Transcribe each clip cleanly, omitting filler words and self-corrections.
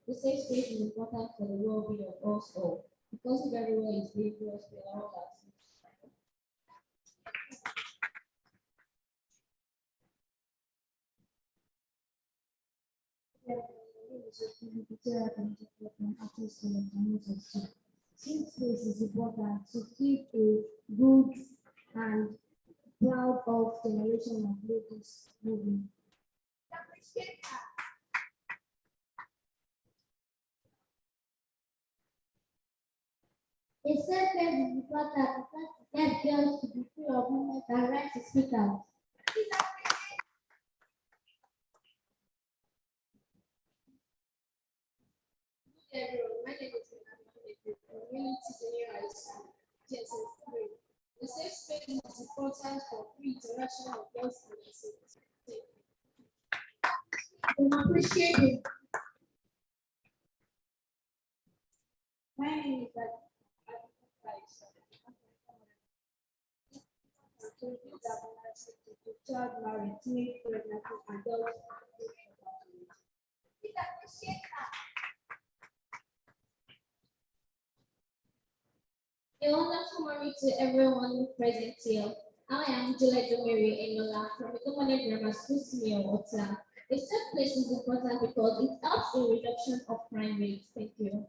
The safe space is important for the well-being of us all. Because if everywhere is dangerous, we are all at risk. Safe space is important to keep a good and proud of generation of ladies moving. A safe place is important because it helps girls to be free of movement and right to speak out. Everyone, my name is Community Junior High School, GSS 3. The safe space is important for free interaction of girls and adults. I appreciate it. My name is child marriage, teenage pregnancy, adult. A wonderful morning to everyone present here. I am Juliet Mary Enola from the Common Grammar School Senior Water. A safe place is important because it helps in reduction of crime rates. Thank you.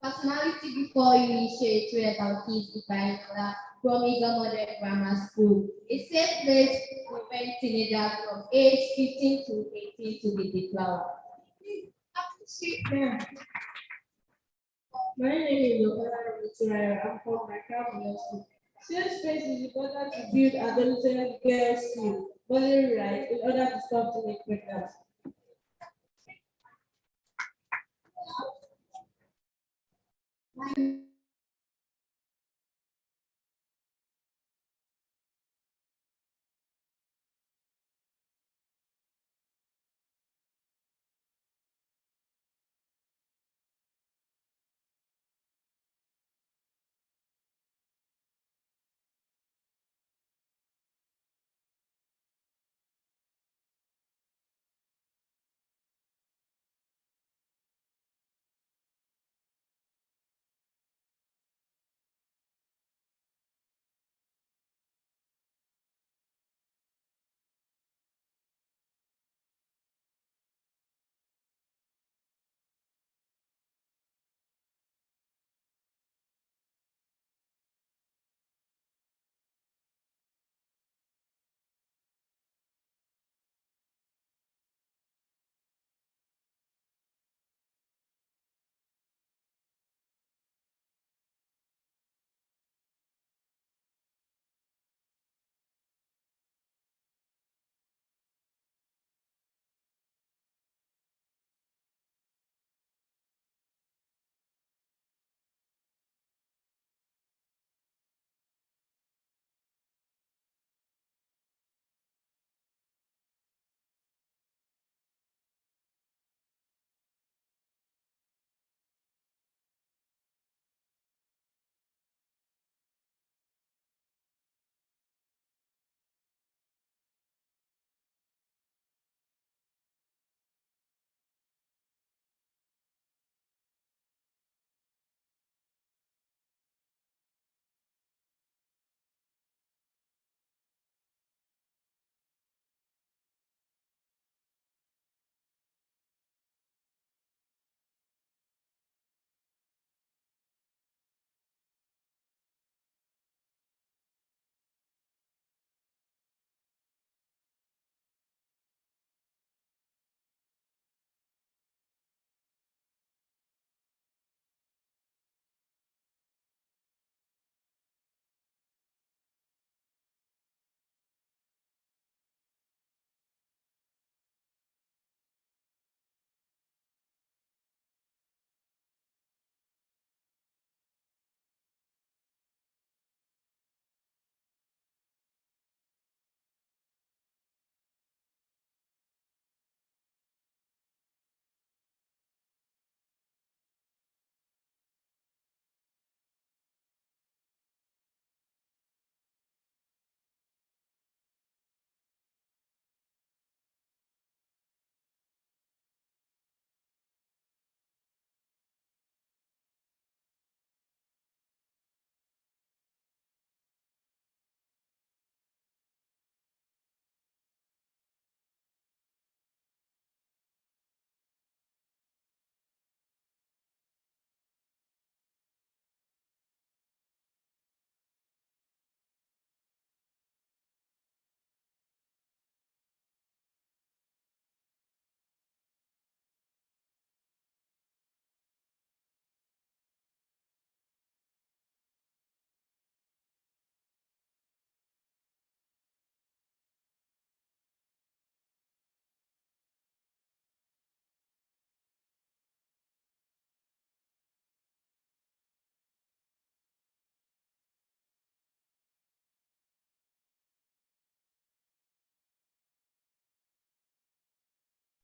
Personality before you initiate read out is by from Eagle Model Grammar School. A safe place to prevent teenagers from age 15 to 18 to be deflowered. My name is Lokola Romuturaya. I'm from my Middle School. Safe space is important to build adolescent girls' skill, bodily rights in order to stop teenage pregnancy.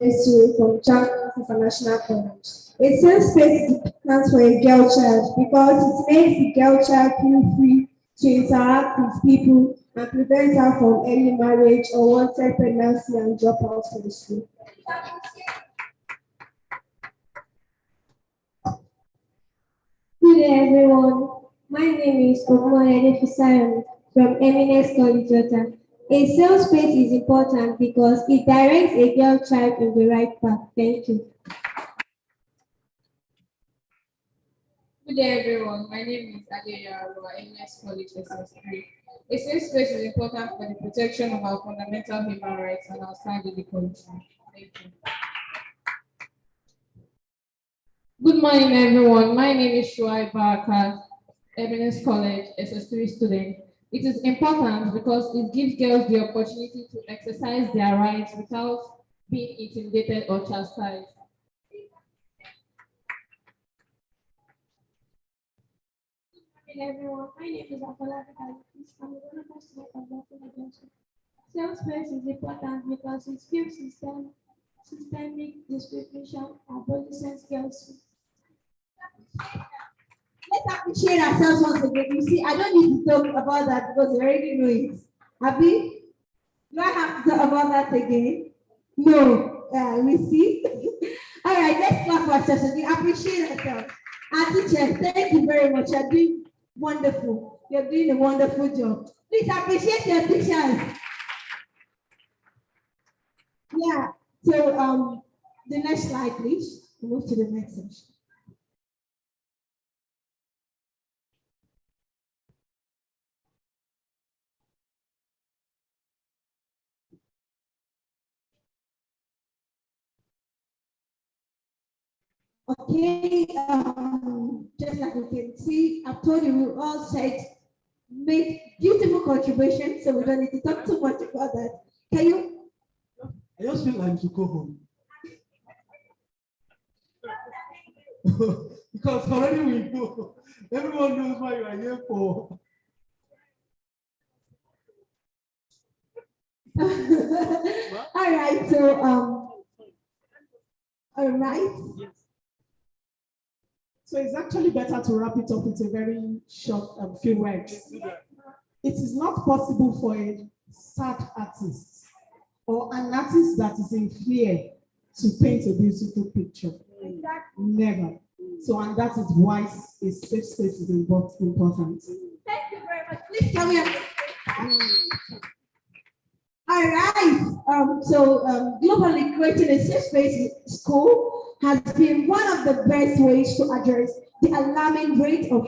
from Champions International College. A safe space is important for a girl child because it makes the girl child feel free to interact with people and prevents her from early marriage or wanted pregnancy and dropouts from the school. Good day, everyone. My name is Omoyede Fisayo from Eminence College, Jota. A safe space is important because it directs a girl child in the right path. Thank you. Good day, everyone. My name is Adeya Arua, MS College SS3. A safe space is important for the protection of our fundamental human rights and our stand in the country. Thank you. Good morning, everyone. My name is Shuai Barakat, MS College SS3 student. It is important because it gives girls the opportunity to exercise their rights without being intimidated or chastised. Hello everyone, my name is Akola Vidalis. I'm one of the students of Buffalo Junction. Self-space is important because it gives systemic discrimination abolition skills. Let's appreciate ourselves once again. You see, I don't need to talk about that because you already know it. Abby, do I have to talk about that again? No. We see. All right, let's clap for ourselves. We appreciate ourselves. Our teachers, thank you very much. You're doing wonderful. You're doing a wonderful job. Please appreciate your teachers. Yeah. So the next slide, please. Move to the next section. Okay, just like you can see, I've told you we all said made beautiful contributions, so we don't need to talk too much about that. Can you? I just feel like to go home. Because already we know. Everyone knows what you are here for. All right, so all right. Yes. So it's actually better to wrap it up with a very short few words. It is not possible for a sad artist or an artist that is in fear to paint a beautiful picture. Exactly. Never. So, and that is why a safe space is important. Thank you very much. Please come here. All right. Globally creating a safe space in school has been one of the best ways to address the alarming rate of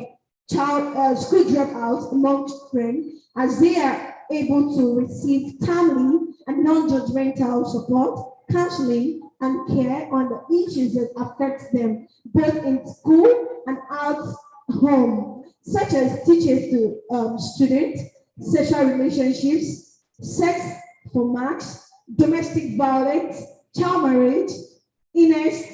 school dropouts among children, as they are able to receive timely and non-judgmental support, counseling, and care on the issues that affect them both in school and out home, such as teachers to students, sexual relationships, sex for marks, domestic violence, child marriage, incest,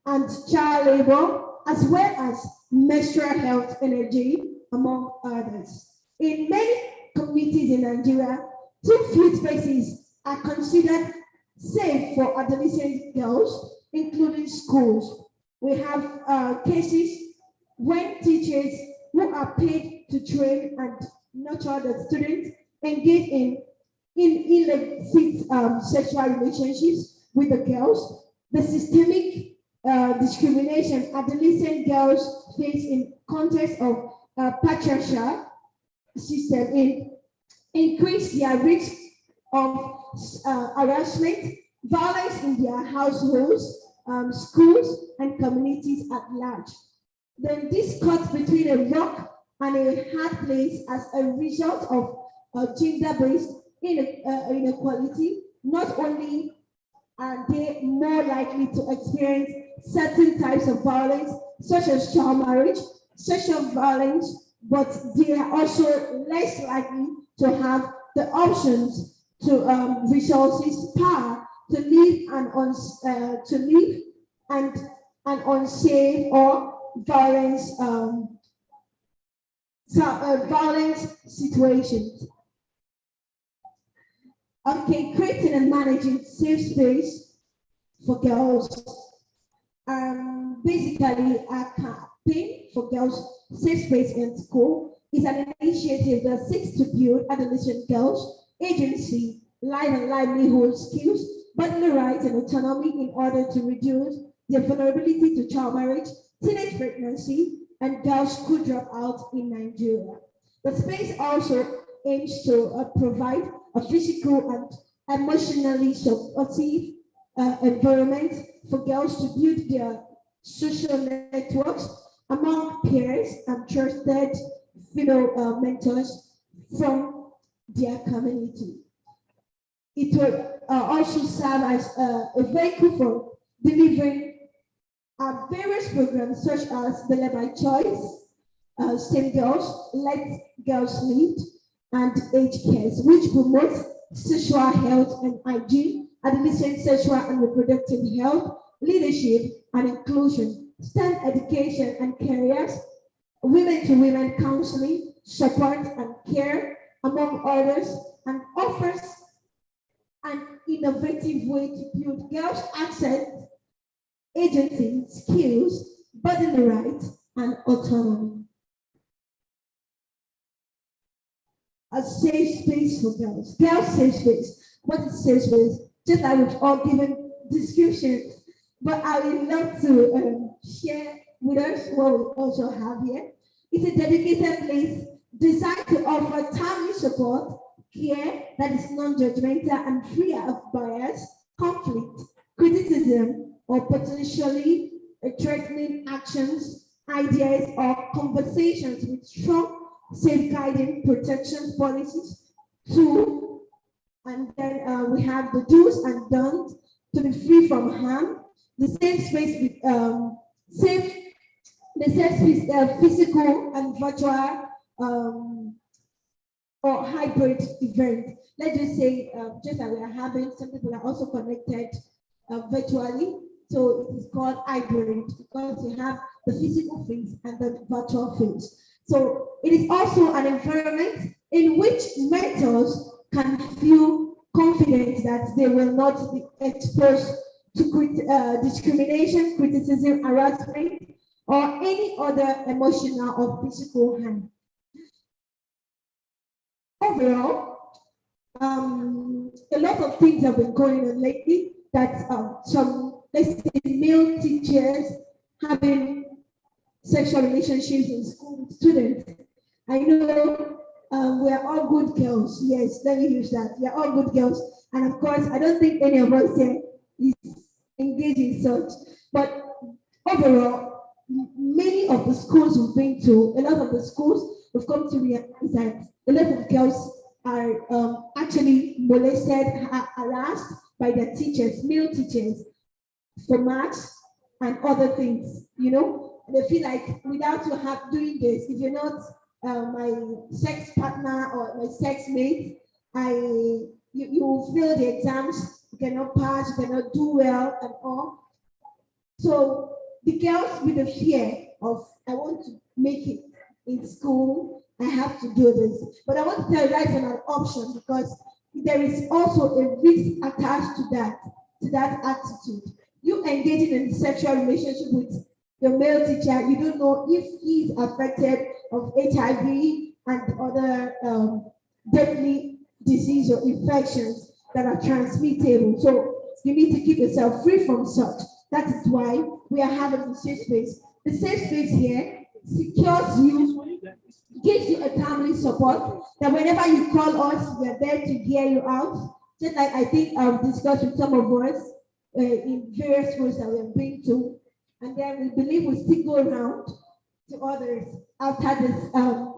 and child labor, as well as menstrual health energy, among others. In many communities in Nigeria, 2 field spaces are considered safe for adolescent girls, including schools. We have cases when teachers who are paid to train and nurture the students engage in illicit sexual relationships with the girls, the systemic discrimination adolescent girls face in context of patriarchal system increase their risk of harassment, violence in their households, schools, and communities at large. Then this cuts between a rock and a hard place as a result of gender-based inequality. Not only are they more likely to experience certain types of violence, such as child marriage, sexual violence, but they are also less likely to have the options to resources, power to live and an unsafe or violence violence situations. Okay, creating and managing safe space for girls. Basically, a campaign for girls safe space in school is an initiative that seeks to build adolescent girls agency, life and livelihood skills, bodily rights and autonomy in order to reduce their vulnerability to child marriage, teenage pregnancy, and girls' school dropout in Nigeria. The space also aims to provide a physical and emotionally supportive environment for girls to build their social networks among peers and trusted female mentors from their community. It will also serve as a vehicle for delivering various programs such as Bella by Choice, STEM Girls, Let Girls Lead, and Age Cares, which promotes sexual health and hygiene, adolescent sexual and reproductive health, leadership and inclusion, STEM education and careers, women to women counseling, support and care, among others, and offers an innovative way to build girls' access, agency, skills, bodily rights, and autonomy. A safe space for girls. Girls' safe space. What is safe space? Just like we've all given descriptions, but I would love to share with us what we also have here. It's a dedicated place designed to offer timely support, care that is non-judgmental and free of bias, conflict, criticism, or potentially threatening actions, ideas, or conversations with strong safeguarding protection policies. Two, and then we have the do's and don'ts to be free from harm, the safe space, safe, the safe space, physical and virtual or hybrid event. Let's just say, just that we are having, some people are also connected virtually. So it is called hybrid because you have the physical phase and the virtual phase. So it is also an environment in which mentors can feel confident that they will not be exposed to discrimination, criticism, harassment, or any other emotional or physical harm. Overall, a lot of things have been going on lately that some, let's say, male teachers having sexual relationships in school with students. I know we are all good girls. Yes, let me use that. We are all good girls. And of course, I don't think any of us here is engaged in such. But overall, many of the schools we've been to, a lot of the schools we've come to realize that a lot of girls are actually molested, harassed by their teachers, male teachers, for maths and other things, you know. They feel like without you doing this, if you're not my sex partner or my sex mate, you will fail the exams, you cannot pass, you cannot do well and all. So the girls with the fear of, I want to make it in school, I have to do this. But I want to tell you that's not an option because there is also a risk attached to that attitude. You engaging in sexual relationship with your male teacher, you don't know if he's affected of HIV and other deadly disease or infections that are transmittable. So you need to keep yourself free from such. That is why we are having the safe space. The safe space here secures you, gives you a timely support, that whenever you call us, we are there to hear you out. Just like I think I've discussed with some of us in various schools that we have been to. And then we believe we still go around to others after this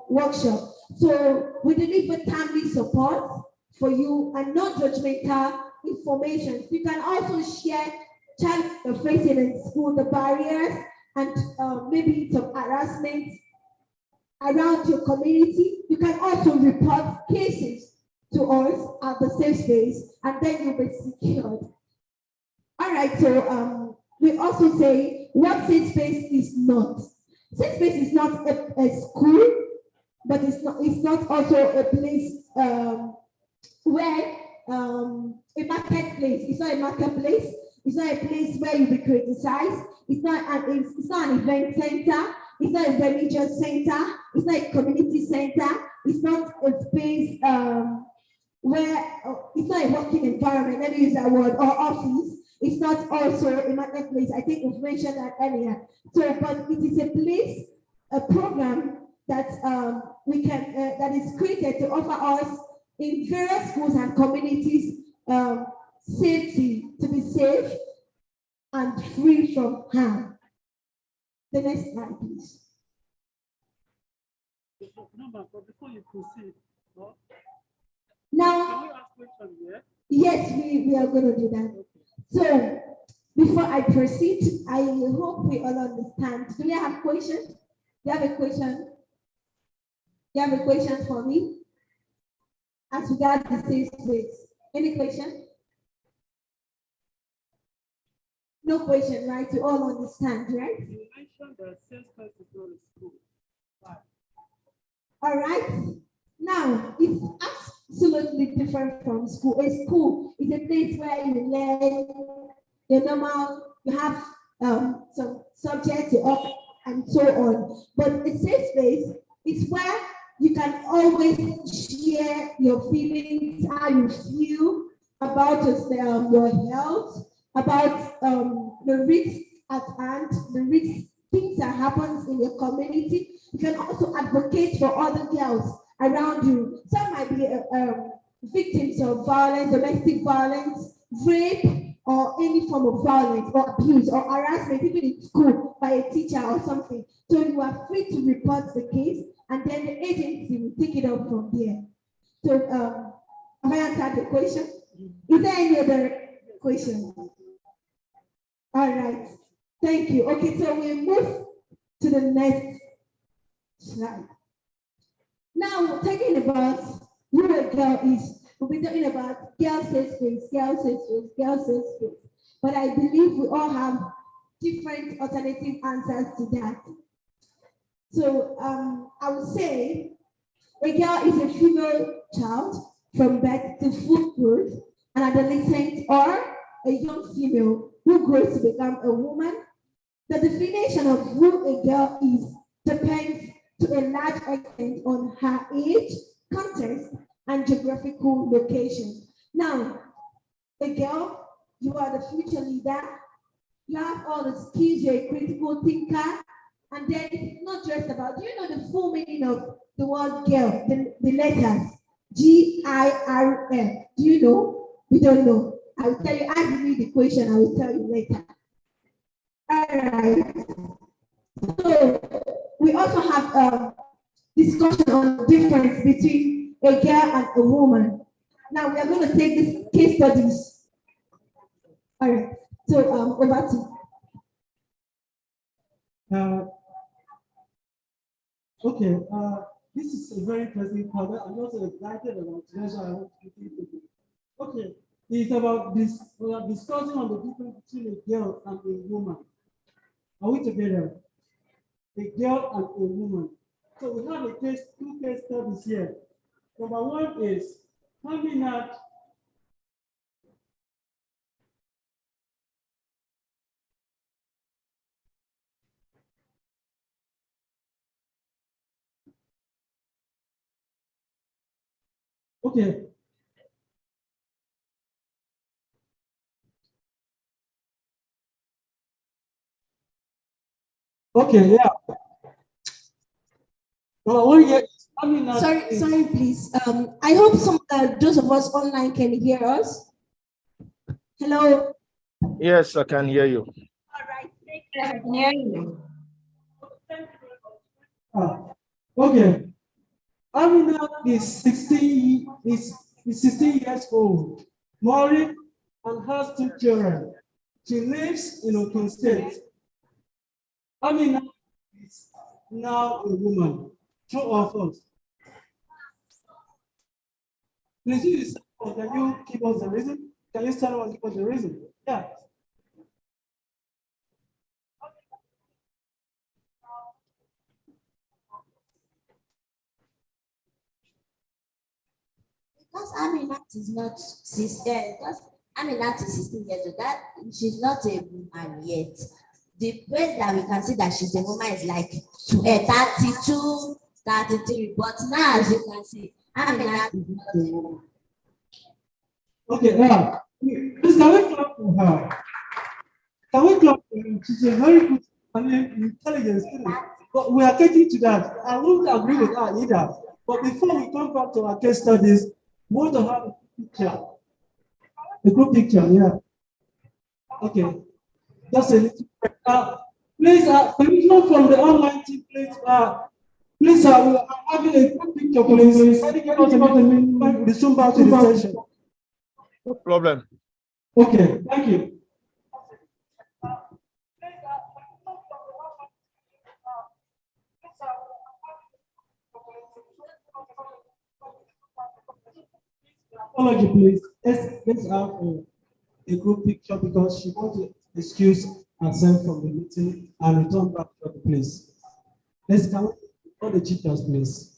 workshop. So we deliver timely support for you and non-judgmental information. You can also share child facing in school, the barriers and maybe some harassment around your community. You can also report cases to us at the safe space and then you'll be secured. All right, so we also say what safe space is not. Safe space is not a school, but it's not also a place where a marketplace. It's not a marketplace. It's not a place where you be criticized. It's not an event center. It's not a religious center. It's not a community center. It's not a space where it's not a working environment. Let me use that word, or office. It's not also a marketplace. I think we've mentioned that earlier. So, but it is a place, a program that we can that is created to offer us in various schools and communities safety, to be safe and free from harm. The next slide, please. No, but before you proceed, no, Now, can we ask questions here? yes, we are going to do that. So, before I proceed, I hope we all understand. Do we have questions? Do you have a question? Do you have a question for me? As regards the safe space. Any question? No question, right? You all understand, right? You mentioned that safe space is not a school. Why? All right. Now, it's absolutely different from school. A school is a place where you learn your normal, you have some subjects, and so on. But a safe space is where you can always share your feelings, how you feel about your health, about the risks at hand, the risks, things that happens in your community. You can also advocate for other girls around you. Some might be victims of violence, domestic violence, rape, or any form of violence or abuse or harassment, even in school by a teacher or something. So you are free to report the case, and then the agency will take it up from there. So have I answered the question? Is there any other question? All right. Thank you. Okay, so we move to the next slide. Now, talking about who a girl is, we'll be talking about girl safe space, girl safe space, girl safe space. But I believe we all have different alternative answers to that. So I would say a girl is a female child from birth to full growth, an adolescent or a young female who grows to become a woman. The definition of who a girl is depends to a large extent on her age, context, and geographical location. Now, a girl, you are the future leader, you have all the skills, you're a critical thinker, and then it's not just about, do you know the full meaning of the word girl, the letters, G-I-R-L? Do you know? We don't know. I will tell you, ask me the question, I will tell you later. All right. So we also have discussion on the difference between a girl and a woman. Now we are going to take these case studies. All right. So over to. Okay. This is a very interesting topic. I'm also excited about it. So I want to continue. Okay. It's about this. We are discussing on the difference between a girl and a woman. Are we together? A girl and a woman. So we have two case studies here. Number one is Aminat. Okay. Okay, yeah. Number one here is Aminat. Sorry, please. I hope those of us online can hear us. Hello. Yes, I can hear you. All right. I can hear you. Okay. Aminat is 16 years old, married, and has 2 children. She lives in Ogun State. Aminat is now a woman. True or false? Please, can you give us the reason? Can you start and give us the reason? Yeah. Because Aminat is not sister, because Aminat is 16 years old. That she's not a woman yet. The best that we can see that she's a woman is like 32, 33. But now, as you can see, Aminat is not a woman. Okay, please can we clap for her? Can we clap for her? She's a very good and intelligent student. But we are getting to that. I won't agree with her either. But before we come back to our case studies, we want to have a picture. A group picture, yeah. Okay. Just a little. Please, permission from the online team, please. Please, we are having a group picture, please. Resume back to the session. No problem. Okay, thank you. Apology, please. Let's have a group picture because she wants to excuse herself from the meeting and return back to the place. Let's count all the teachers, please.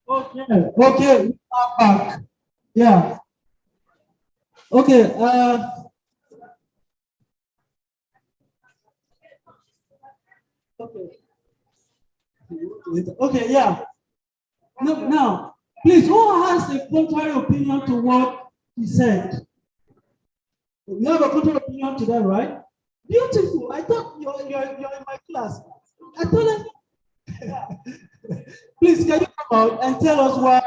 Okay, we are back. Yeah. Okay, okay. Okay, yeah. Now, please, who has a contrary opinion to what he said? You have a contrary opinion to that, right? Beautiful. I thought you're in my class. I told them. Please, can you come out and tell us why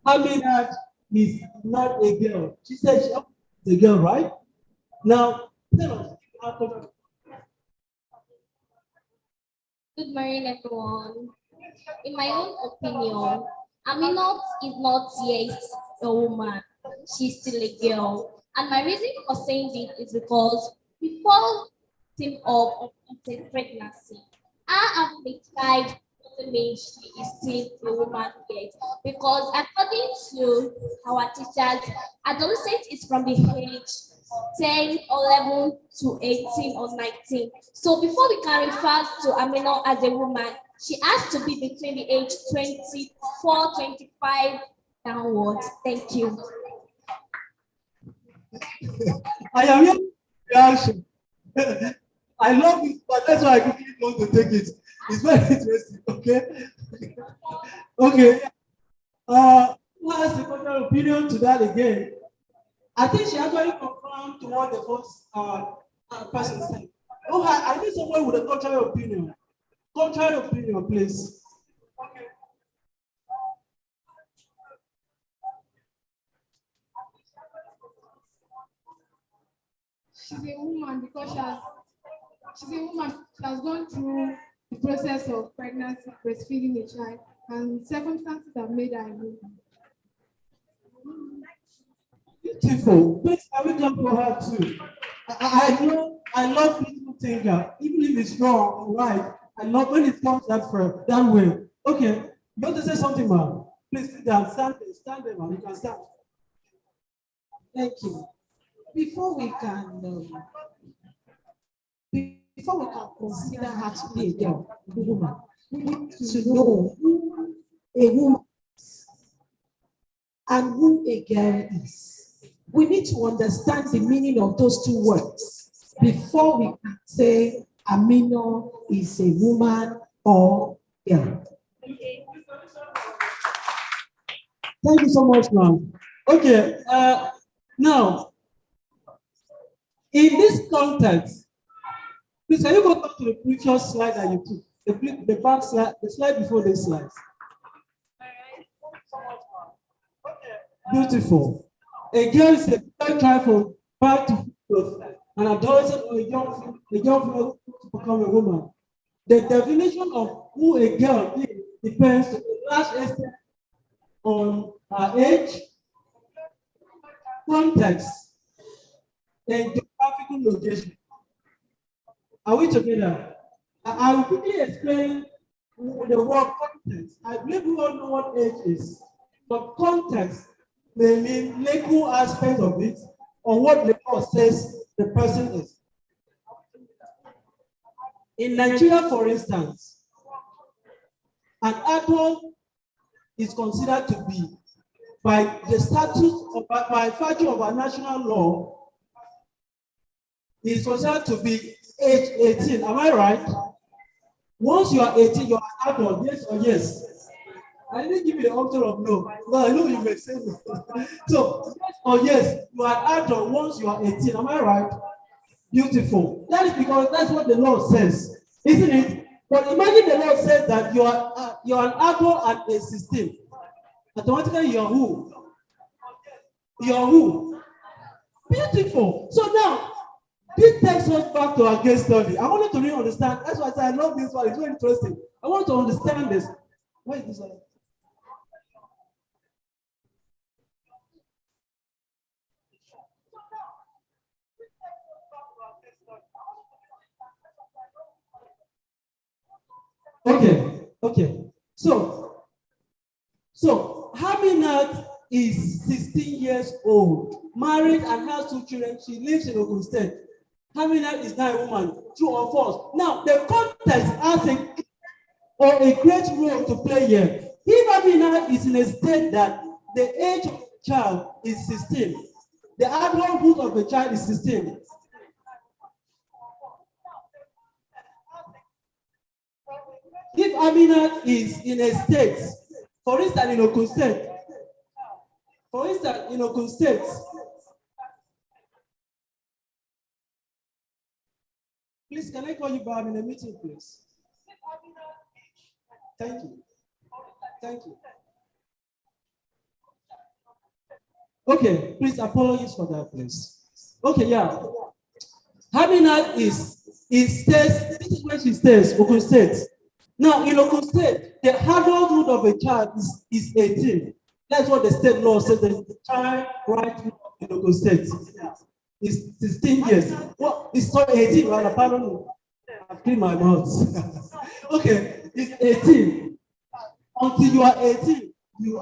Aminat is not a girl? She said she's a girl, right? Now, tell us. Good morning, everyone. In my own opinion, Aminat is not yet a woman. She's still a girl. And my reason for saying this is because before team up until pregnancy, I am the child doesn't mean she is still a woman yet. Because according to our teachers, adolescent is from the age 10, 11 to 18 or 19. So before we can refer to Amina as a woman, she has to be between the age 24, 25 downwards. Thank you. I am your reaction. I love it, but that's why I quickly want to take it. It's very interesting, okay? Okay. Who has a contrary opinion to that again? I think she actually confirmed to what the first person said. Oh, I need someone with a contrary opinion. Contrary opinion, please. Okay. She's a woman because she has gone through the process of pregnancy, breastfeeding a child, and circumstances have made her a woman. Beautiful. Please, can we clap for her too? I know, I love beautiful thinker, even if it's wrong, right? I love when it comes that way. Okay, you want to say something, ma'am? Please sit down, stand there, ma'am. You can stand. Thank you. Before we can consider her to be a girl, a woman, we need to know who a woman is and who a girl is. We need to understand the meaning of those two words before we can say Amina is a woman or girl. Thank you so much, ma'am. Okay, now, in this context, please, can you go back to the previous slide that you took? The back slide, the slide before this slide. Beautiful. A girl is a girl trying from birth to growth, an adolescent or a young female to become a woman. The definition of who a girl is depends to a large extent on her age, context, and geographical location. Are we together? I will quickly explain the word context. I believe we all know what age is, but context may mean legal aspect of it or what the law says the person is. In Nigeria, for instance, an adult is considered to be, by the statute or by virtue of our national law, is considered to be age 18. Am I right? Once you are 18, you are an adult, yes or yes? I didn't give you the option of no. Well, I know you may say no. So, yes or yes, you are an adult once you are 18. Am I right? Beautiful. That is because that's what the law says, isn't it? But imagine the law says that you are an adult at age 16. Automatically, you are who? You are who? Beautiful. So now, this takes us back to our case study. I wanted to really understand. That's why I said I love this one. It's very interesting. I want to understand this. Why is this one? Okay. So Haminat is 16 years old, married and has 2 children. She lives in Ogun State. Haminat is now a woman, true or false? Now, the context has a great role to play here. If Haminat is in a state that the age of the child is 16, the adulthood of the child is 16. If Aminat is in a state, for instance, in Ogun State, please, can I call you back in a meeting, please? Thank you. Okay, please, apologies for that, please. Okay, yeah. Haminat stays, this is where she stays, Ogun State. Now, in Ogun State, the adulthood of a child is 18. That's what the state law says. The child right in Ogun State is 16 years. Well, it's not 18, right? Apparently, I've cleaned my mouth. Okay, it's 18. Until you are 18, if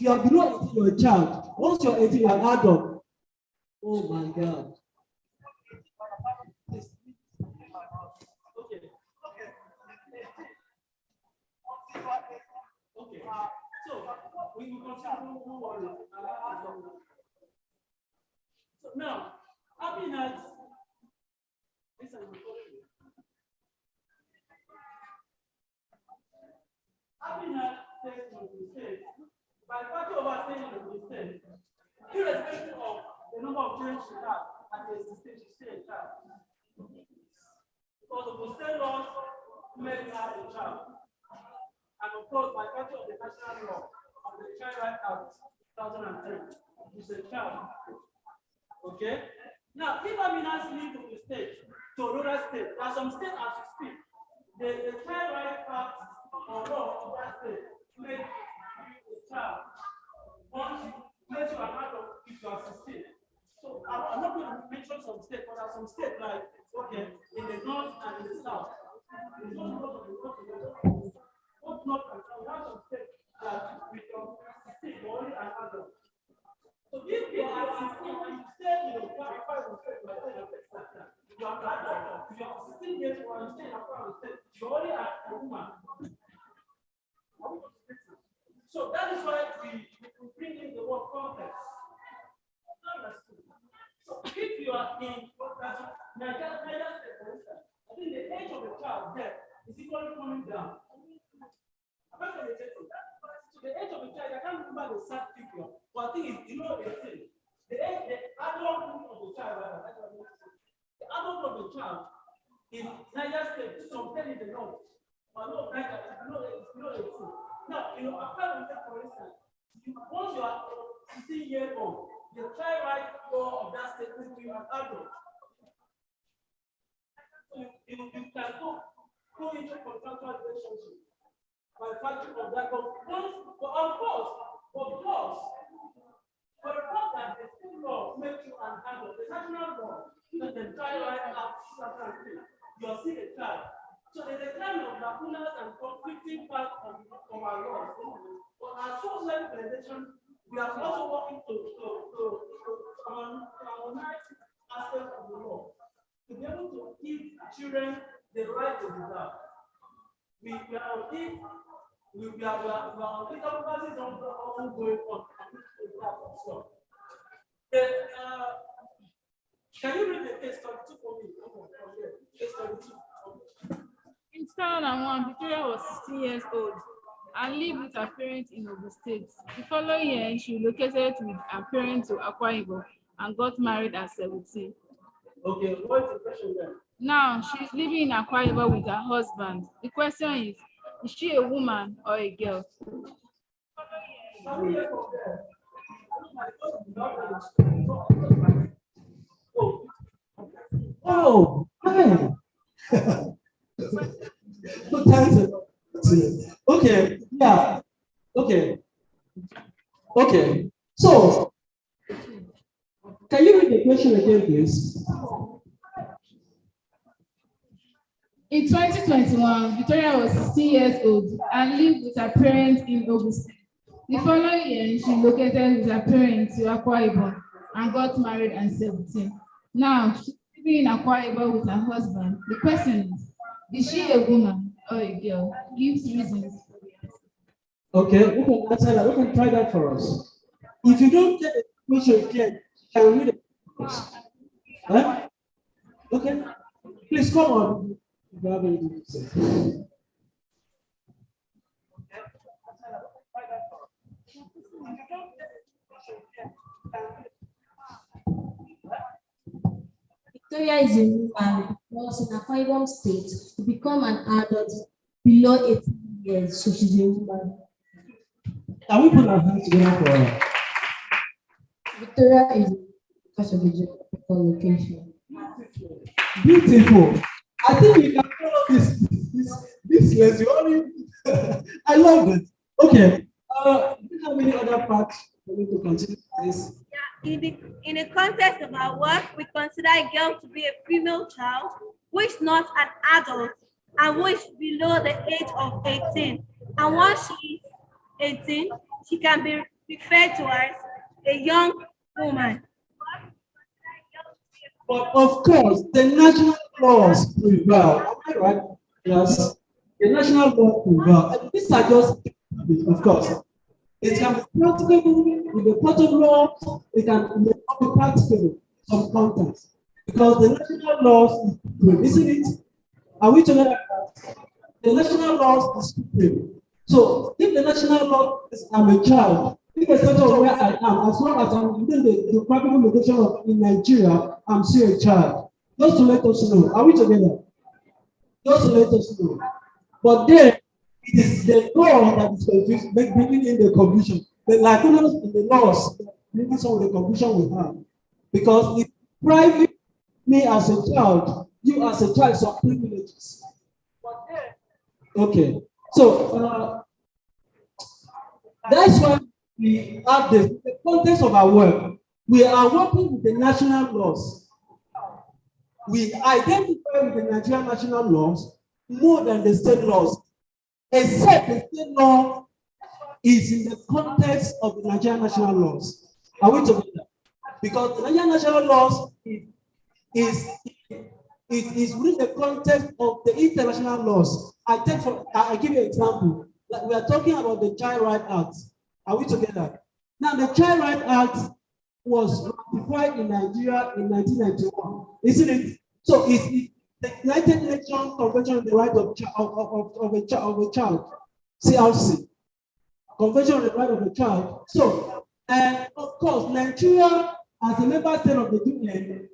you are below 18, you're a child. Once you're 18, you're an adult. Oh my God. We will continue. So now, Haminat, listen, Haminat stays in the state. By virtue of our staying in the state, irrespective of the the number of children she had at the stage she still a child. Because of the state laws made her a child. And of course, by virtue of the national law of the Child Rights Act 2010, she's a child. Okay? Now, if Aminat leave to the state, to another state, there are some states as we speak, the Child Rights Act or law of that state make you a child. Once place you an adult if you are 16. So I'm not going to mention some states, but there are some states like, okay, in the north and in the south. In the north and both north and south, there are some states that with your 16, you're only an adult. So if you are 16 and you stay in a qualified state, you are an adult. If you are 16 years old and you stay in a qualified state, you're only a woman. So that is why we bring in the word context. So if you are in Nigeria State, for instance, I think the age of the child there is equally coming down. So the age of the child, I can't remember the exact figure, but I think it's below 18. The adult of the child, the adult of the child in Nigeria State, some tell in the north, but no, Nigeria is below 18. Now, after for instance, once you are 16 years old, the child right law of that state will be an adult. So you can go into contractual relationship by virtue of that. But of course, for the fact that the state law makes you an adult, the national law, the Child Rights Act, you are still a child. So there's a kind of lacunas and conflicting part of our laws. But as social organization, we are also working to harmonize aspects of the law to be able to give children the right to deserve. We are on legal classes ongoing on stuff. Can you read the case 22 for me? Case 22. In 2001, Victoria was 16 years old and lived with her parents in Ogun State. The following year, she relocated with her parents to Akwa Ibom and got married at 17. Okay, what is the question then? Now, she's living in Akwa Ibom with her husband. The question is she a woman or a girl? Oh, hi. Okay, yeah. Okay. So, can you read the question again, please? In 2021, Victoria was 16 years old and lived with her parents in Ogun State. The following year, she relocated with her parents to Akwa Ibom and got married at 17. Now, she's living in Akwa Ibom with her husband. The question is she a woman or a girl? Gives reasons for the answer. Okay, we can answer that. We can try that for us. If you don't get the question clear, can we read it? Huh? Okay, please come on. If you have anything to say. Victoria is a woman because in Akwa Ibom State, to become an adult below 18 years, so she's a woman. Can we put our hands together for her? Victoria is because of the geographical location. Beautiful. I think we can follow this lesson. I love it. Okay. Do you have any other parts for me to continue this? In the context of our work, we consider a girl to be a female child who is not an adult and who is below the age of 18. And once she is 18, she can be referred to as a young woman. But of course, the national laws prevail. Am I right? Yes. The national law prevail. And these are just, of course. It can be practicable with the court of law. It can be practicable some context. Because the national laws is supreme, isn't it? Are we together? The national laws is supreme. So if the national law is I'm a child, if irrespective of where I am, as long as I'm within the geographical location of in Nigeria, I'm still a child. Just to let us know. Are we together? Just to let us know. But then it is the law that is confused, bringing in the confusion. The lacunas in the laws bringing some of the confusion we have. Because if private me as a child, you as a child, some privileges. Okay. So that's why we have the context of our work. We are working with the national laws. We identify with the Nigerian national laws more than the state laws, except the state law is in the context of the Nigerian national laws. Are we together? Because the Nigerian national laws is within the context of the international laws. I give you an example. Like we are talking about the Child Rights Act. Are we together? Now, the Child Rights Act was ratified in Nigeria in 1991, isn't it? So it's the United Nations Convention on the Right of a Child, CRC, Convention on the Right of a Child. So, and of course, Nigeria, as a member state of the UN,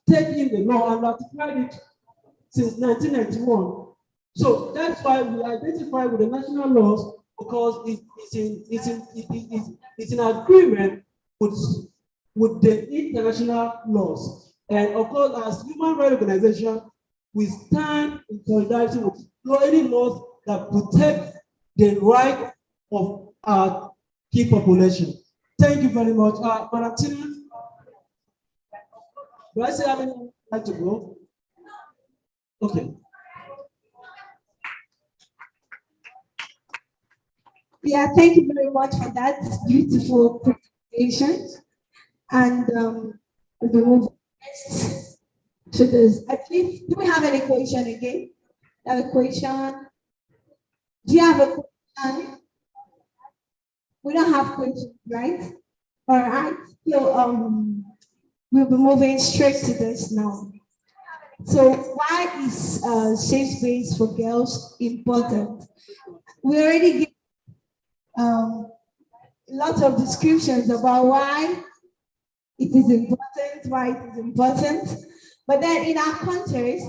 take in the law and ratified it since 1991. So that's why we identify with the national laws, because it's in agreement with the international laws. And of course, as human rights organization, we stand in solidarity with any laws that protect the right of our key population. Thank you very much. Madam Tina, do I say how many like to go? Okay. Yeah, thank you very much for that beautiful presentation. And we'll be moving next to this. I think, do we have any question again? Have a question? Do you have a question? We don't have questions, right? All right. So we'll be moving straight to this now. So why is safe space for girls important? We already gave lots of descriptions about why it is important, but then in our context,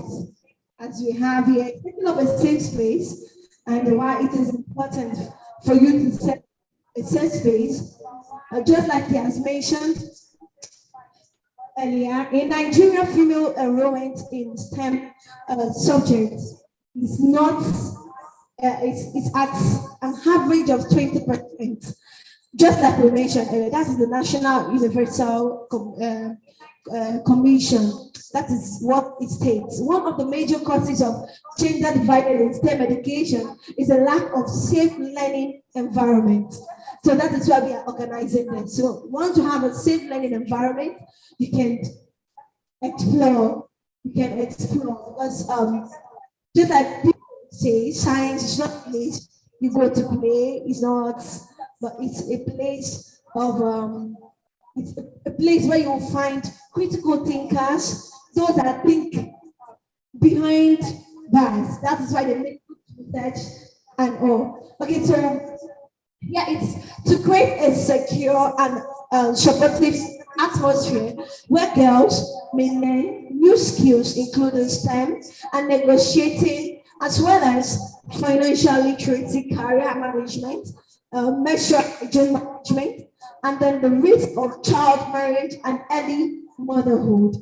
as we have here, thinking of a safe space and why it is important for you to set a safe space, just like he has mentioned earlier, in Nigeria, female enrollment in STEM subjects is not, it's at an average of 20%. Just like we mentioned earlier, that is the National Universal Commission. That is what it states. One of the major causes of gender divided in STEM education is a lack of safe learning environment. So that is why we are organizing this. So once you have a safe learning environment, you can explore. Because just like people say, science is not a place you go to play. It's not. But it's a place of it's a place where you'll find critical thinkers, those that think behind bars. That is why they make research and all. Okay, so yeah, it's to create a secure and supportive atmosphere where girls may learn new skills, including STEM and negotiating, as well as financial literacy, career management, menstrual hygiene management, and then the risk of child marriage and early motherhood.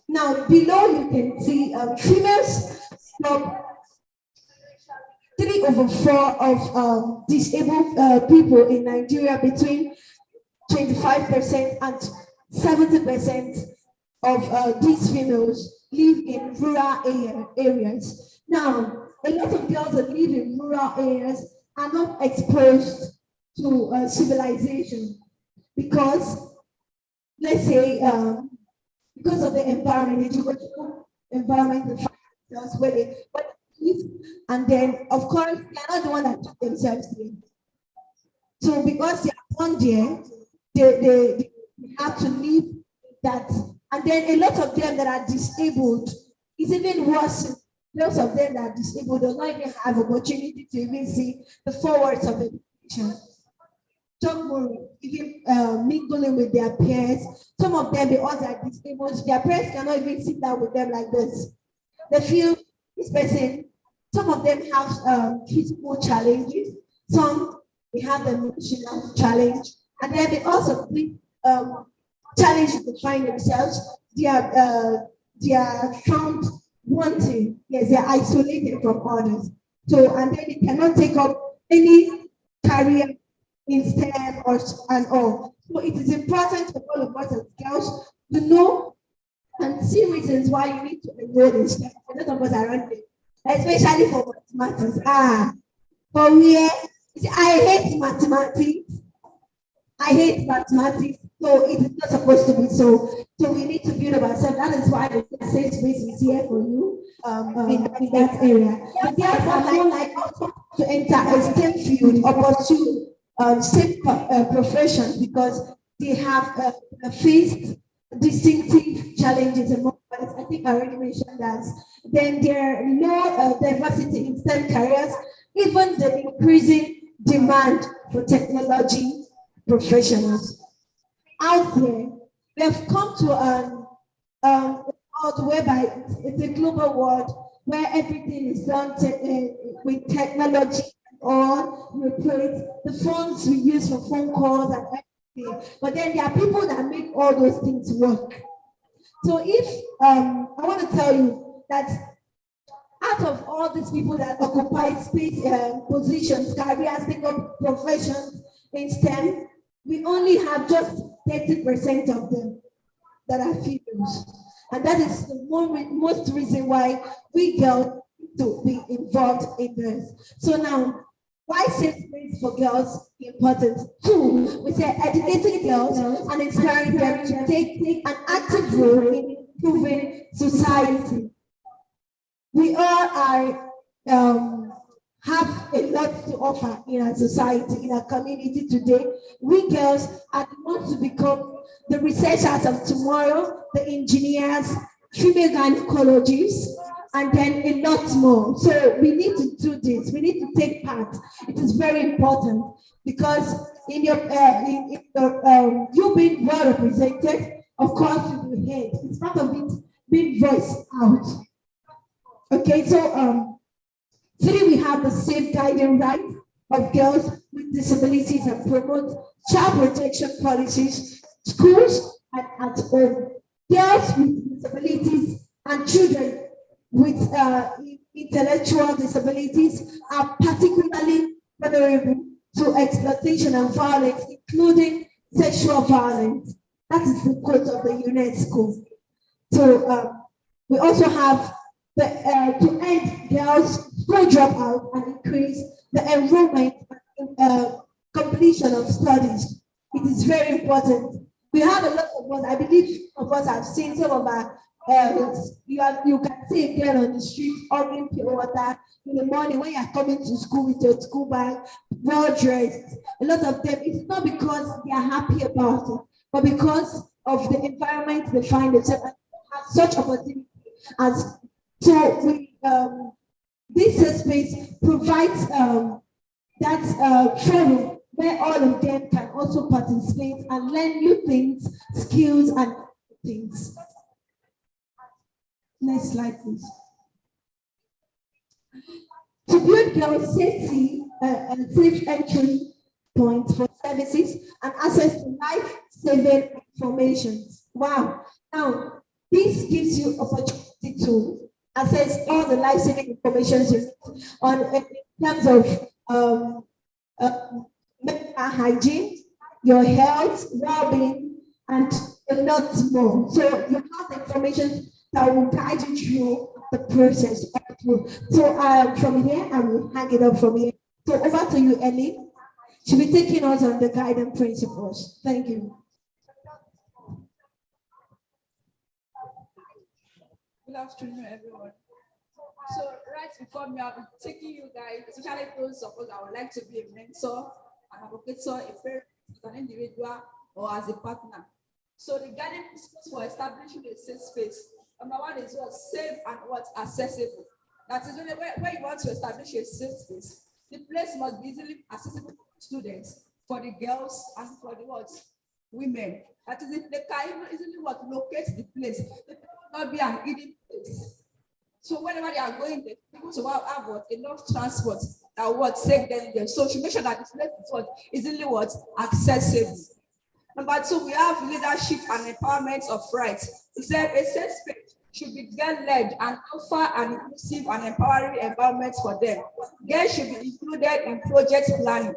Now, below you can see females from 3/4 of disabled people in Nigeria, between 25% and 70% of these females live in rural areas. Now, a lot of girls that live in rural areas are not exposed to civilization because, let's say, because of the environment, educational environment, where they live, and then, of course, they are not the one that took themselves there. So because they are born there, they have to live that. And then a lot of them that are disabled, it's even worse. Most of them that are disabled do not even have opportunity to even see the forwards of education. talk more, even mingling with their peers. Some of them, because they are disabled, their parents cannot even sit down with them like this. They feel this person, some of them have physical challenges, some they have the emotional challenge, and then they also bring challenges to find themselves. They are found wanting, yes, they are isolated from others. So, and then they cannot take up any career in STEM or and all. So it is important for all of us as girls to know and see reasons why you need to enroll in STEM. A lot of us are running, especially for mathematics. For me, I hate mathematics. I hate mathematics, so it is not supposed to be so. So we need to build up ourselves. That is why the safe space is here for you in that area. But there are more like to enter a STEM field or pursue STEM profession because they have faced distinctive challenges among others. I think I already mentioned that. Then there are no diversity in STEM careers, even the increasing demand for technology professionals. Out there, we have come to an world whereby it's a global world where everything is done with technology or replace the phones we use for phone calls and everything. But then there are people that make all those things work. So if I want to tell you that out of all these people that occupy space positions, careers, take up professions in STEM, we only have just 30% of them that are females. And that is the most reason why we girls need to be involved in this. So now, why safe space for girls important? Two, we say educating girls and inspiring them to take an active role in improving society. We all are have a lot to offer in our society, in our community today. We girls are the ones to become the researchers of tomorrow, the engineers, female gynecologists, and then a lot more. So we need to do this. We need to take part. It is very important because in your you being well represented, of course, you will heard. It's part of it being voiced out. Okay, so three, we have the safeguarding right of girls with disabilities and promote child protection policies, schools and at home. Girls with disabilities and children with intellectual disabilities are particularly vulnerable to exploitation and violence, including sexual violence. That is the quote of the UNESCO. So we also have to end girls' school dropout and increase the enrollment and completion of studies. It is very important. We have a lot of us, I believe of us have seen some of our, you can see a girl on the street ordering pure water in the morning when you're coming to school with your school bag, well dressed. A lot of them, it's not because they are happy about it, but because of the environment they find themselves and have such opportunity as so we, this space provides that forum where all of them can also participate and learn new things, skills, and things. Next slide, please. To build girls' safety and safe entry points for services and access to life-saving information. Wow. Now, this gives you opportunity to access all the life-saving information on in terms of mental hygiene, your health, well-being, and a lot more. So you have the information that will guide you through the process. So from here, I will hang it up from here. So over to you, Ellie. She'll be taking us on the guiding principles. Thank you. Good afternoon, everyone. So right before me, I'll be taking you guys, especially those of us that would like to be a mentor, an advocate, a parent, an individual, or as a partner. So the guiding principles for establishing a safe space. Number one is what safe and what accessible. That is where you want to establish a safe space. The place must be easily accessible for students, for the girls and for the what? Women. That is, if they can easily what locate the place, it will not be an hidden place. So whenever they are going, they people to have what enough transport that what take them there. So she make sure that the place is what easily what accessible. Number two, we have leadership and empowerment of rights. He said a safe space should be girl-led and offer an inclusive and empowering environment for them. Girls should be included in project planning.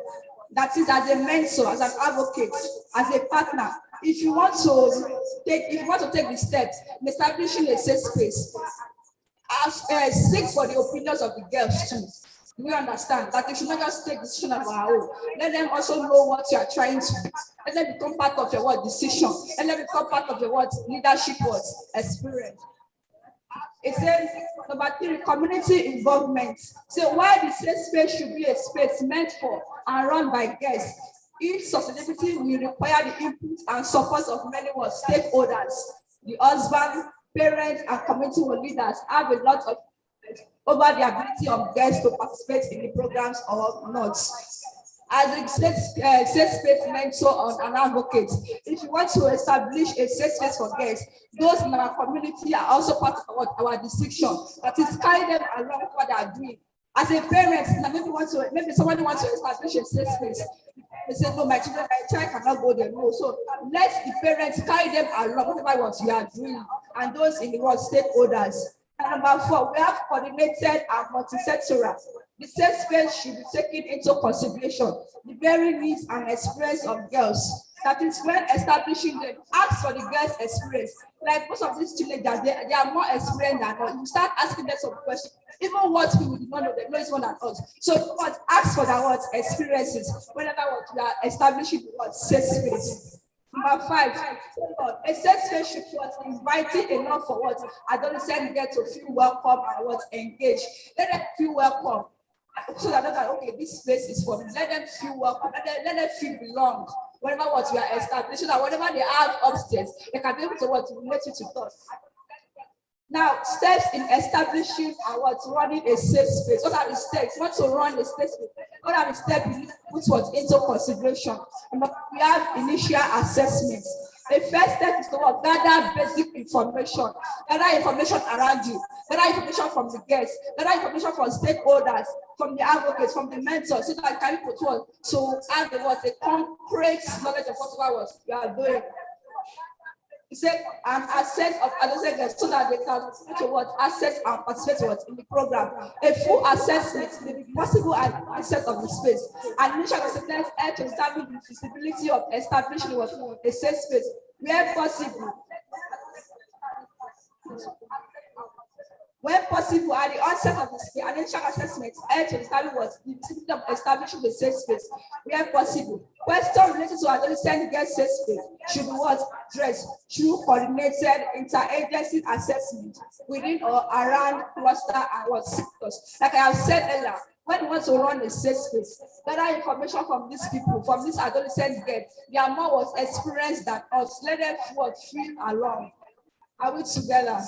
That is, as a mentor, as an advocate, as a partner. If you want to take the steps in establishing a safe space, seek for the opinions of the girls too. We understand that you should not just take decision of our own. Let them also know what you are trying to do. Let them become part of your what decision. Let them become part of your what leadership what experience. It says number three, community involvement. So why the safe space should be a space meant for and run by guests. Each sustainability will require the input and support of many what stakeholders. The husband, parents, and community leaders have a lot of over the ability of guests to participate in the programs or not. As a safe space mentor and an advocate, if you want to establish a safe space for guests, those in our community are also part of our decision. That is, carry them along with what they are doing. As a parent, maybe somebody wants to establish a safe space. They say, no, my child cannot go there. No, so let the parents carry them along, whatever what you are doing, and those in the world stakeholders. And number four, we have coordinated and multi-sectoral. The safe space should be taken into consideration the very needs and experience of girls. That is, when establishing them, ask for the girls' experience. Like most of these teenagers, they are more experienced than us. You start asking them some questions. Even what people do not know, they know it's more than us. So what ask for their what experiences whenever what we are establishing what safe space. Number five, a safe space should be inviting enough for what adolescents get to feel welcome and what engaged. Let them feel welcome. So that okay, this space is for me. Let them feel welcome. Let them feel belong. Whatever what we are establishing, that whatever they have upstairs, they can be able to what relate it to us. Now, steps in establishing and what's running a safe space. What are the steps? Want to run a safe space? What are the steps you need to put what into consideration? We have initial assessments. The first step is to gather basic information. Gather information around you. Gather information from the guests. Gather information from stakeholders, from the advocates, from the mentors, so that you can put one to have a concrete knowledge of what you are doing. He said an access of adolescents so that they can access and participate in the program. A full assessment may be possible at the access of the space. And initial assessment help to establish the feasibility of establishing a safe space where possible. When possible, at the onset of the space, an initial assessment help to establish the feasibility of establishing a safe space where possible. Questions related to adolescent girls' safe space should be addressed through coordinated interagency assessment within or around cluster and sectors. Like I have said earlier, when you want to run a safe space, gather information from these people, from these adolescent girls. They are more experienced than us. Let them feel along. Are we together?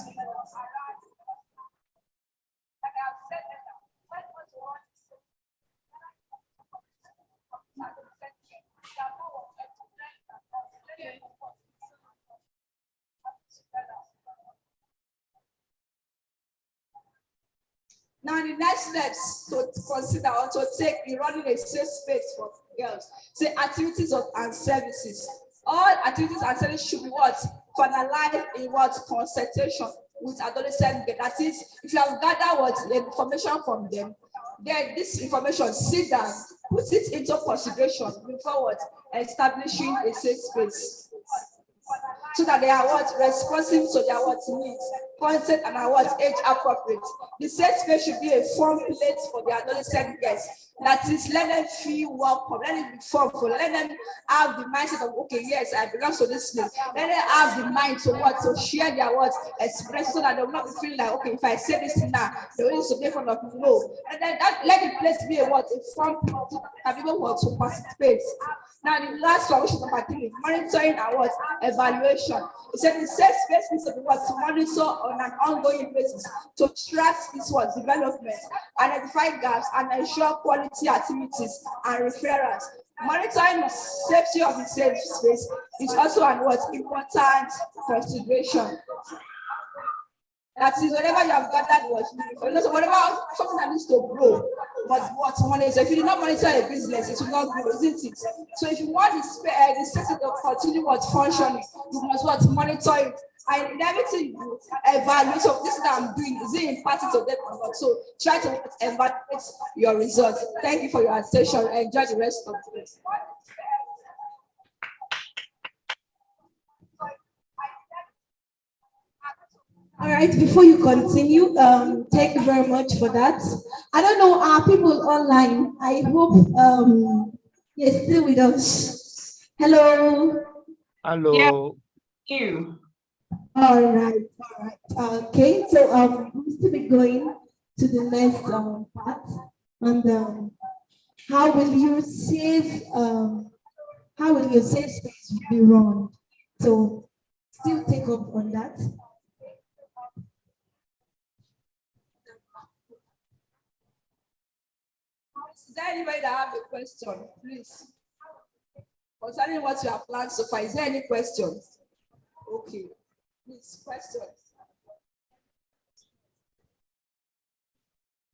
Now, the next steps to consider or to take in running a safe space for girls, say activities and services. All activities and services should be finalized in consultation with adolescent girls. That is, if you have gathered information from them, then this information, sit down, put it into consideration before establishing a safe space. So that they are responsive to their needs, content, and are age appropriate. The safe space should be a fun place for the adolescent girls. That is, let them feel welcome, let it be fun for them. Let them have the mindset of, okay, yes, I belong to this place. Let them have the mind to share their experience, so that they will not be feeling like, okay, if I say this now, they will need to make fun of me. No. And then let the place be a fun place that people want to participate. Now, the last one, which is number 3, monitoring and evaluation. It said the safe space needs to be to monitor on an ongoing basis to track this development, identify gaps, and ensure quality activities and referrals. Monitoring the safety of the safe space is also an important consideration. That is, whatever you have gathered whatever something that needs to grow must monitor. If you do not monitor a business, it will not grow, isn't it? So if you want the system to continue functioning, you must monitor it. And in everything you evaluate, so this that I'm doing, is it impacting to them or not? So try to evaluate your results. Thank you for your attention. Enjoy the rest of the day. All right, before you continue, thank you very much for that. I don't know, are people online? I hope you're still with us. Hello. Hello. You. All right. Okay, so we'll still be going to the next part. And how will your safe space be run? So still take up on that. Is there anybody that have a question, please? Concerning what you have planned so far, is there any questions? Okay, please, questions.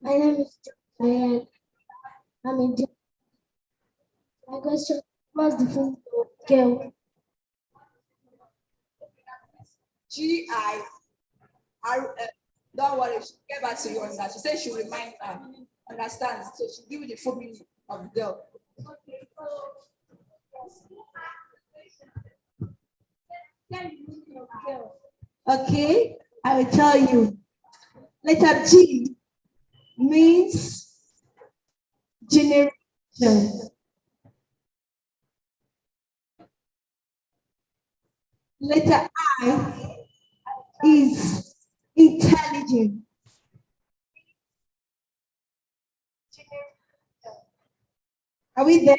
My name is Diane. I'm in. My question: what's the full girl? GIR. Don't worry, she'll get back to you on that. She said she'll remind her. Understand? So she'll give you the full meaning of the girl. Okay, I will tell you. Letter G means generation. Letter I is intelligent. Are we there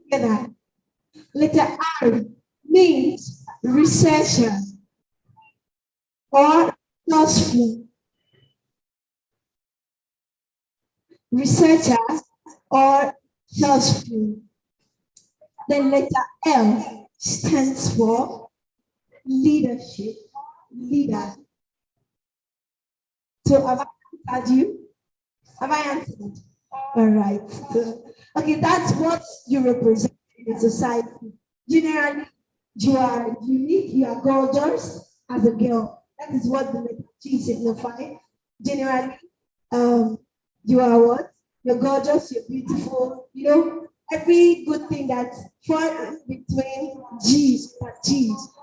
together? Letter R means researcher or resourceful. Researcher or resourceful. Then letter L stands for leadership, leader. So have I answered you? Have I answered? All right. So, okay, that's what you represent in society. Generally, you are unique, you are gorgeous as a girl. That is what the letter G signifies. Generally, you are what? You're gorgeous, you're beautiful, you know, every good thing that's falls between G's,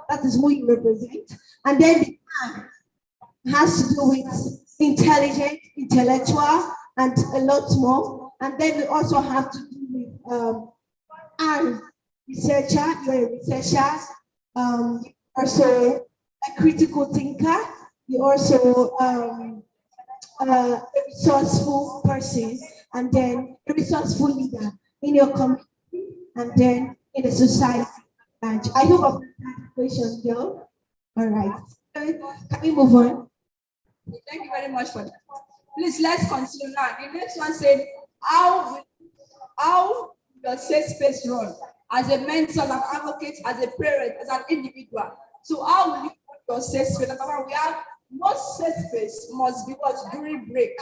that is who you represent. And then the R has to do with intelligent, intellectual, and a lot more. And then we also have to do with R, researcher, you're a researcher, also a critical thinker, you're also a resourceful person, and then a resourceful leader in your community, and then in the society. And I hope I've answered the question, girl. All right. Can we move on? Thank you very much for that. Please, let's continue now. The next one said, how your safe space run? As a mentor, an advocate, as a parent, as an individual. So how will you put your safe space? We have most safe space must be what during break.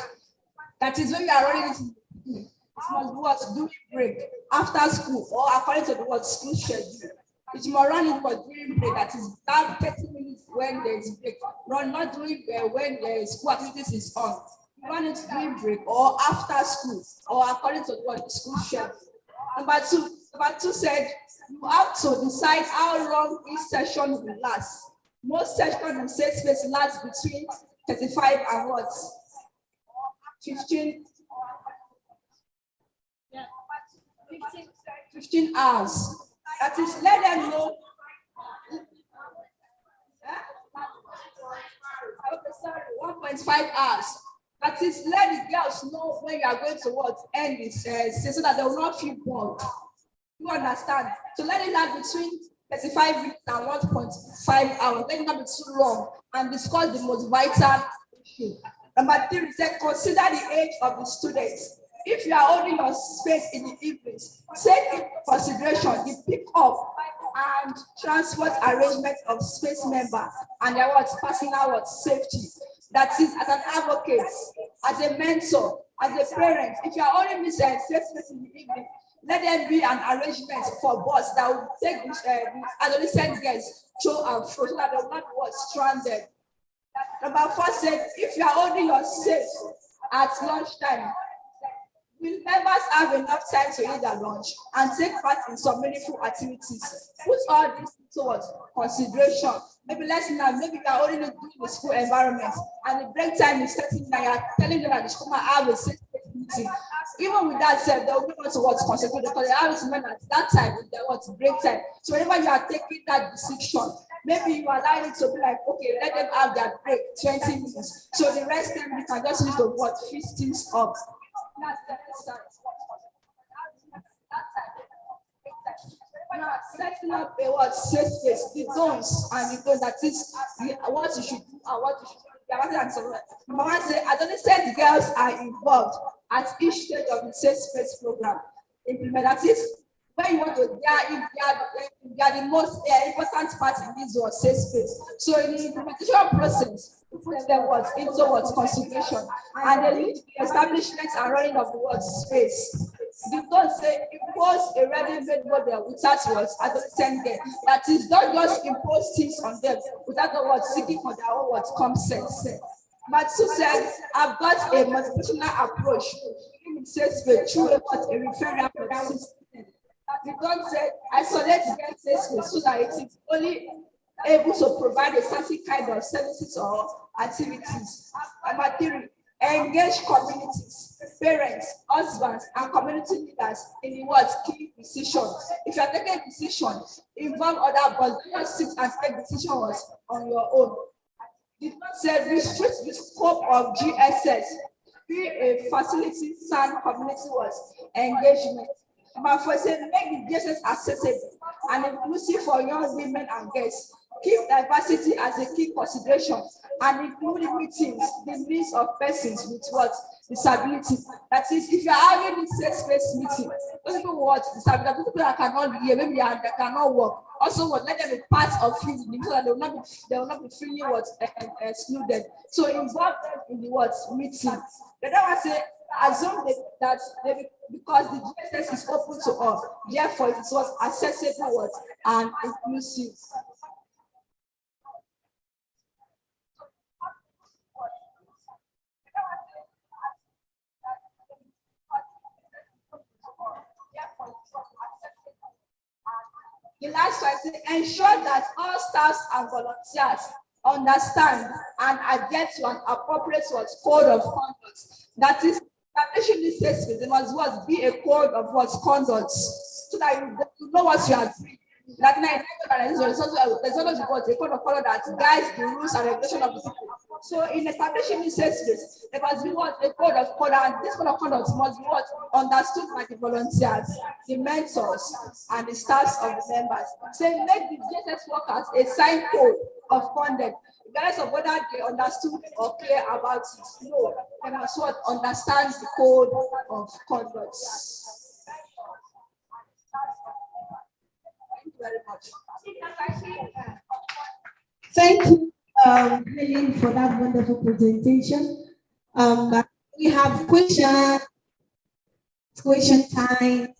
That is when you are running into it must be what during break, after school, or according to the what school schedule. It must run it for during break. That is that 30 minutes when there is break. Run not during when the school activities is on. Run it during break or after school, or according to what school schedule. Number two said you have to decide how long each session will last. Most sessions in safe space last between 35 and what? 15 hours. That is, let them know. Okay, sorry, 1.5 hours. That is, let the girls know when you are going to what end this so that they will not feel bored. You understand? So let it last between 35 minutes and 1.5 hours. Let it not be too long and discuss the most vital issue. Number 3 is that consider the age of the students. If you are holding your space in the evening, space. Take into consideration the pick up and transport arrangement of space member and their personal safety. That is, as an advocate, as a mentor, as a parent, if you are only missing a safe space in the evening, let there be an arrangement for bus that will take the adolescent girls to and fro so that they will not be stranded. Number 4 said, if you are holding yourself at lunchtime, will members have enough time to eat their lunch and take part in some meaningful activities? Put all this towards consideration. Maybe let's now, maybe you are only doing the school environment and the break time is 30 minutes, you are telling them that the school might have a safe meeting. Even with that said, they will be able to concentrate because they have to remember at that time with their break time. So whenever you are taking that decision, maybe you allow it to be like, okay, let them have their break 20 minutes. So the rest time you can just use the fix things up. That's the next time. Now, setting up a safe space, the don'ts and the don'ts, that is what you should do and what you should do. Number 1 say, adolescent girls are involved at each stage of the safe space program. Implement that is when you want to, they are the most important part in this safe space. So in the implementation process, you put them into consideration and they lead the establishment and running of the space. You don't say impose a ready-made model without adolescent girl. That is, don't just impose things on them without seeking for their own consent. But Sue said, I've got a motivational approach in safe space through a referral system. You don't say isolate girls safe space so that it is only able to provide a certain kind of services or activities. Number 3, engage communities, parents, husbands, and community leaders in the key decision. If you are taking a decision, involve other bodies, don't sit and take decisions on your own. Did not say restrict the scope of GSS, be a facility sound community engagement. Number 4 say make the GSS accessible and inclusive for young women and girls. Keep diversity as a key consideration and include meetings the needs of persons with disability. That is, if you are having this safe space meeting, those people with disability, those people that cannot hear, maybe they cannot walk. Also, let them be part of it so that they will not be feeling excluded. So involve them in the meeting. The other one say assume that because the GSS is open to all, therefore it was accessible and inclusive. The last one is ensure that all staffs and volunteers understand and adhere to an appropriate code of conduct. That is, establishing this safe space, there must be a code of conduct so that you know what you are doing. Like there's always a code of conduct that guides the rules and regulation of the people. So in establishing this safe space, there must be a code of conduct, and this code of conduct must be understood by the volunteers, the mentors, and the staffs of the members. So make the GSS workers a signed code of conduct, regardless of whether they understood or care about it. No, they must understand the code of conduct. Thank you very much. Thank you, Helen, for that wonderful presentation. We have question time.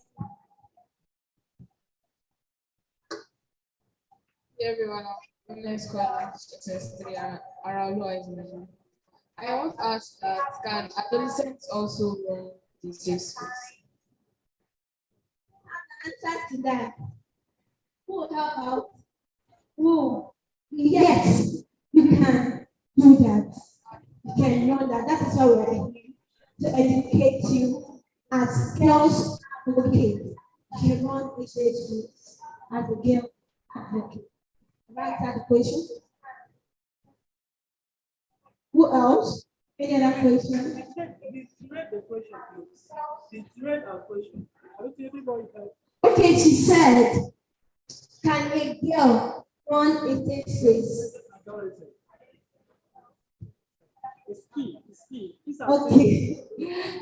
Hey everyone, next question, success 3, Araulua is mentioned. I want to ask that can adolescents also run the safe space? Answer to that. Who will help out? Who? Yes, you can do that. You can know that. That is why we are here, to educate you as girls advocates. You run a safe space as a girl advocate. Have I answered the question? Who else? Any other question? The question, please. The question. I don't think everybody has. Okay, she said, can a girl run a safe space? It's key. Okay.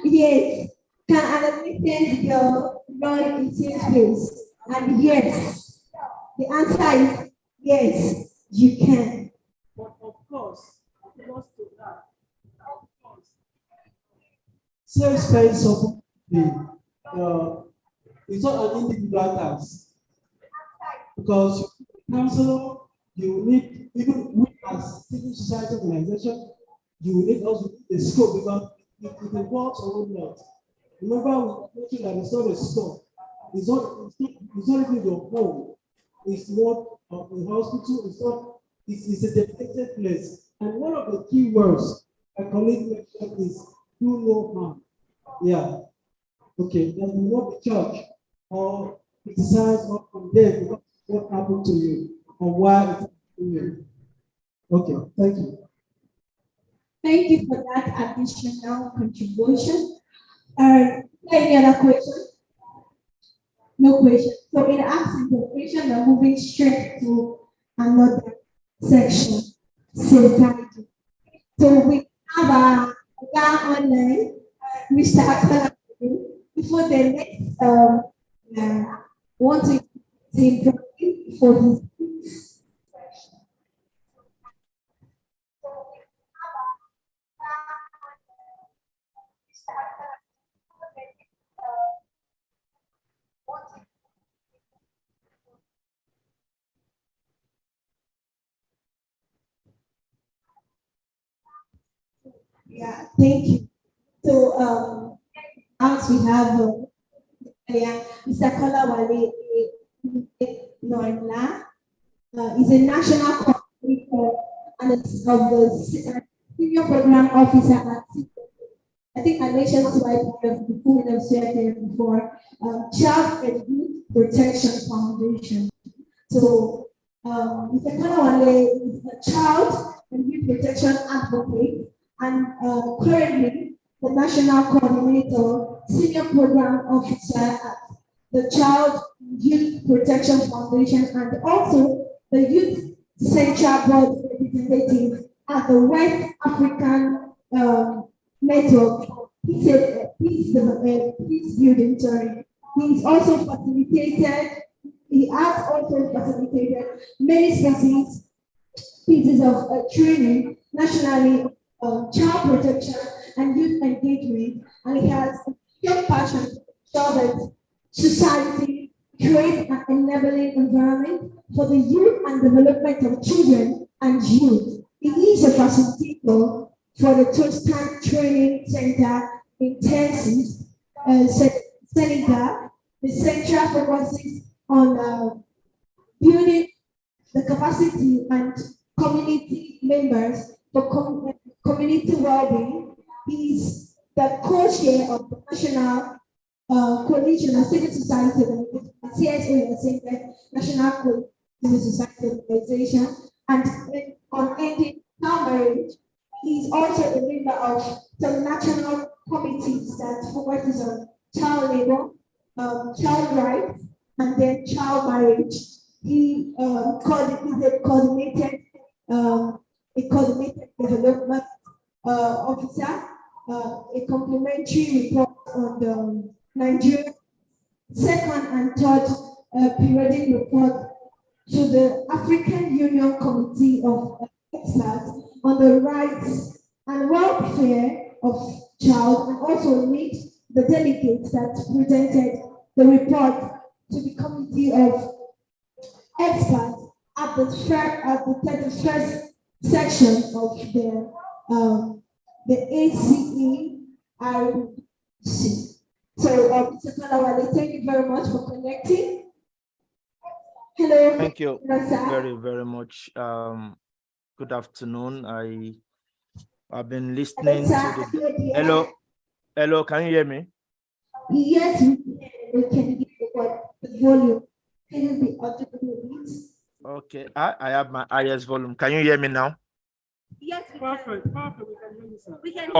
Yes. Can an adolescent girl run in safe space? And yes, the answer is yes, you can. But of course, close to that, of course, safe space of the it's not an individual task because counselor, you need even we as civil society organization, you need also a scope because it involves a whole lot. Remember, we mentioned that it's not a store. It's not even your home. It's not a hospital. It's a dedicated place. And one of the key words a colleague mentioned is do no harm. Yeah. Okay. That will not be judged or criticized or condemned because what happened to you or why it happened to you. Okay. Thank you. Thank you for that additional contribution. Any other question? No question. So in absence of question, we're moving straight to another section. Safeguarding. So we have a guy online, Mr. Akola. Before the next, want to say for his yeah, thank you. So as we have Mr. Kolawale Noimla is a national coordinator and is of the senior program officer at I think I mentioned to before we have shared there before, Child and Youth Protection Foundation. So Mr. Kolawale is a child and youth protection advocate and currently the national coordinator, senior program officer at the Child Youth Protection Foundation and also the Youth Central Board representative at the West African Network Peace Building. Sorry. He has also facilitated many pieces of training nationally on child protection and youth engagement, and he has a strong passion to ensure that society creates an enabling environment for the youth and development of children and youth. He is a facilitator for the Tostan Training Center in Tennessee, Senegal. The center focuses on building the capacity and community members for community well-being. He is the co-chair of the National Coalition of Civil Society CSO, National Civil Society Organization, and on ending child marriage. He is also a member of some national committees that focuses on child labor, child rights, and then child marriage. He is a coordinated development officer, a complementary report on the Nigerian second and third periodic report to the African Union Committee of Experts on the rights and welfare of child, and also meet the delegates that presented the report to the Committee of Experts at the 31st section of the ACERC. So, Mr. Kalawale, thank you very much for connecting. Hello. Thank you very, very much. Good afternoon. I've been listening to the. Hello. Can you hear me? Yes, we can hear the volume. Can you be audible a bit? Okay, I have my highest volume. Can you hear me now? Yes, Perfect. We can hear you, sir. we can.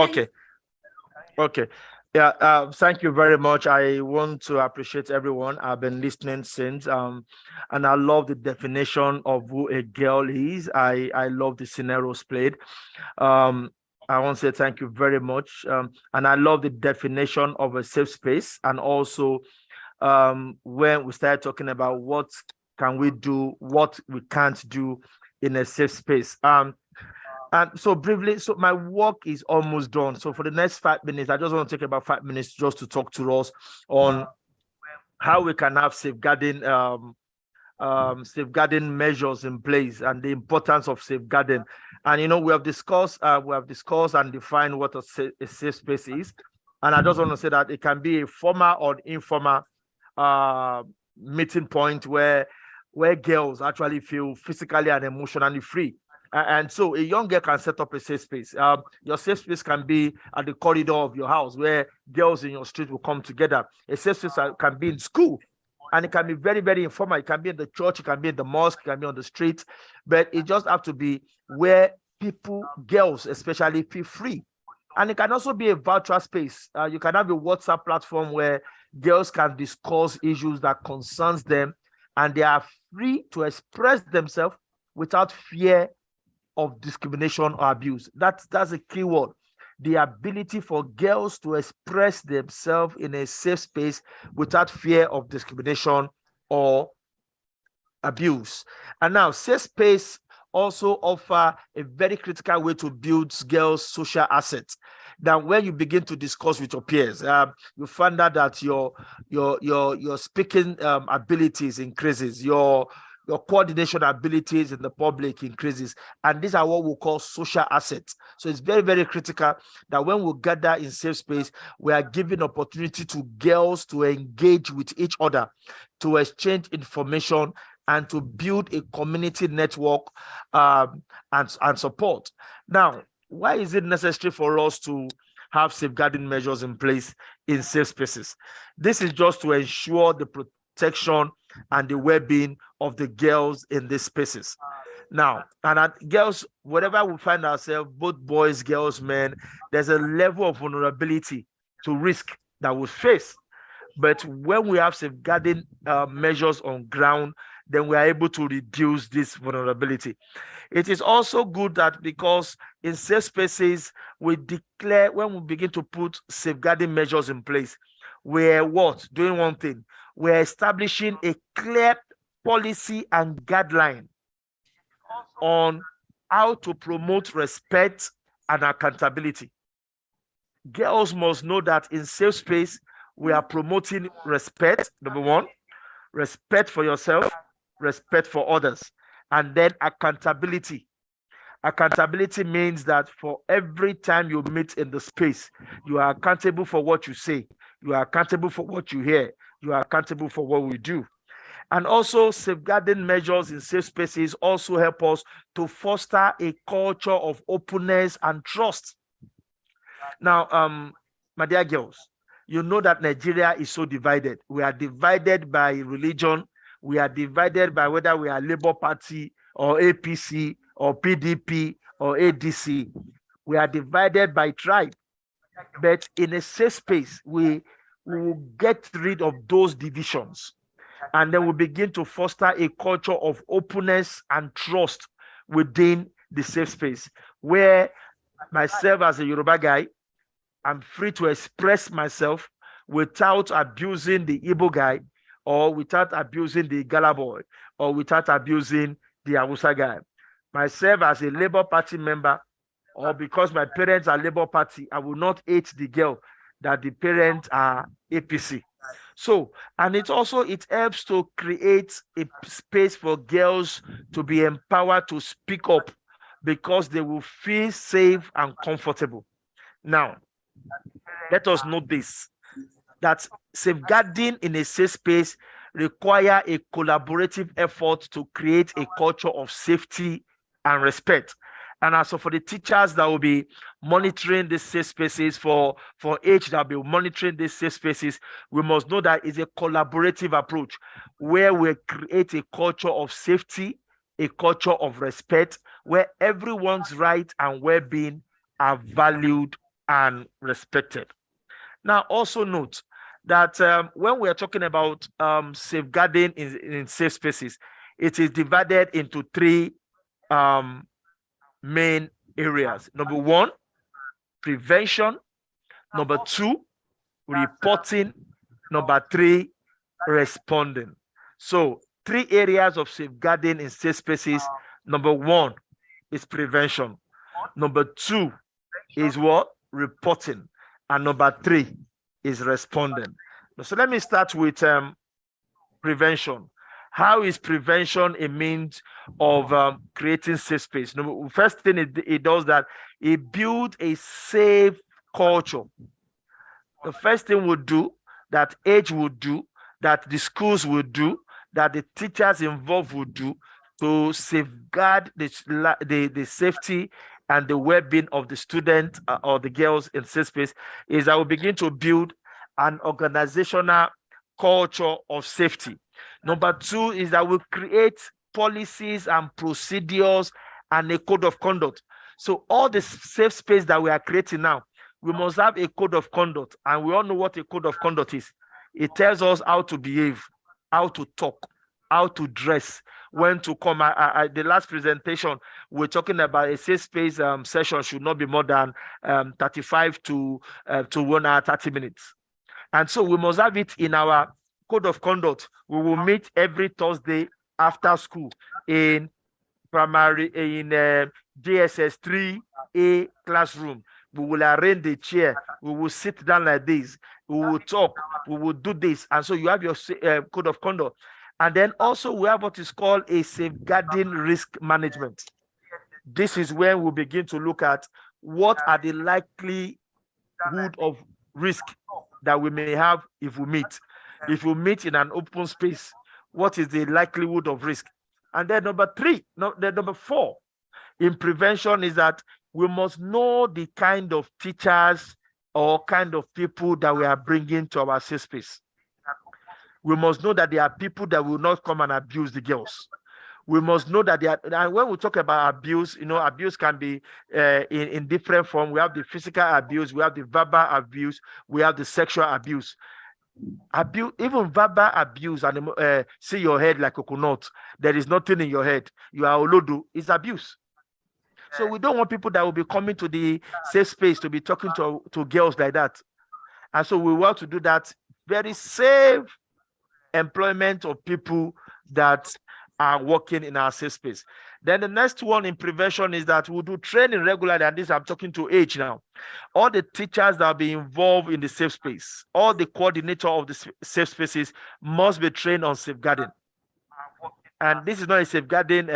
Okay. Yeah, thank you very much. I want to appreciate everyone. I've been listening since, and I love the definition of who a girl is. I love the scenarios played. I want to say thank you very much. And I love the definition of a safe space. And also, when we started talking about what can we do, what we can't do in a safe space. And so briefly, so my work is almost done. So for the next 5 minutes, I just want to take about 5 minutes just to talk to us on how we can have safeguarding measures in place and the importance of safeguarding. And we have discussed and defined what a safe space is. And I just want to say that it can be a formal or informal meeting point where girls actually feel physically and emotionally free. And so a young girl can set up a safe space. Your safe space can be at the corridor of your house where girls in your street will come together. A safe space can be in school, and it can be very, very informal. It can be in the church, it can be in the mosque, it can be on the street, but it just have to be where people, girls especially, feel free. And it can also be a virtual space. You can have a WhatsApp platform where girls can discuss issues that concerns them, and they are free to express themselves without fear of discrimination or abuse. That's a key word. The ability for girls to express themselves in a safe space without fear of discrimination or abuse. And now, safe space also offer a very critical way to build girls' social assets. Now, when you begin to discuss with your peers, you find out that your speaking abilities increases, your coordination abilities in the public increases, and these are what we call social assets. So it's very, very critical that when we gather in safe space, we are giving opportunity to girls to engage with each other, to exchange information, and to build a community network and support. Now, why is it necessary for us to have safeguarding measures in place in safe spaces? This is just to ensure the protection and the well-being of the girls in these spaces. Now, and girls, wherever we find ourselves, both boys, girls, men, there's a level of vulnerability to risk that we face. But when we have safeguarding measures on ground, then we are able to reduce this vulnerability. It is also good that because in safe spaces, we declare, when we begin to put safeguarding measures in place, we're doing one thing. We're establishing a clear policy and guideline on how to promote respect and accountability. Girls must know that in safe space, we are promoting respect, number one, respect for yourself, respect for others, and then accountability. Accountability means that for every time you meet in the space, you are accountable for what you say, you are accountable for what you hear, you are accountable for what we do. And also, safeguarding measures in safe spaces also help us to foster a culture of openness and trust. Now, my dear girls, you know that Nigeria is so divided. We are divided by religion. We are divided by whether we are Labour Party or APC or PDP or ADC. We are divided by tribe. But in a safe space, we will get rid of those divisions. And then we begin to foster a culture of openness and trust within the safe space, where myself as a Yoruba guy, I'm free to express myself without abusing the Igbo guy, or without abusing the Igala boy, or without abusing the Hausa guy. Myself as a Labour Party member, or because my parents are Labour Party, I will not hate the girl that the parents are APC. So, and it helps to create a space for girls to be empowered to speak up because they will feel safe and comfortable. Now, let us note this, that safeguarding in a safe space require a collaborative effort to create a culture of safety and respect. And also for the teachers that will be monitoring these safe spaces, for age that will be monitoring these safe spaces, we must know that it's a collaborative approach where we create a culture of safety, a culture of respect, where everyone's right and well-being are valued and respected. Now, also note that when we are talking about safeguarding in safe spaces, it is divided into three main areas. Number one, prevention. Number 2, reporting. Number 3, responding. So 3 areas of safeguarding in safe spaces. Number 1 is prevention. Number 2 is what? Reporting. And number 3 is responding. So let me start with prevention. How is prevention a means of creating safe space? First thing it does that it builds a safe culture. The first thing we'll do, that age will do, that the schools will do, that the teachers involved will do to safeguard the safety and the well-being of the student or the girls in safe space, is that we begin to build an organizational culture of safety. Number 2 is that we create policies and procedures and a code of conduct. So all the safe space that we are creating now, we must have a code of conduct, and we all know what a code of conduct is. It tells us how to behave, how to talk, how to dress, when to come. The last presentation, we're talking about a safe space session should not be more than 35 to 1 hour, 30 minutes. And so we must have it in our code of conduct. We will meet every Thursday after school in primary, in JSS 3A classroom. We will arrange the chair. We will sit down like this. We will talk. We will do this. And so you have your code of conduct. And then also we have what is called a safeguarding risk management. This is when we begin to look at what are the likelihood of risk that we may have if we meet. If we meet in an open space, what is the likelihood of risk? And then number 4 in prevention is that we must know the kind of teachers or kind of people that we are bringing to our safe space. We must know that there are people that will not come and abuse the girls. We must know that and when we talk about abuse, abuse can be in different forms. We have the physical abuse, we have the verbal abuse, we have the sexual abuse. Even verbal abuse, and see your head like a coconut, there is nothing in your head, you are olodo, is abuse. So we don't want people that will be coming to the safe space to be talking to girls like that. And so we want to do that very safe employment of people that are working in our safe space. Then the next one in prevention is that we'll do training regularly, and this I'm talking to age now. All the teachers that will be involved in the safe space, all the coordinator of the safe spaces must be trained on safeguarding. And this is not a safeguarding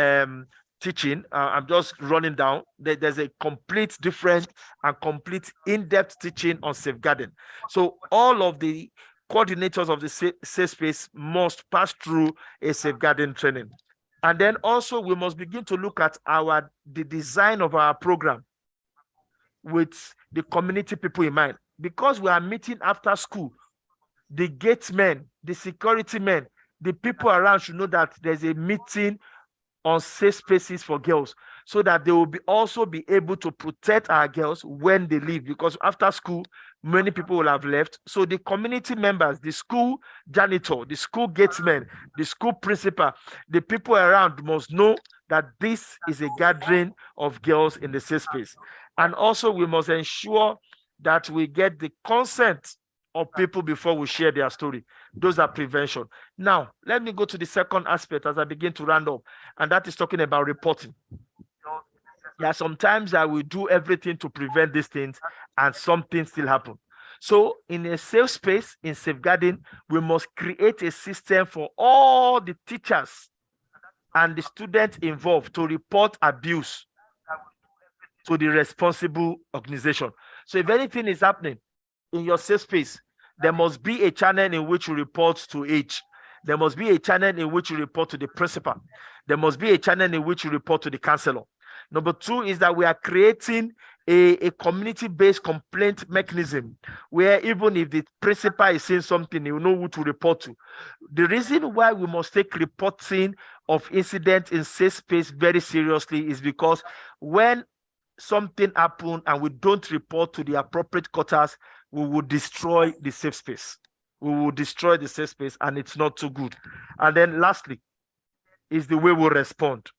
teaching. I'm just running down. There's a complete different and complete in-depth teaching on safeguarding. So all of the coordinators of the safe space must pass through a safeguarding training. And then also we must begin to look at the design of our program with the community people in mind. Because we are meeting after school, the gate men, the security men, the people around should know that there's a meeting on safe spaces for girls, so that they will also be able to protect our girls when they leave, because after school, many people will have left. So the community members, the school janitor, the school gatesman, the school principal, the people around must know that this is a gathering of girls in the safe space. And also we must ensure that we get the consent of people before we share their story. Those are prevention. Now, let me go to the second aspect as I begin to round up, and that is talking about reporting. Yeah, sometimes I will do everything to prevent these things and something still happen. So in a safe space, in safeguarding, we must create a system for all the teachers and the students involved to report abuse to the responsible organization. So if anything is happening in your safe space, there must be a channel in which you report to H. There must be a channel in which you report to the principal. There must be a channel in which you report to the counselor. Number 2 is that we are creating a community-based complaint mechanism where even if the principal is saying something, you know who to report to. The reason why we must take reporting of incidents in safe space very seriously is because when something happens and we don't report to the appropriate quarters, we will destroy the safe space. We will destroy the safe space, and it's not too good. And then lastly is the way we respond.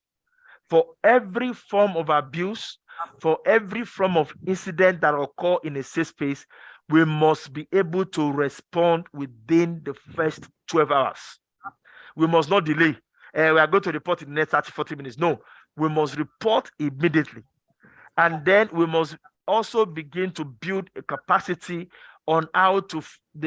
For every form of abuse, For every form of incident that occur in a safe space, we must be able to respond within the first 12 hours. We must not delay. We are going to report in the next 30, 40 minutes. No, we must report immediately. And then we must also begin to build a capacity on how to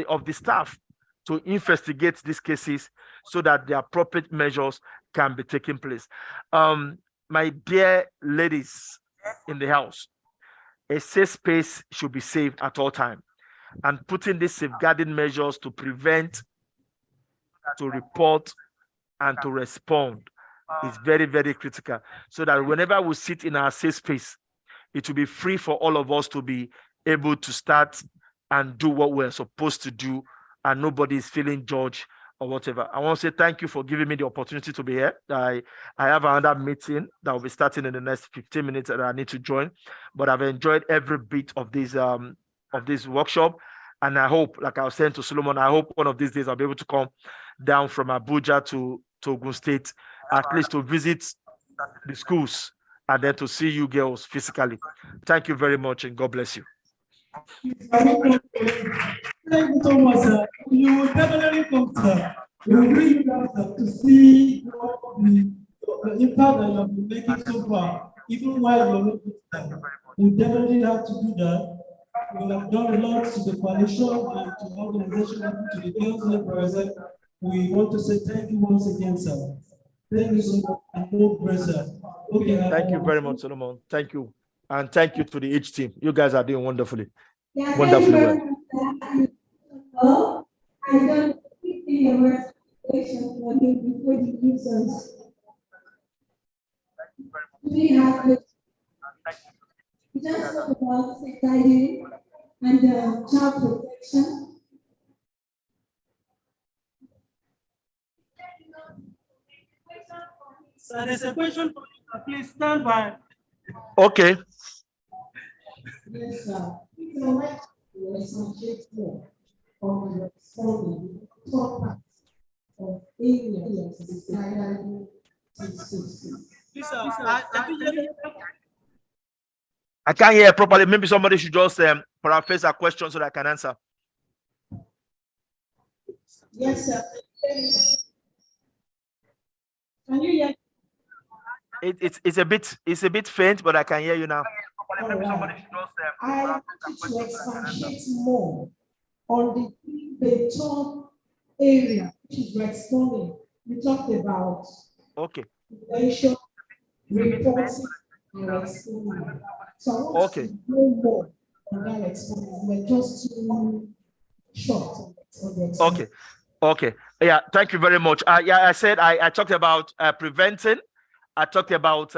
of the staff to investigate these cases so that the appropriate measures can be taken place. My dear ladies in the house, a safe space should be safe at all times. And putting these safeguarding measures to prevent, to report, and to respond is very, very critical. So that whenever we sit in our safe space, it will be free for all of us to be able to start and do what we're supposed to do, and nobody is feeling judged or whatever. I want to say thank you for giving me the opportunity to be here. I have another meeting that will be starting in the next 15 minutes that I need to join, but I've enjoyed every bit of this workshop. And I hope, like I was saying to Solomon, I hope one of these days I'll be able to come down from Abuja to Ogun State, at least to visit the schools and then to see you girls physically. Thank you very much, and God bless you. Thank you so much, sir. You will definitely come, sir. We will bring you down, sir, to see what the impact that you have been making so far, even while you're looking at them. We definitely have to do that. We have done a lot to the coalition and to the organization and to the girls here present. We want to say thank you once again, sir. Thank you so much, and more praise, sir. Okay. Thank you very much, Solomon. Thank you. And thank you to the H team. You guys are doing wonderfully. Yeah, Wonderfully well. Well, I don't think the words for him before he gives us. We have the just talk about safeguarding and child protection. So there's a question for you, sir. Please stand by. Okay. Yes, sir. You know, like, concentrate more on the responding top part of areas society. Please, sir, I can't hear properly. Maybe somebody should just paraphrase a question so that I can answer. Yes, sir. Can you hear? It's a bit faint, but I can hear you now. Right. I want you to expatiate more on the top area which is responding. We talked about prevention, reporting, and responding. So I want you to know more on that responding. We're just too short on the Okay. Yeah, thank you very much. I said I talked about preventing, I talked about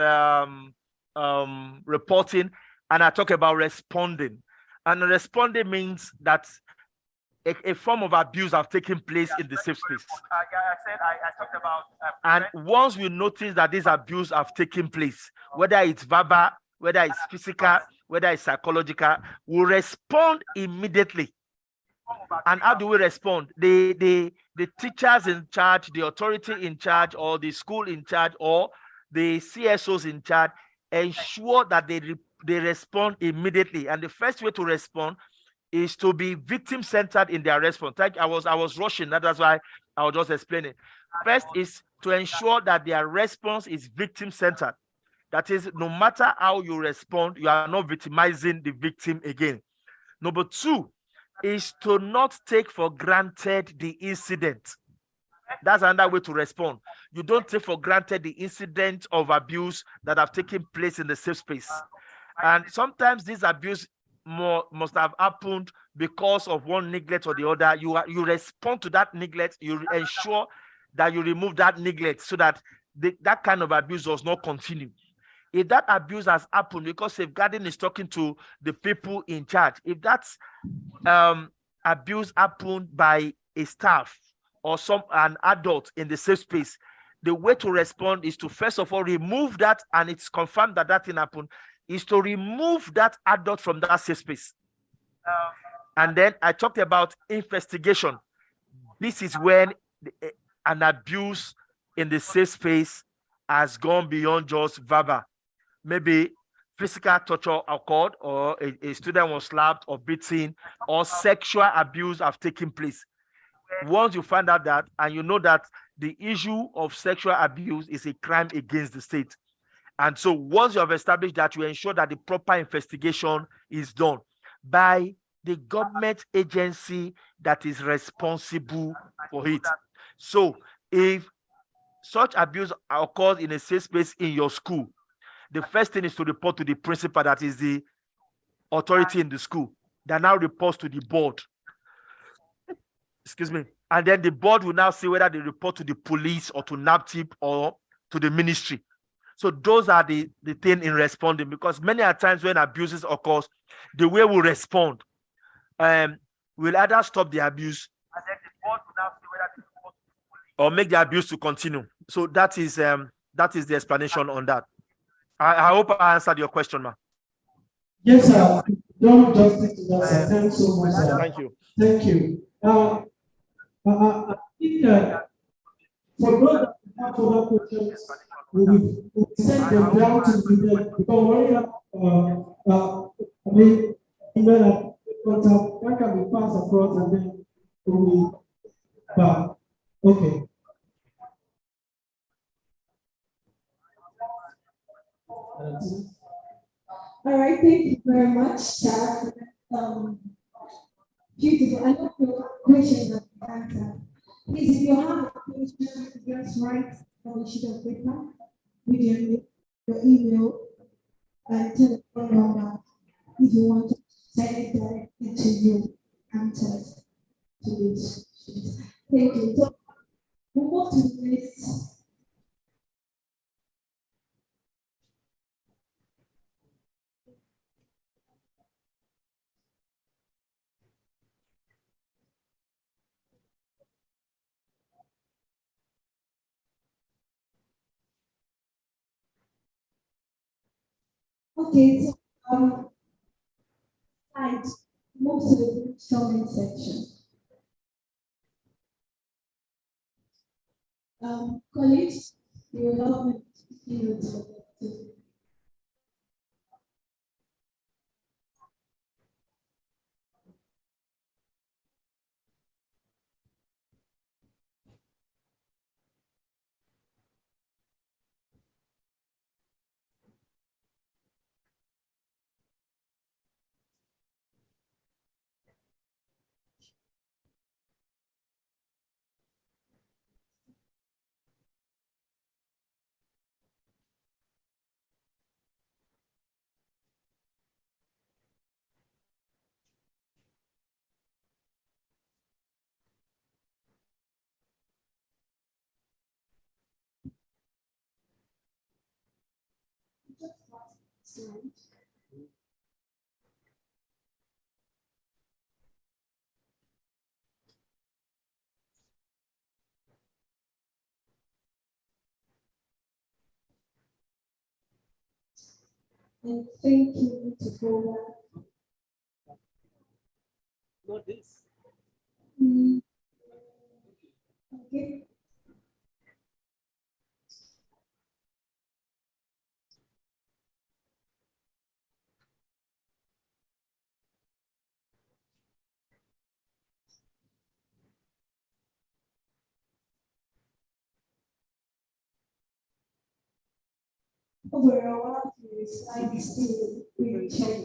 reporting, and I talked about responding. And responding means that a form of abuse have taken place in the safe space. I talked about and once we notice that these abuse have taken place, whether it's verbal, whether it's physical, whether it's psychological, we respond immediately. And how do we respond? The teachers in charge, the authority in charge, or the school in charge, or the CSOs in charge ensure that they respond immediately. And the first way to respond is to be victim-centered in their response. Like I was rushing, that's why I was just explaining. First is to ensure that their response is victim-centered. That is, no matter how you respond, you are not victimizing the victim again. Number two is to not take for granted the incident. That's another way to respond. You don't take for granted the incident of abuse that have taken place in the safe space. And sometimes this abuse must have happened because of one neglect or the other. You respond to that neglect. You ensure that you remove that neglect so that that kind of abuse does not continue. If that abuse has happened because safeguarding is talking to the people in charge, if that's abuse happened by a staff or an adult in the safe space, the way to respond is to first of all remove that, and it's confirmed that that thing happened, is to remove that adult from that safe space. And then I talked about investigation. This is when an abuse in the safe space has gone beyond just verbal. Maybe physical torture occurred, or a student was slapped or beaten, or sexual abuse have taken place. Once you find out that, and you know that the issue of sexual abuse is a crime against the state, and so once you have established that, you ensure that the proper investigation is done by the government agency that is responsible for it. So if such abuse occurs in a safe space in your school, the first thing is to report to the principal, that is the authority in the school, that now reports to the board. Excuse me. And then the board will now see whether they report to the police or to NAPTIP or to the ministry. So those are the thing in responding, because many a times when abuses occurs, the way we respond will either stop the abuse, and then the board will now see whether they report to the police or make the abuse to continue. So that is the explanation on that. I hope I answered your question, ma. Yes, sir. Don't justice to that, sir. Thanks so much, sir. Thank you. Thank you. I think for those that have further questions, we will send them down to the because we already have email contact that can be passed across, and then we will back. Okay. All right, thank you very much, Sarah. Beautiful. I love your questions and answers. Please, if you have a question, just write on a sheet of paper with your email and telephone number if you want to send it directly to you answers to this sheet. Thank you. So we'll move to the next. Okay, so right, move to the comment section. Colleagues, you will help me to and think you need to go back. Not this. Okay. Overall, I still will check.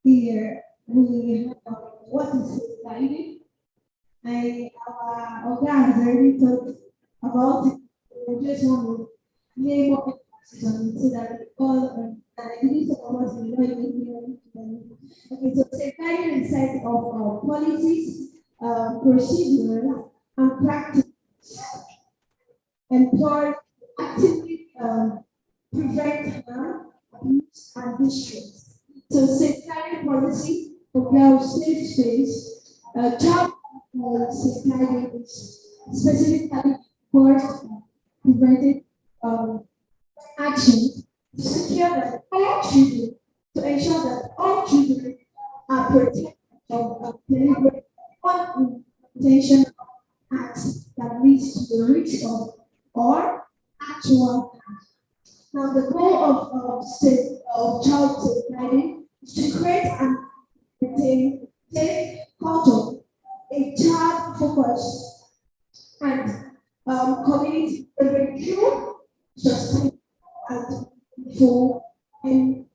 Here we have what is guided. Our organ has already talked about it. We just want to lay more emphasis on it so that all I believe some of us will not even hear. Okay, so safeguarding the set of policies, procedures, and practices employ actively prevent harm, abuse, and distress. So safeguarding policy for girls' safe space, child safeguarding is specifically for preventive action to secure that all children, to ensure that all children are protected from deliberate unintentional acts that leads to the risk of or actual Now, the goal of child safeguarding is to create and maintain safe culture, a child-focused and community-driven, sustainable and full and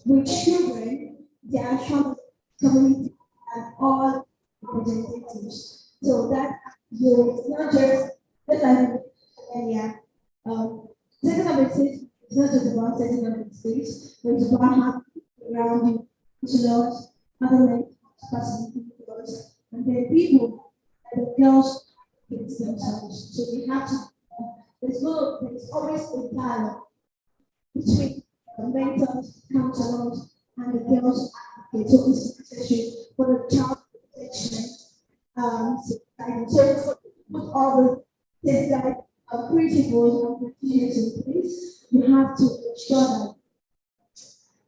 with children, their families, community, and all representatives. So that it's not just earlier. Setting up a space is not just about setting up a space, but it's about having around you, counselors, other mentors, facilitators, and then people and the girls fix themselves. So we have to, there's always a dialogue between the mentors, counselors, and the girls advocates. So it's necessary for the child protection. So put all the safeguard principles and procedures in place, you have to ensure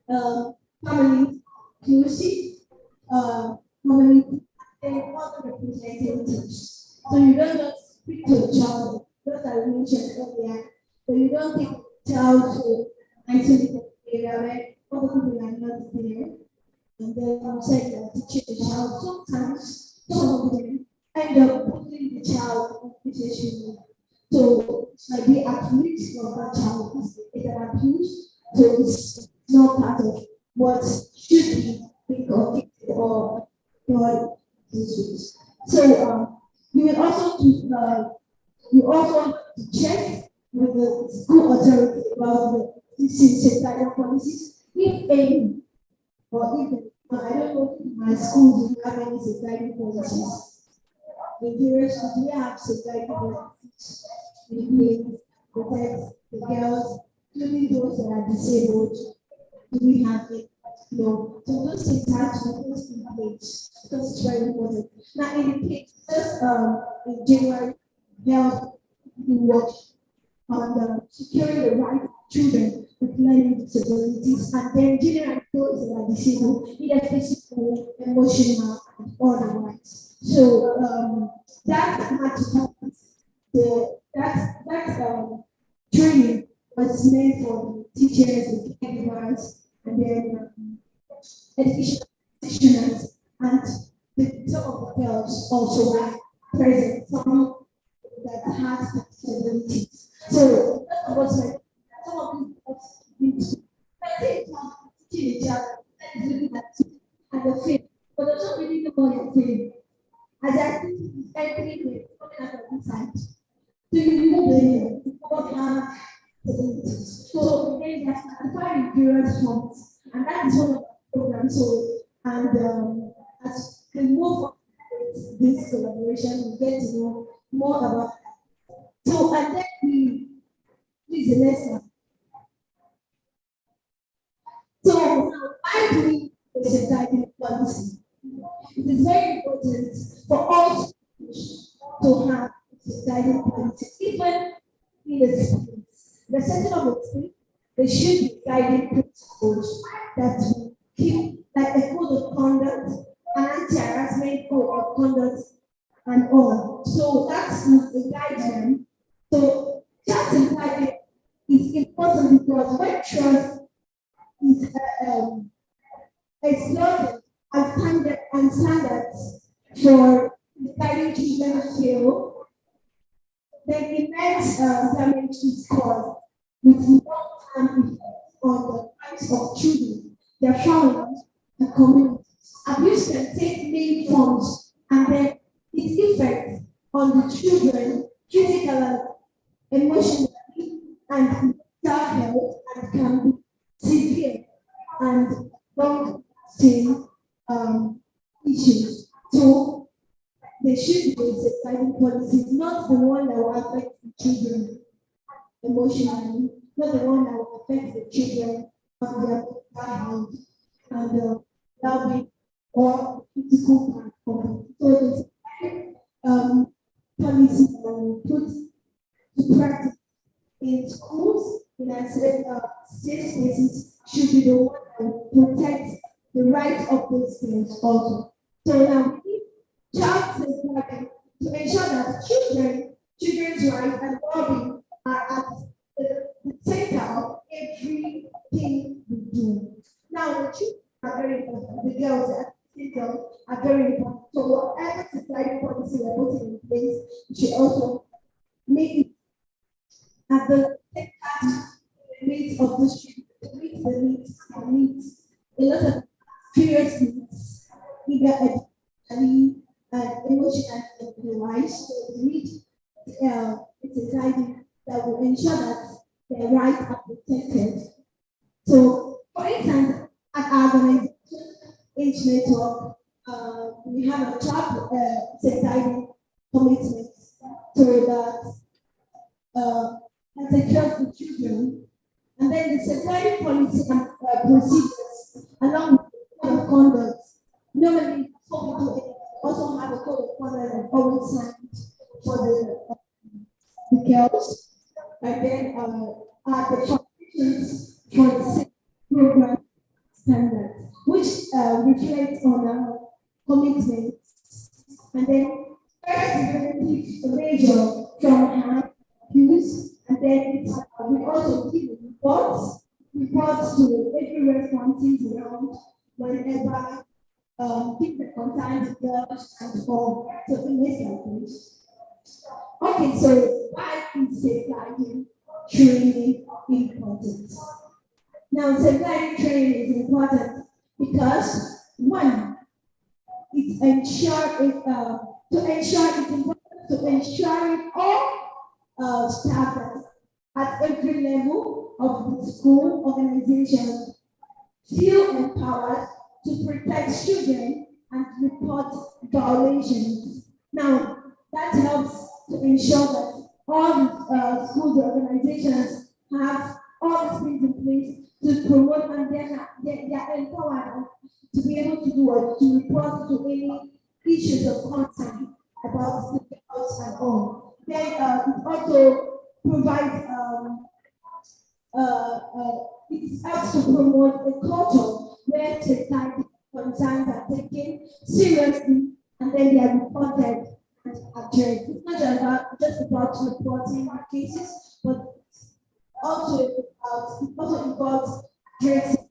that family inclusive, family and other representatives. So you don't just speak to a child, just as I mentioned earlier, so you don't take a child to isolated area where other people are not there, and then you say that teaching the child. Sometimes some of them end up putting the child in this issue. So it might be at risk of that child is an abuse. So it's not part of what should be inculcated or this week. So you will also have to check with the school authority about the safeguarding policies. If any, or even I don't know if my school do have any safeguarding policies. In various schools, we have safeguarding policies. We protect the girls, including those that are disabled. Do we have it? No. So those things have to be put in place because it's very important. Now, in the case, just in January, health we worked on securing the right of children with learning disabilities, and then generally those that are disabled, either physical, emotional, and otherwise. So that had to happen. That training was meant for the teachers, the caregivers, and then education practitioners, and some of the girls also were present, some that had disabilities. So that was like some of these teaching each other and the field, but also really know what you're saying. As I think entering coming out of this side. So you move in, what have disabilities. So again, that's identifying period forms, and that is one of the programs. So and as we move on with this collaboration, we get to know more about that. So and then please the next one. So now why do we safeguarding policy? It is very important for all schools to have guiding policy, even in the schools. The setting of the school, there should be guiding principles that will keep like a code of conduct, an anti-harassment code of conduct, and all. So that's the guideline. So just in guiding is important because when trust is exploited and standards for guiding children fail, then immense damage is caused with long-term effects on the lives of children, their families, and communities. Abuse can take many forms, and then its effects on the children physically, emotionally, and mental health, and can be severe and long-term issues. So there should be a safeguarding policy, not the one that will affect the children emotionally, not the one that will affect the children on their mental health, and that will be or physical part of it. So the policy that we put to practice in schools, in safe spaces, should be the one that will protect the rights of those students also. So now we need child safeguarding to ensure that children's rights and well-being are at the center of do. Now, the children are very important. The girls are very important. So whatever supply policy we're putting in place, we should also make it at the needs of the students, to meet the needs, a lot of serious needs, either educationally and emotionally and otherwise. So we need it's a guidance that will ensure that their rights are protected. So, for instance, at our organization, Age Network, we have a child safeguarding commitment so that secures the children, and then the safeguarding policy and procedures along with the code of conduct. Normally, also have a code of conduct and always signed for the girls, and then are the foundations for the safety program standards, which reflect on our commitments. And then first measure from harm, abuse, and then we also give reports to every responses around whenever people contact girls and all. So in this language. Okay, so why is safeguarding training important? Now, safeguarding training is important because one, it's ensuring all staff at every level of the school organization feel empowered to protect children and report violations. Now, that helps to ensure that all the school organizations have all these things in place to promote, and they're empowered to be able to do it, to report to any issues of concern about the house and all. Then it also provides it helps to promote a culture where safety concerns are taken seriously and then they are reported and addressed. It's not just about reporting cases, but also involves addressing.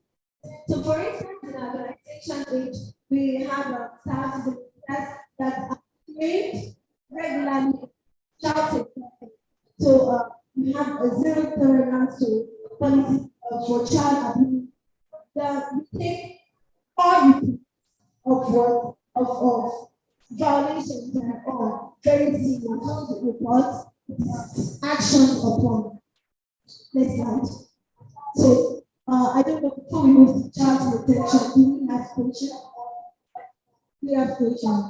So, for instance, in our organization age, we have staff that are trained regularly, shouting. So, we have a zero tolerance to policy for child abuse. We take all of violations and all very serious reports, action upon. Next slide. So, I don't know, before we move to child protection, do we have questions? We have questions.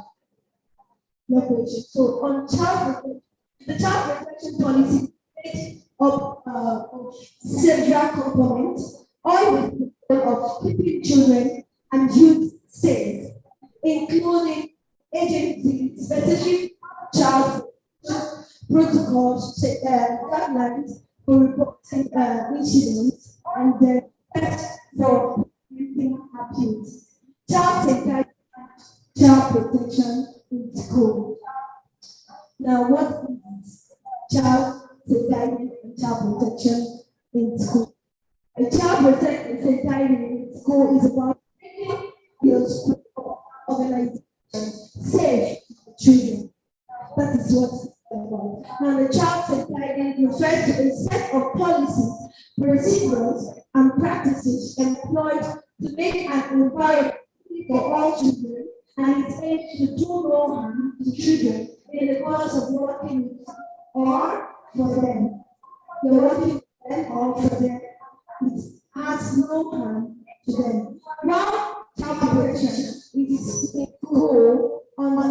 No questions. So, on child protection, the child protection policy is of several components, all with the goal of keeping children and youth safe, including agency-specific child protocols, guidelines for reporting incidents, and the test for preventing abuse. Child safety, child protection in school. Now, what is child safety and child protection in school? A child protection safety in school is about making your school organization safe for children. That is what it's about. Now, the child safety guidance refers to a set of policies, procedures, and practices employed to make an environment for all children, and it's aimed to do no harm to children in the course of working with or for them. You're working with them or for them. It has no harm to them. Now, child protection is a goal on the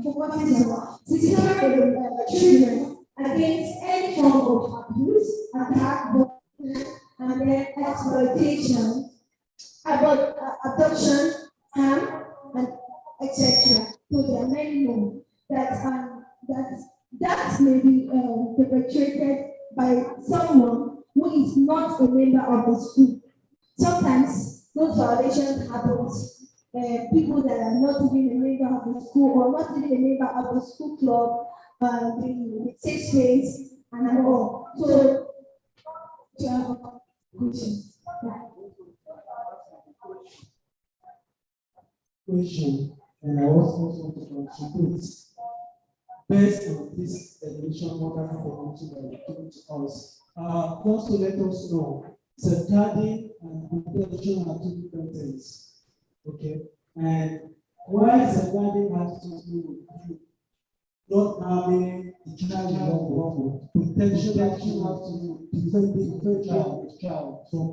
focuses on securing children against any form of abuse, attack, and then exploitation, about adoption, harm, and etc. So there are many more that may be perpetrated by someone who is not a member of the school. Sometimes those violations happen. People that are not even a member of the school or not even a member of the school club, the safe space and all. So Question, and I also want to contribute based on this definition, wonderful definition that you gave to us. Just to let us know, safeguarding and protection are two different things. Okay, and why safeguarding has to do with you not having the child involved? Protection has to do with preventing the child from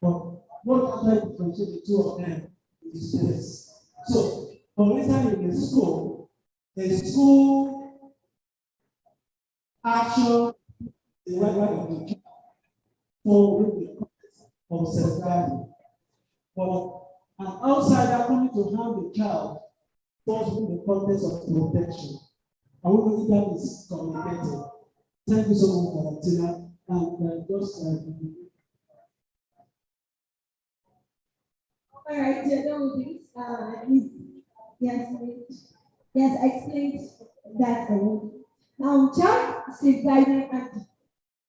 but what actually differentiates the two of them is this. So, for instance, in a school action the right of the child for the context of safeguarding. But an outsider coming to harm the child falls within the context of protection. I wonder if that is communicated. Thank you so much, Valentina. And just All right, so done with this. Yes, I explained that already. Now, child safeguarding and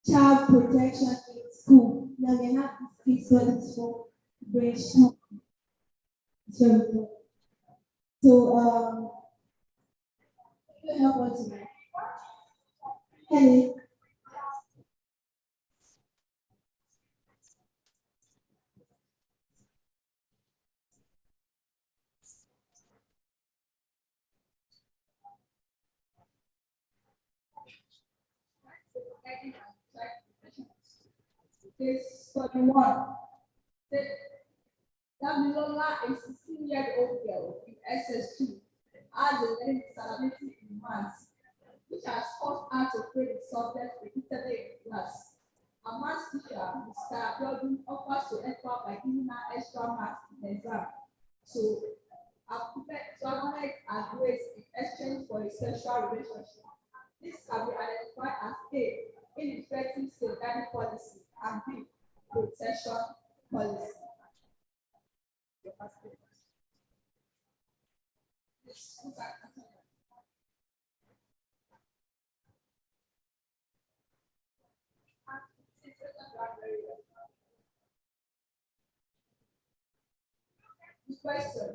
child protection in school. Now, we have this case studies for grade 2. So, you help us here. Hello. Case 41. Damilola, a 16-year-old girl in SS2, has a learning disability in maths, which has caused her to fail the subject repeatedly in class. A maths teacher, Mr. Abiodun, offers to help her by giving her extra marks in the exam. So, acknowledge her grades in exchange for a sexual relationship. This can be identified as A, ineffective safeguarding policy, and B, protection policy. The question.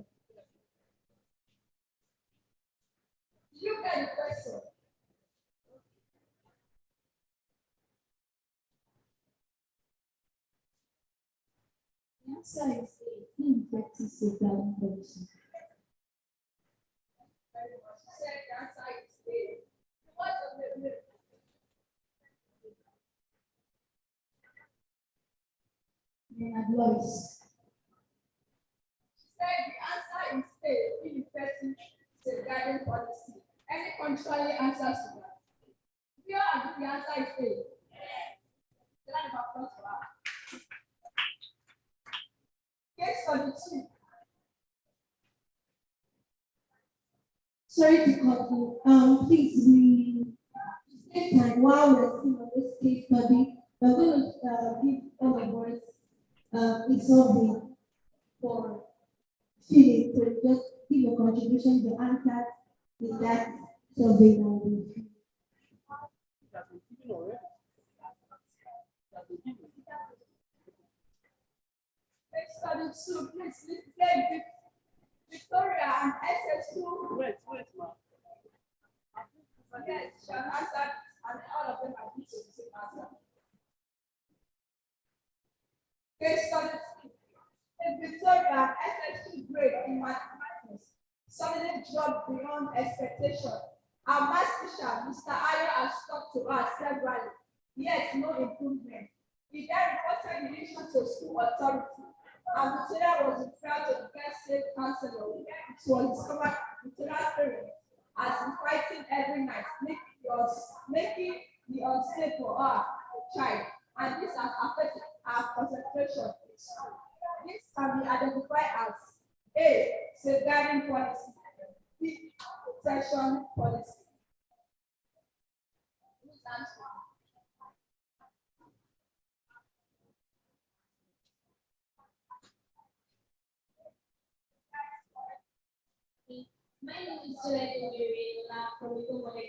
Did you get the question? The answer is A, ineffective safeguarding policy. Very much. You said the answer is A. What's the Voice. She said the answer is A, ineffective safeguarding policy. Any contrary answers to that? If you agree the answer is A. Then I'm applause for her. Case 42. Sorry to cut you. Please, we take time while we're still on this case study. We're going to give all of us a survey for Philip to just give your contribution to answers in that survey that we do. Case 42, please say Victoria and SS2. Wait, ma. Yes, she has answered, and all of them are the same answer. Case 42. Victoria and SS2 grade in mathematics suddenly dropped beyond expectation. Our math teacher, Mr. Ayo, has talked to us severally, yet no improvement. He then reported the issue to school authority, and Victoria was referred to the first state counselor. It was discovered Victoria's parents has been fighting every night, making the unsafe for her child, and this has affected her concentration in school. This can be identified as A, safeguarding policy, B, protection policy. Who's answering? My name is Juliet Mary from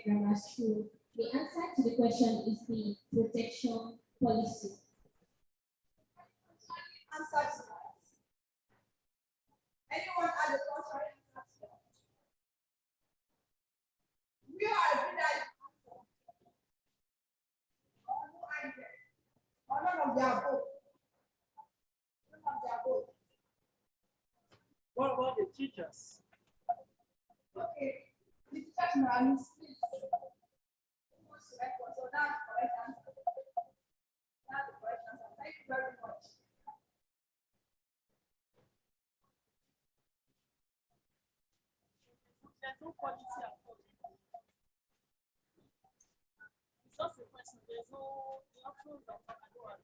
Grammar School. The answer to the question is the protection policy. Answer to that. Anyone add a contrary answer? We are a good answer. No idea. Or none of their both. None of their both. What about the teachers? Okay. The teachers now split. Who wants to write one? So that's the correct answer. That's the correct answer. Thank you very much. There's no policy at all. It's just a question. There's no the options that I don't want.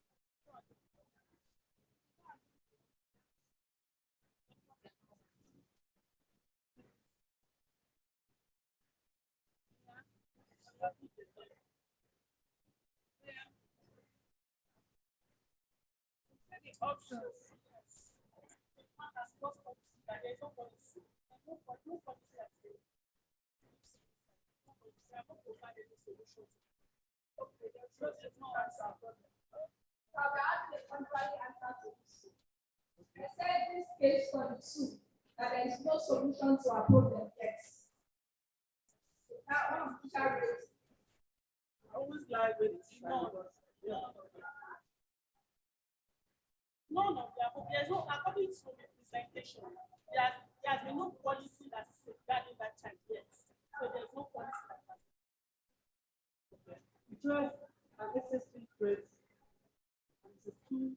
The options. Yes. One has lost policy, but there's no policy. There's no policy at all. They have not provided any solutions. Okay, there's no answer. So we have the contrary answer to this. I said this case 42 that there is no solution to our problem yet. So that one of the teacher raised. I always like when it's None of them. There's no, according to the presentation, there has been no policy that is safeguarding that child yet. So there's no policy like that. okay. Because an SSC grade and it's a two.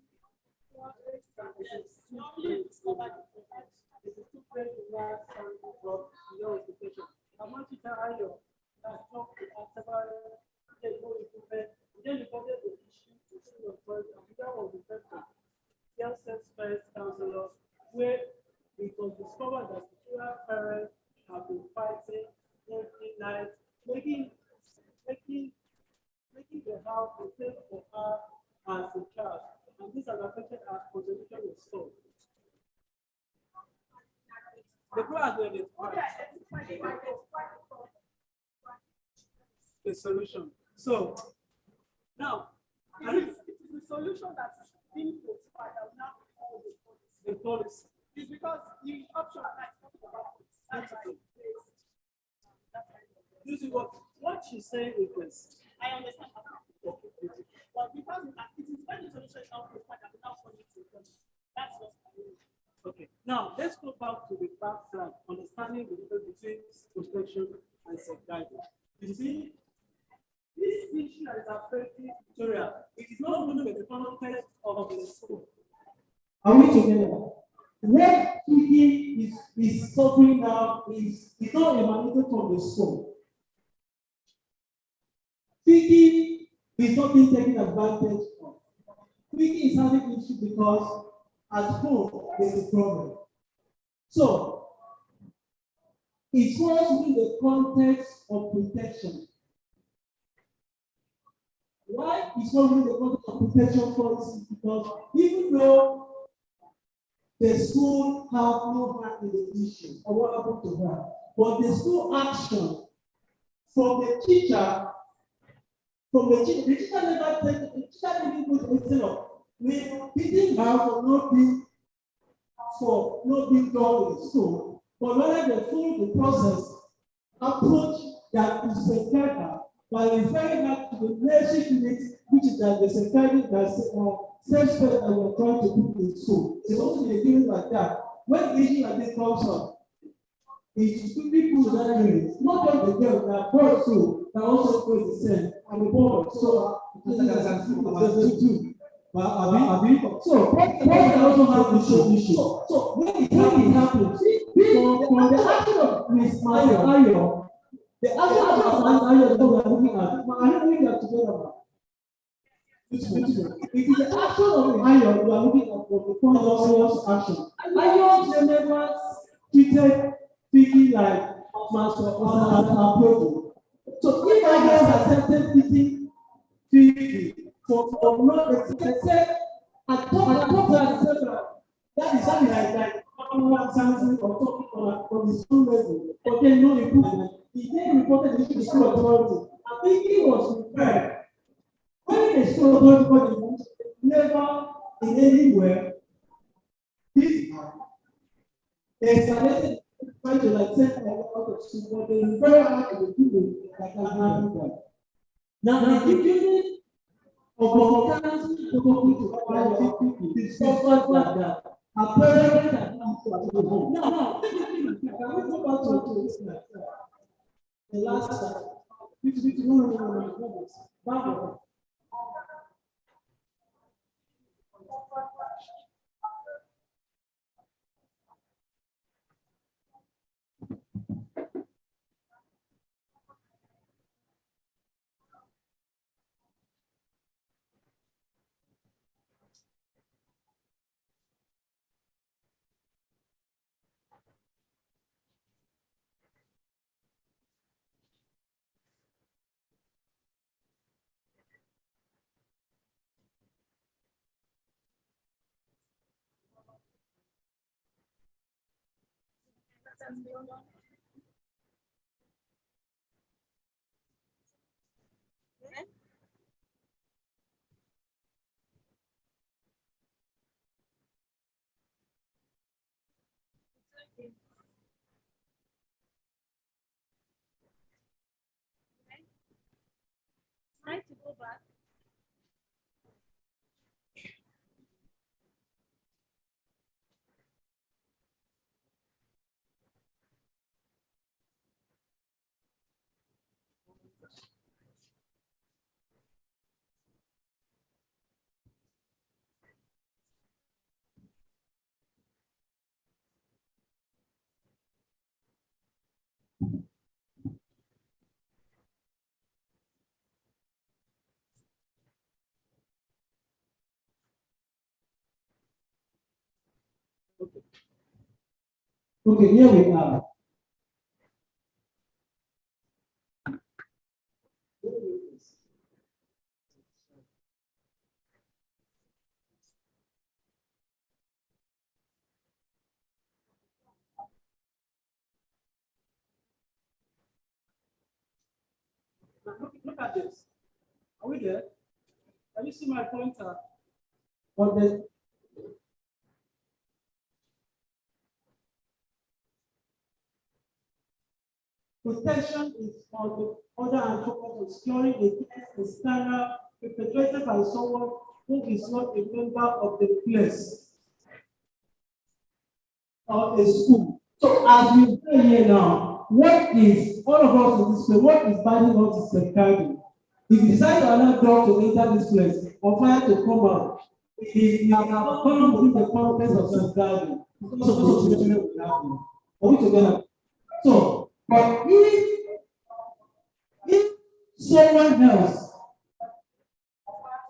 Yes, normally discover the problem. It's a two grade last time from your education. How much is that you talked to several no improvement? Then you forget the issue to see your first and that was the first one. Girl Sex First Counselor, where it was discovered that Victoria parents have been fighting every night, making the house the same for her as a child. And this has affected her contribution with soul. The girl has been the solution. So now It is the solution that is being provided that will now be called the policy. It's because the option that is talking about it. That's why it's based. This is what she's saying is this. I understand that. Okay, beautiful. But because it is when the solution is not provided, that will now call it a problem. That's what I mean. Okay, now let's go back to the backside, understanding the difference between protection and safeguarding. You see, this issue that is affecting Victoria, it is not only with the context of the school. Are we together? What Kiki is suffering now is not emanated from the school. Kiki is not being taken advantage of. Kiki is having issue because at home there's a problem. So it falls within the context of protection. Why is not within the context of protection policy? Because even though the school have no hand in the issue or what happened to her, but the school action from the teacher, the teacher never take, the teacher didn't put instead of beating her for not being done in the school, but rather they follow the process approach that is safeguarded by referring her to the leadership unit, which is that the safeguarding that safe space that we're trying to put in school. It's also been given like that. When the issue like this comes up, it's people to that unit, not just the girls that boys too, that also go the same, and the boys. So there's two. So boys also have the issue. So when it happens, from the action of Miss Ayo, the action of Miss Ayo that we are looking at, I don't think they are together now. It is the action of Ayo we are looking at from the point of Ayo's action. Ayo never treated Vicky like master or approach. So if Ayo has accepted beating Vicky for not accepting, I thought that is something like something or talking on the school level, but then no improvement. He then reported the issue to the school authority, and thinking was prepared. When they saw those never in anywhere, this escalated trying to like send out of school, but they refer out to the people that can handle that. Now, the beginning of the country to find people discovered that a president had come to our home. Now, can we go back to the last 50 no. Try to go back. Okay, here we are. Look at this. Are we there? Can you see my pointer? On the protection is on the other hand focused on securing against a scandal perpetrated by someone who is not a member of the place or a school. So as we say here now, what is all of us in this place, what is binding us is safeguarding. If you decide to allow dog to enter this place or fire to come out, you have come within the context of safeguarding. Because of the situation we have now. Are we together? So, but if someone else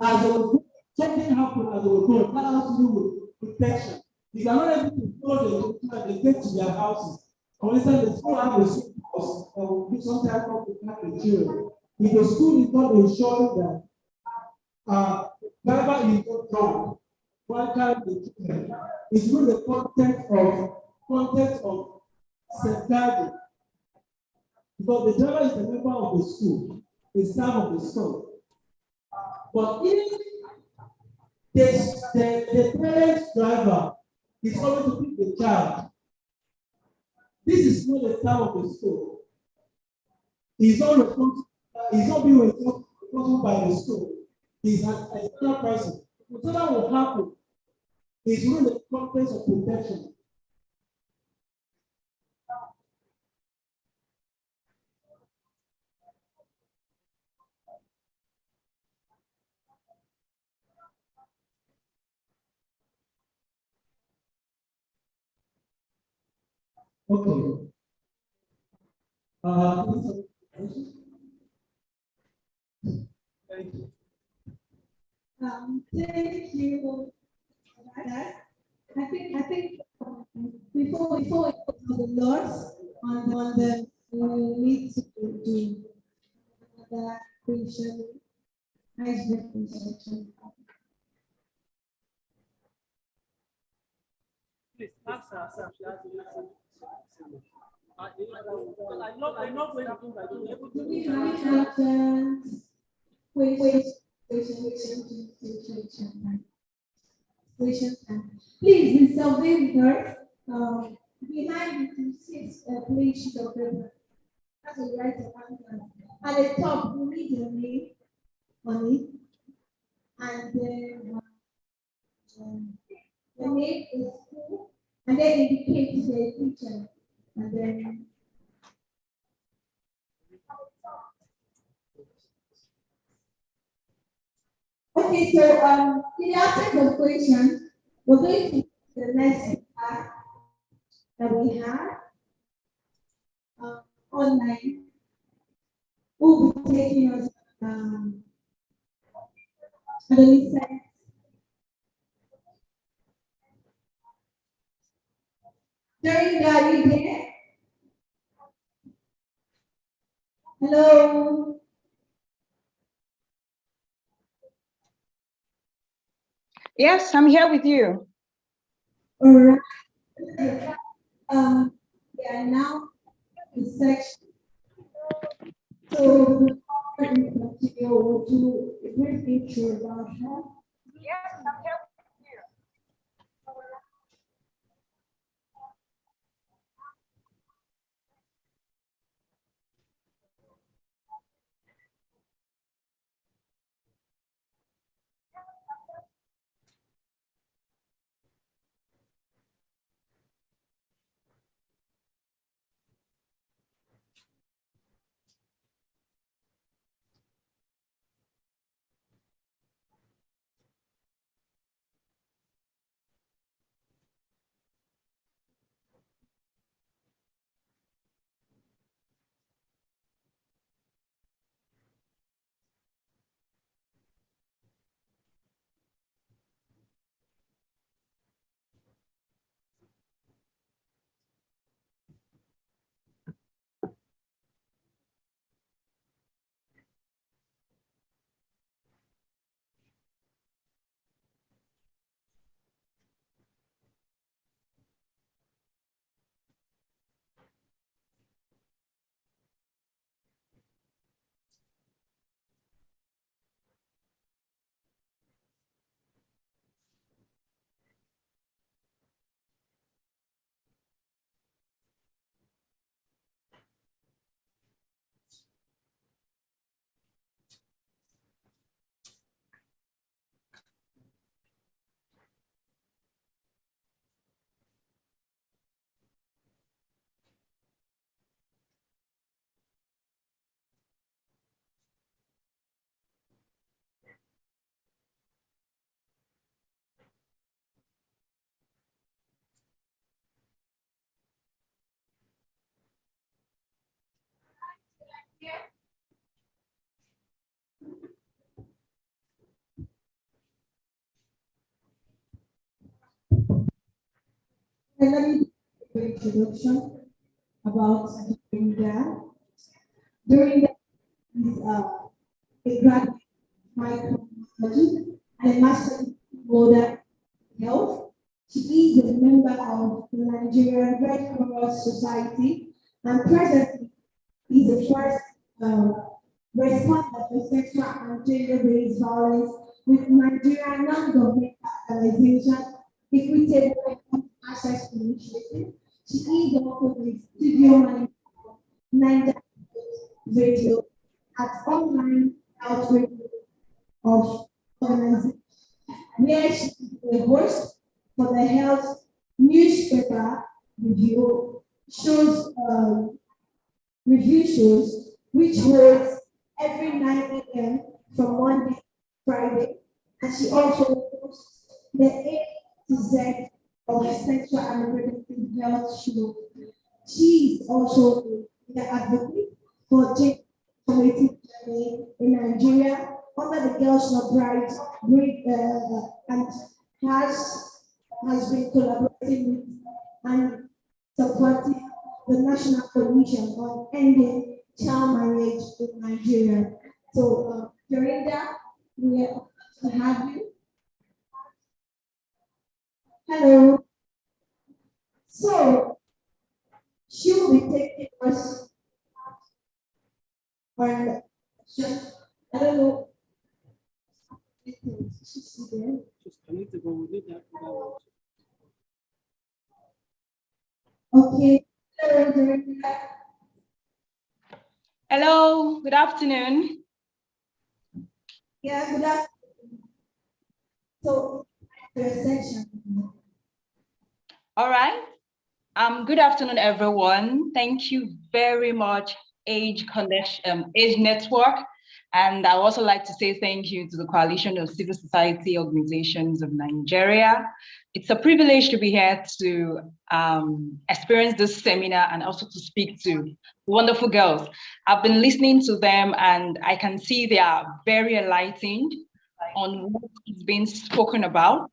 as a something happened as a report, that has to do with protection. If you are not able to follow them, they get to their houses. For instance, the school have a school or some type of material. If the school is not ensuring that driver is not drunk, why can't the children? It's really the context of safeguarding. Because the driver is a member of the school, a staff of the school. But if the parent's driver is coming to pick the child, this is not the staff of the school. He's not responsible. He's not being responsible by the school. He's an external person. Whatever will happen is really the context of protection. Okay. Thank you. Thank you for that. I think before we go to the laws on the need to do the creation, icebreaking section. Please ask her, she has to listen. Do we have question time? Please, the survey regards, behind the six, please sheet of paper. That's a right of answer. At the top, we need your name on it. And then the name is school, and then indicate the teacher. And then okay, so in the absence of question, we're going to the next part that we have online. Who will be taking us adolescent. During that weekend. Hello. Yes, I'm here with you. All right. We are now in section. So we will do a brief intro about her. Yes, I'm here with you. And let me do an introduction about Dorinda. Dorinda is a graduate microbiology and a master in modern health. She is a member of the Nigerian Red Cross Society and presently is the first responder to sexual and gender-based violence with Nigerian non-governmental organization Equitable Access Initiative. She is also the studio manager of Niger Radio at online outreach of organization, where she is the host for the health newspaper review shows, which holds every 9 a.m. from Monday to Friday. And she also hosts the A to Z of sexual and reproductive health show. She is also the advocate for gender equality in Nigeria under the Girls Not Bride and has been collaborating with and supporting the National Commission on Ending Child Marriage in Nigeria. So, Dorinda, we are to have you. Hello. So, she will will be taking us on, I don't know. Okay. Hello, good afternoon. Yeah, good afternoon. So, your section. All right. Good afternoon, everyone. Thank you very much, Age Network. And I also like to say thank you to the Coalition of Civil Society Organizations of Nigeria. It's a privilege to be here to experience this seminar and also to speak to wonderful girls. I've been listening to them and I can see they are very enlightened on what is being spoken about,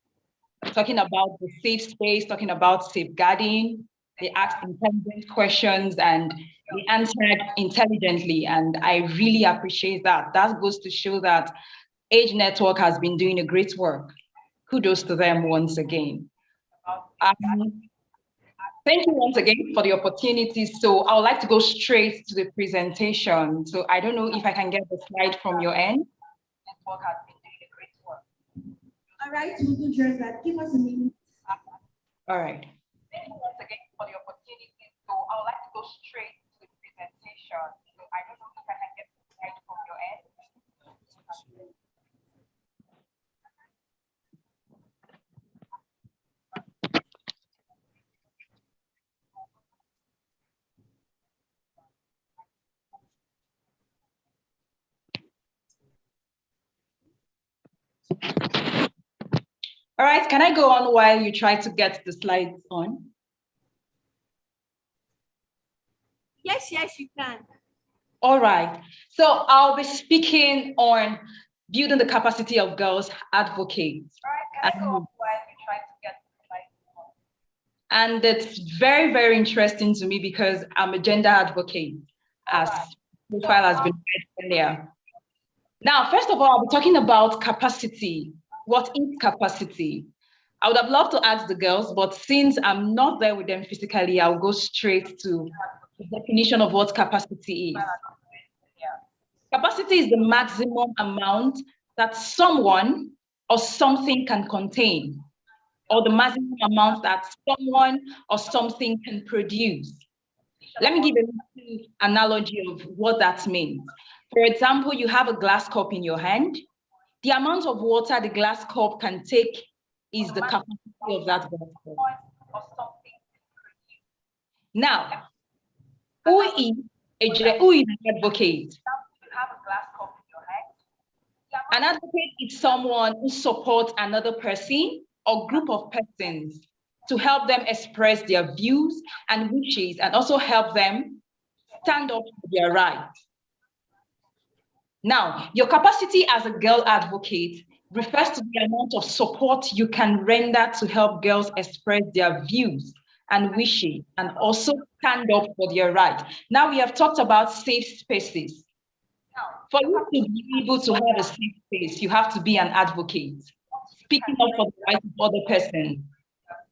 talking about the safe space, talking about safeguarding. They asked intelligent questions and they answered intelligently, and I really appreciate that. That goes to show that Age Network has been doing a great work. Kudos to them once again. Thank you once again for the opportunity. So I would like to go straight to the presentation. So I don't know if I can get the slide from your end. Network has been doing a great work. All right, we'll do just that. Give us a minute. All right. Thank you once again for the opportunity. So I would like to go straight to the presentation. So I don't know if I can get the slide from your end. All right, can I go on while you try to get the slides on? Yes, you can. All right, so I'll be speaking on building the capacity of girls advocates. All right, can I go on while you try to get the slides on? And it's very, very interesting to me because I'm a gender advocate, as profile has been made earlier. Now, first of all, I'll be talking about capacity. What is capacity? I would have loved to ask the girls, but since I'm not there with them physically, I'll go straight to the definition of what capacity is. Capacity is the maximum amount that someone or something can contain, or the maximum amount that someone or something can produce. Let me give an analogy of what that means. For example, you have a glass cup in your hand. The amount of water the glass cup can take is the capacity of that glass cup. Now, who is an advocate? An advocate is someone who supports another person or group of persons to help them express their views and wishes and also help them stand up for their rights. Now, your capacity as a girl advocate refers to the amount of support you can render to help girls express their views and wishes and also stand up for their rights. Now, we have talked about safe spaces. For you to be able to have a safe space, you have to be an advocate, speaking up for the rights of other persons.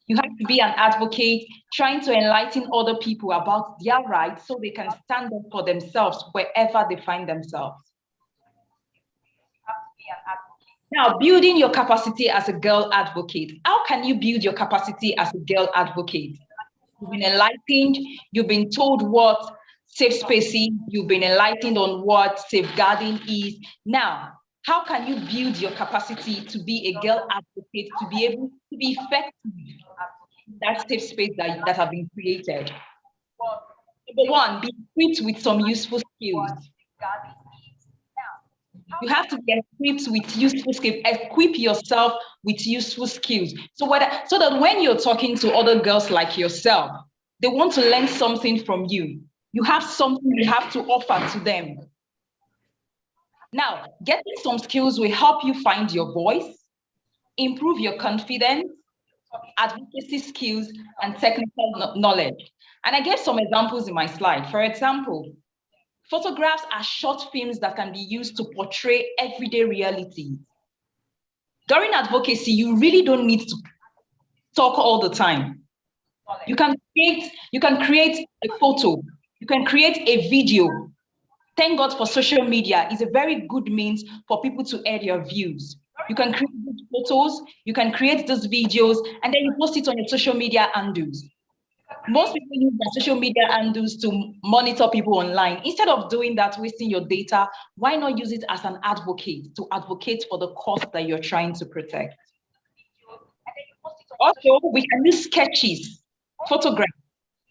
You have to be an advocate, trying to enlighten other people about their rights so they can stand up for themselves wherever they find themselves. Now, building your capacity as a girl advocate. How can you build your capacity as a girl advocate? You've been enlightened, you've been told what safe spaces, you've been enlightened on what safeguarding is. Now, how can you build your capacity to be a girl advocate, to be able to be effective in that safe space that have been created? Number one, be equipped with some useful skills. You have to be equipped with useful skills. Equip yourself with useful skills. So that when you're talking to other girls like yourself, they want to learn something from you. You have something you have to offer to them. Now, getting some skills will help you find your voice, improve your confidence, advocacy skills, and technical knowledge. And I gave some examples in my slide. For example, photographs are short films that can be used to portray everyday realities. During advocacy, you really don't need to talk all the time. You can create a photo, you can create a video. Thank God for social media. It's a very good means for people to add your views. You can create these photos, you can create these videos, and then you post it on your social media handles. Most people use their social media handles to monitor people online. Instead of doing that, wasting your data, why not use it as an advocate to advocate for the cause that you're trying to protect? Also, we can use sketches, photographs,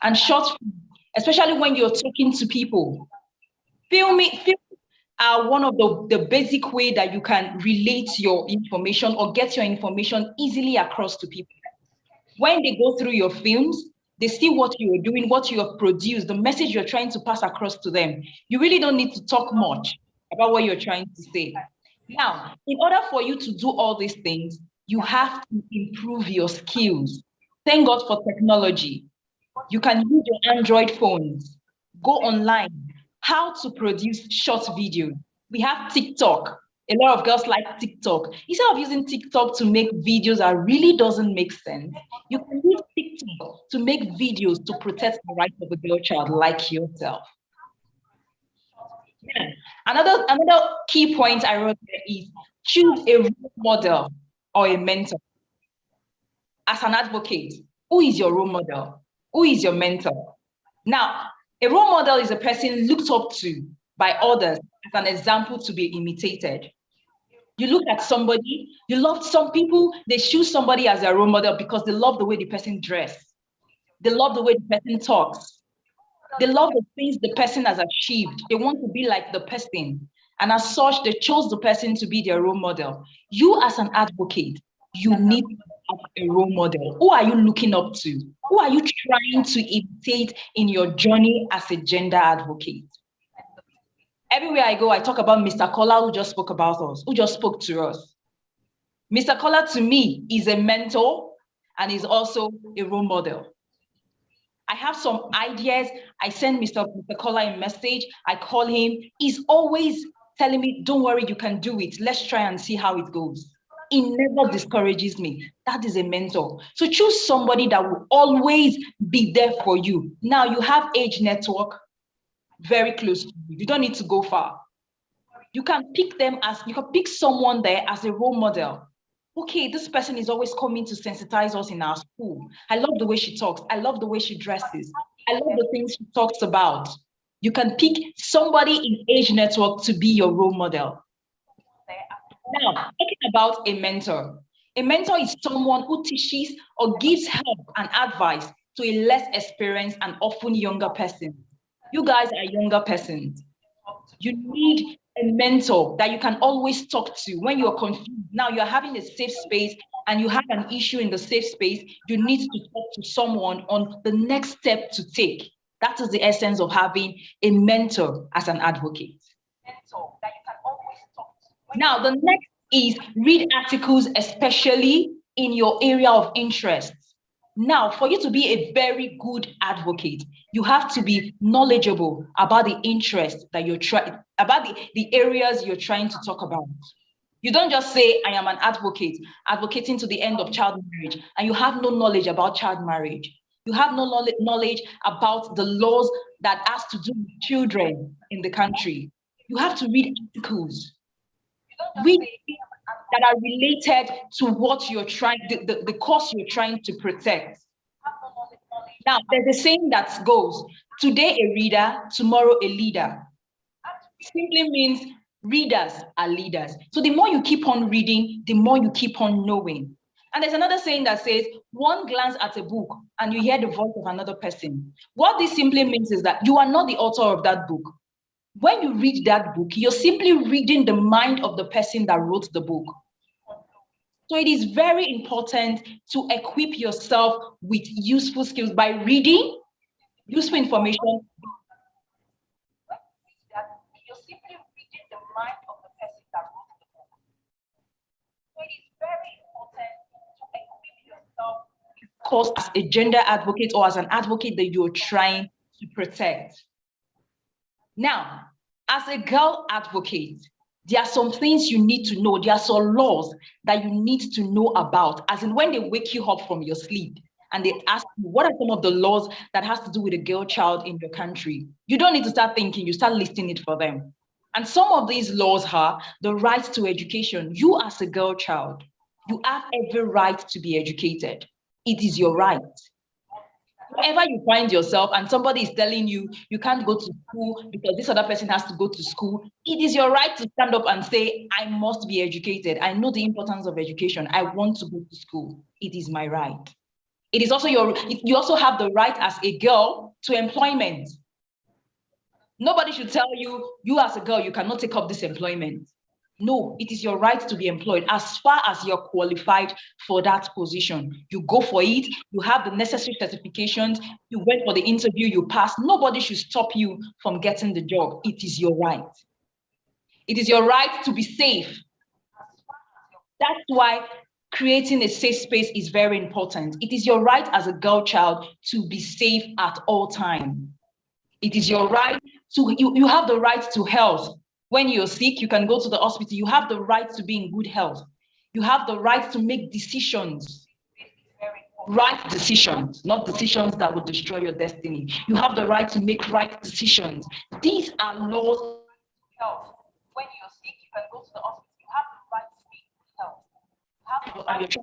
and short films, especially when you're talking to people. Film are one of the basic way that you can relate your information or get your information easily across to people. When they go through your films, they see what you are doing, what you have produced, the message you're trying to pass across to them. You really don't need to talk much about what you're trying to say. Now, in order for you to do all these things, you have to improve your skills. Thank God for technology. You can use your Android phones, go online, how to produce short videos. We have TikTok. A lot of girls like TikTok. Instead of using TikTok to make videos that really doesn't make sense, you can use TikTok to make videos to protect the rights of a girl child like yourself. Yeah. Another key point I wrote there is choose a role model or a mentor. As an advocate, who is your role model? Who is your mentor? Now, a role model is a person looked up to by others as an example to be imitated. You look at somebody, you love some people, they choose somebody as their role model because they love the way the person dresses. They love the way the person talks. They love the things the person has achieved. They want to be like the person. And as such, they chose the person to be their role model. You as an advocate, you need a role model. Who are you looking up to? Who are you trying to imitate in your journey as a gender advocate? Everywhere I go, I talk about Mr. Kola, who just spoke about us, who just spoke to us. Mr. Kola, to me, is a mentor and is also a role model. I have some ideas. I send Mr. Kola a message. I call him. He's always telling me, don't worry, you can do it. Let's try and see how it goes. He never discourages me. That is a mentor. So choose somebody that will always be there for you. Now you have Age Network very close to you. You don't need to go far. You can pick someone there as a role model. Okay, this person is always coming to sensitize us in our school. I love the way she talks. I love the way she dresses. I love the things she talks about. You can pick somebody in Age Network to be your role model. Now, talking about a mentor. A mentor is someone who teaches or gives help and advice to a less experienced and often younger person. You guys are younger persons. You need a mentor that you can always talk to when you're confused. Now you're having a safe space and you have an issue in the safe space, you need to talk to someone on the next step to take. That is the essence of having a mentor as an advocate. Now, the next is read articles, especially in your area of interest. Now, for you to be a very good advocate, you have to be knowledgeable about the interest that you're trying, about the areas you're trying to talk about. You don't just say, I am an advocate, advocating to the end of child marriage, and you have no knowledge about child marriage. You have no knowledge about the laws that has to do with children in the country. You have to read articles. Read that are related to what you're trying, the cause you're trying to protect. Now, there's a saying that goes, today a reader, tomorrow a leader. Simply means readers are leaders. So the more you keep on reading, the more you keep on knowing. And there's another saying that says, one glance at a book and you hear the voice of another person. What this simply means is that you are not the author of that book. When you read that book, you're simply reading the mind of the person that wrote the book. So it is very important to equip yourself with useful skills by reading useful information. You're simply reading the mind of the person that wrote the book. So it is very important to equip yourself, of course, as a gender advocate or as an advocate that you're trying to protect. Now, as a girl advocate, there are some things you need to know. There are some laws that you need to know about, as in when they wake you up from your sleep and they ask you, what are some of the laws that has to do with a girl child in your country? You don't need to start thinking, you start listing it for them. And some of these laws are the right to education. You as a girl child, you have every right to be educated. It is your right. Wherever you find yourself and somebody is telling you, you can't go to school because this other person has to go to school, it is your right to stand up and say, I must be educated. I know the importance of education. I want to go to school. It is my right. It is also you also have the right as a girl to employment. Nobody should tell you, you as a girl, you cannot take up this employment. No, it is your right to be employed as far as you're qualified for that position. You go for it, you have the necessary certifications, you went for the interview, you passed. Nobody should stop you from getting the job. It is your right. It is your right to be safe. That's why creating a safe space is very important. It is your right as a girl child to be safe at all times. It is your right to, you have the right to health. When you're sick, you can go to the hospital. You have the right to be in good health. You have the right to make decisions, right decisions, not decisions that will destroy your destiny. You have the right to make right decisions. These are laws of health. When you're sick, you can go to the hospital. You have the right to be in good health. You have the right to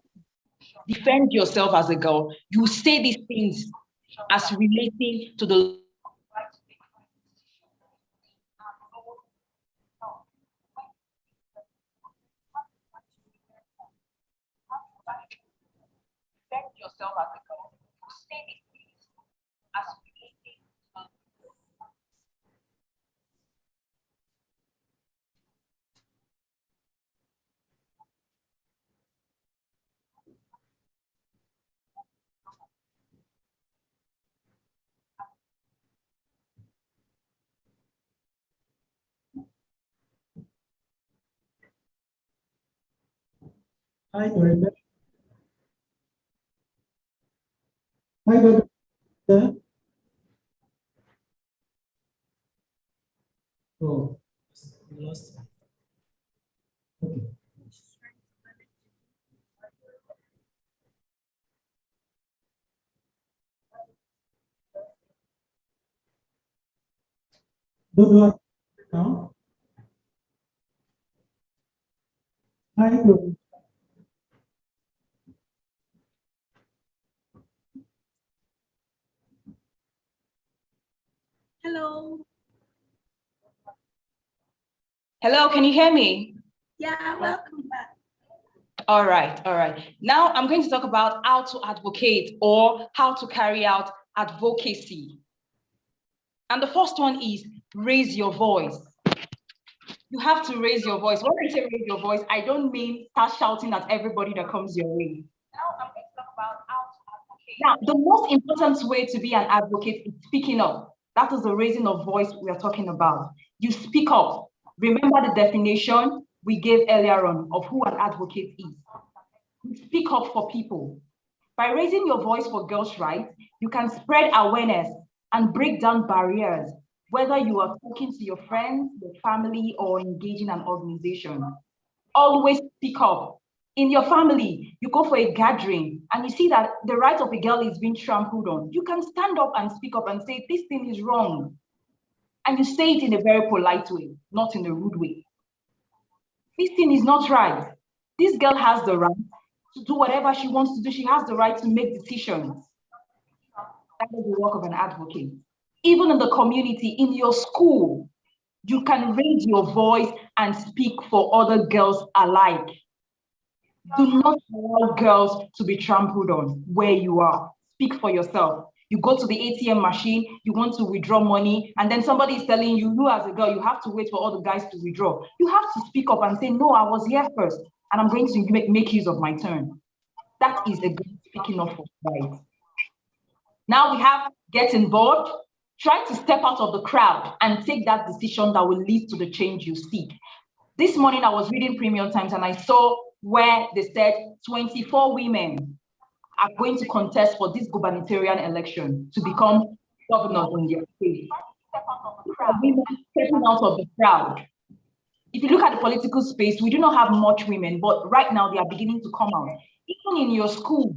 defend yourself as a girl. You say these things as relating to the yourself as a girl. You say these things as relating to Hi, Doreen. Hi, Doreen. Oh, we lost. Okay. Do I now? Hi, Doreen. Hello. Hello, can you hear me? Yeah, welcome back. All right. Now I'm going to talk about how to advocate or how to carry out advocacy. And the first one is raise your voice. You have to raise your voice. When I say raise your voice, I don't mean start shouting at everybody that comes your way. Now I'm going to talk about how to advocate. Now, the most important way to be an advocate is speaking up. That is the raising of voice we are talking about. You speak up. Remember the definition we gave earlier on of who an advocate is. You speak up for people. By raising your voice for girls' rights, you can spread awareness and break down barriers, whether you are talking to your friends, your family, or engaging an organization. Always speak up. In your family, you go for a gathering and you see that the right of a girl is being trampled on. You can stand up and speak up and say, this thing is wrong. And you say it in a very polite way, not in a rude way. This thing is not right. This girl has the right to do whatever she wants to do. She has the right to make decisions. That is the work of an advocate. Even in the community, in your school, you can raise your voice and speak for other girls alike. Do not allow girls to be trampled on where you are. Speak for yourself. You go to the ATM machine, you want to withdraw money, and then somebody is telling you, you as a girl, you have to wait for all the guys to withdraw. You have to speak up and say, no, I was here first, and I'm going to make use of my turn. That is a girl speaking up for rights. Now we have get involved. Try to step out of the crowd and take that decision that will lead to the change you seek. This morning I was reading Premium Times and I saw where they said 24 women are going to contest for this gubernatorial election to become governors in their state. Women stepping out of the crowd. If you look at the political space, we do not have much women, but right now they are beginning to come out. Even in your school,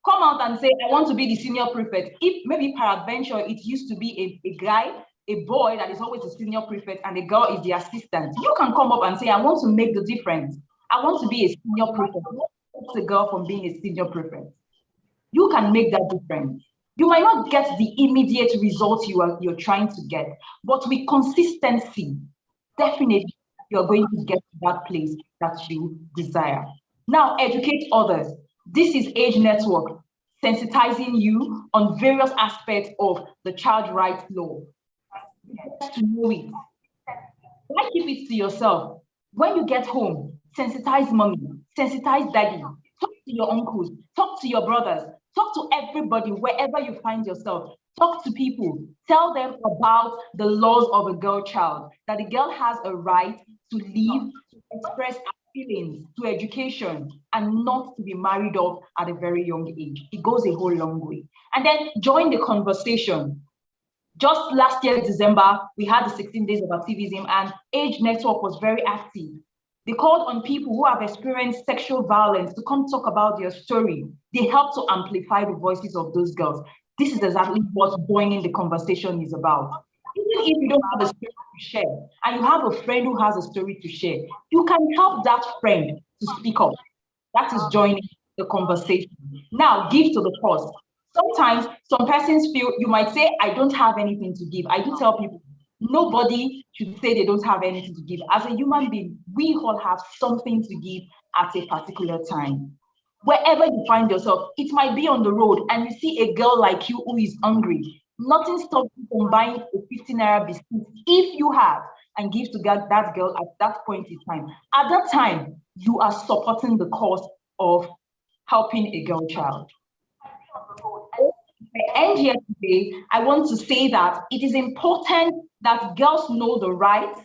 Come out and say, I want to be the senior prefect. If maybe peradventure, it used to be a guy, a boy that is always the senior prefect and the girl is the assistant. You can come up and say, I want to make the difference. I want to be a senior prefect. What stops a girl from being a senior prefect? You can make that difference. You might not get the immediate results you're trying to get, but with consistency, definitely you're going to get to that place that you desire. Now, educate others. This is Age Network, sensitizing you on various aspects of the child rights law. Get to know it. Why keep it to yourself? When you get home, sensitize mommy, sensitize daddy, talk to your uncles, talk to your brothers, talk to everybody wherever you find yourself. Talk to people, tell them about the laws of a girl child, that the girl has a right to live, to express her feelings, to education, and not to be married off at a very young age. It goes a whole long way. And then join the conversation. Just last year, December, we had the 16 days of activism, and Age Network was very active. They called on people who have experienced sexual violence to come talk about their story. They help to amplify the voices of those girls. This is exactly what joining the conversation is about. Even if you don't have a story to share, and you have a friend who has a story to share, you can help that friend to speak up. That is joining the conversation. Now, give to the cause. Sometimes some persons feel, you might say, I don't have anything to give. I do tell people, nobody should say they don't have anything to give. As a human being, we all have something to give at a particular time. Wherever you find yourself, it might be on the road and you see a girl like you who is hungry. Nothing stops you from buying a 15 naira biscuit if you have, and give to that girl at that point in time. At that time, you are supporting the cause of helping a girl child. I end here today. I want to say that it is important that girls know their rights.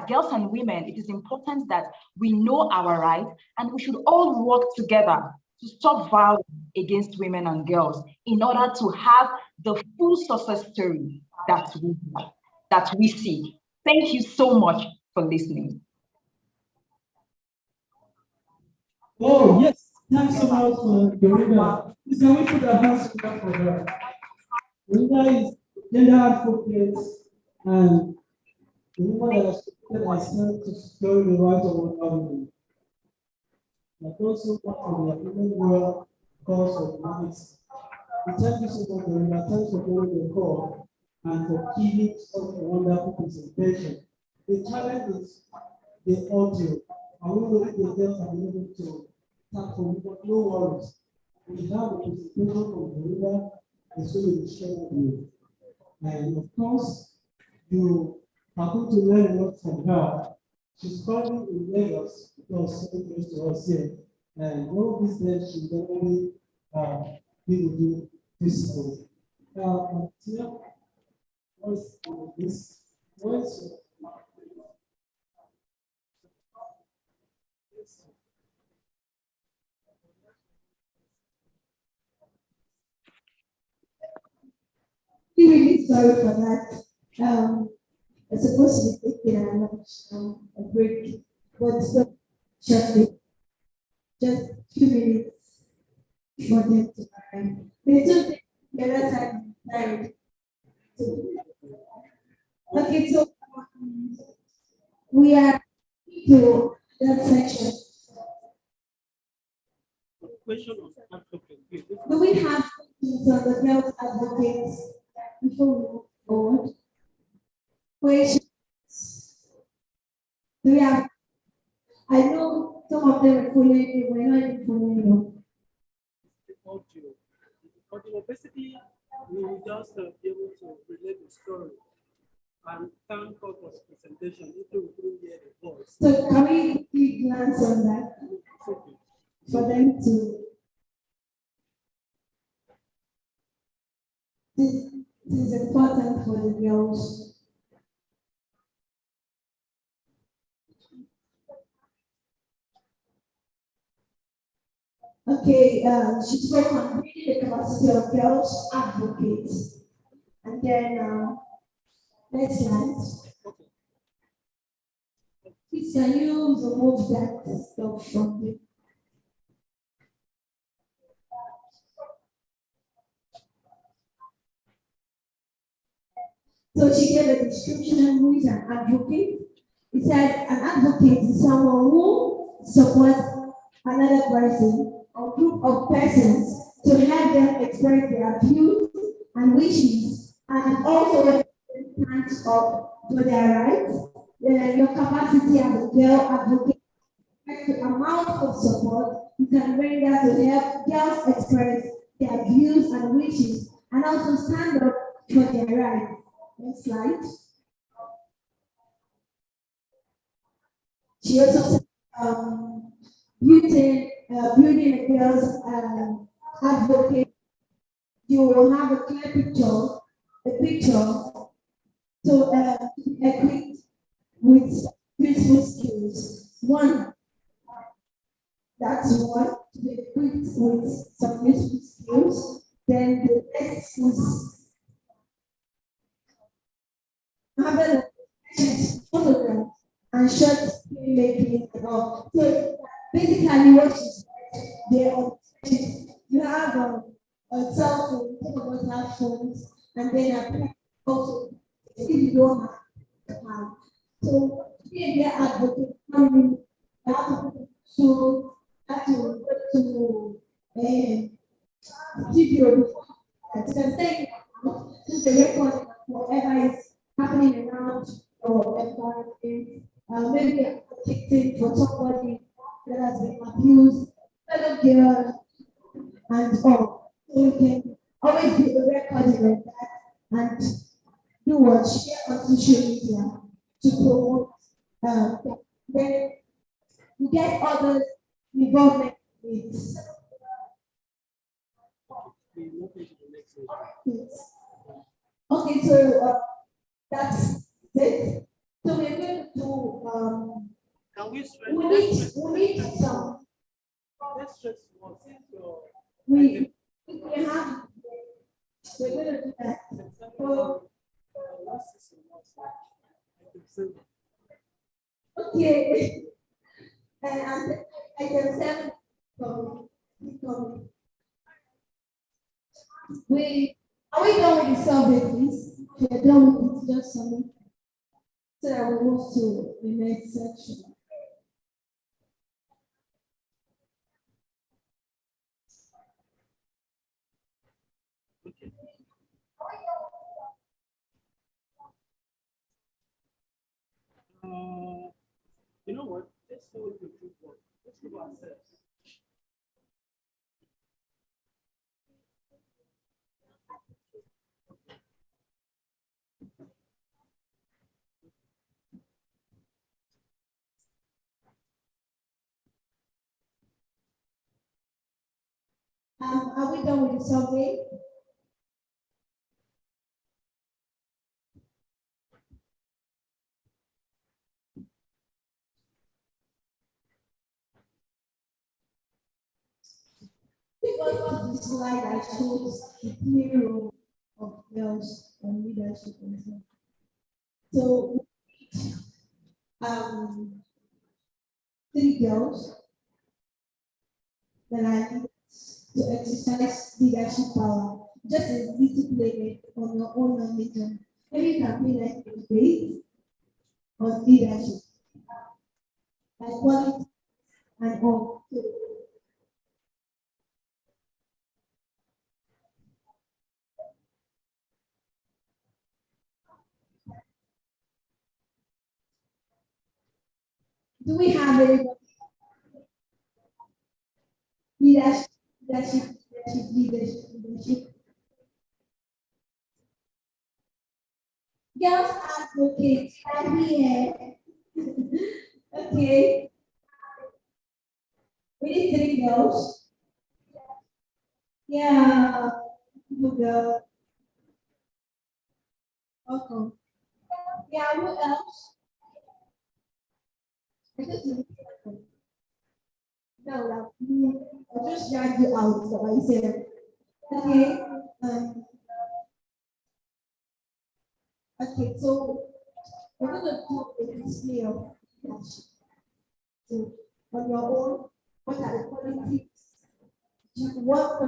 Girls and women, it is important that we know our rights, and we should all work together to stop violence against women and girls in order to have the full success story that we see. Thank you so much for listening. Oh, yes. Thanks so much for Dorina. Please, can we put our hands together for her? Dorina is gender advocate and the woman that has taken herself to secure the right of women. But also part of the women world cause of humanity. Thank you so much, Dorina. Thanks for joining the call and for giving such a wonderful presentation. The challenge is the audio. I will know if the girls are able to tackle, but no worries. We have a presentation from Dorina. It's going to be shared with you. And of course, you are going to learn a lot from her. She's currently in Lagos because so close to us here. And one of these days, she'll definitely be with you physically. Tia, what's this? What's Really sorry for that. I'm supposed to be taking a break, but so shortly, just 2 minutes for them to arrive. They took the other side. Okay, so we are to that section. question of advocate? Do we have questions on the girls advocates before we move forward? Questions? Do we have? I know some of them are following you, we're not even following you. Audio. Basically, we will just be able to relate the story and thank God for the presentation, even we couldn't hear the voice. So can we quickly glance on that for them to? This is important for the girls. Okay, she spoke on building the capacity of girls advocates. And then next slide. Please, can you remove that stuff from the So she gave a description who is an advocate. It said an advocate is someone who supports another person or group of persons to help them express their views and wishes, and also stands up for their rights. Your capacity as a girl advocate, the amount of support you can render to help girls express their views and wishes, and also stand up for their rights. Next slide. She also building a girls advocate. You will have a clear picture to equip with useful skills. One, that's one, to be equipped with some useful skills. Then the next is having a photograph and short making. So basically what she said there, you have a cell phone, some of us have phones, and then also if you don't have. So be an advocate, so have to video. You can say just the record whatever is happening around your environment. Maybe advocating for somebody that has been abused, fellow girl, and all. So you can always do the recording of that and do what share on social media to promote. Then you get others involvement with. Okay, so that's it. So we're going to do Can we we need some. Let's just since your We have we're going to do that. So, okay. And item 7 are we done with the survey, please? If you're done with it, just submit. So that we move to the next section. You know what? Let's do it with people. Let's give ourselves. Are we done with the survey? Because of the slide that shows the clear role of girls and leadership and so. So 3 girls that are needed to exercise leadership power. Just as easy to play it on your own knowledge. Maybe you can play like a debate on leadership, like quality and all. Do we have anybody? Leadership. Girls advocate, I'm here. Okay. We need 3 girls. Yeah, good girl. Okay. Yeah, who else? No, I'll just drag you out, so I said. Okay. Okay, so we're going to do a display of leadership. So on your own, what are the qualities you want to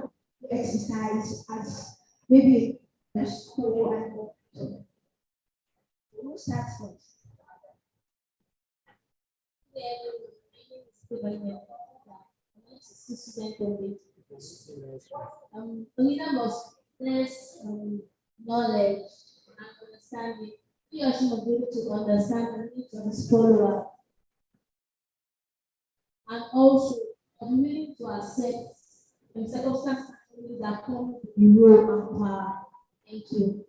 exercise as maybe a school and start first. A leader must possess knowledge and understanding. He or she must be able to understand the needs of his follower and also be willing to accept the circumstances that come with the role and power. Thank you.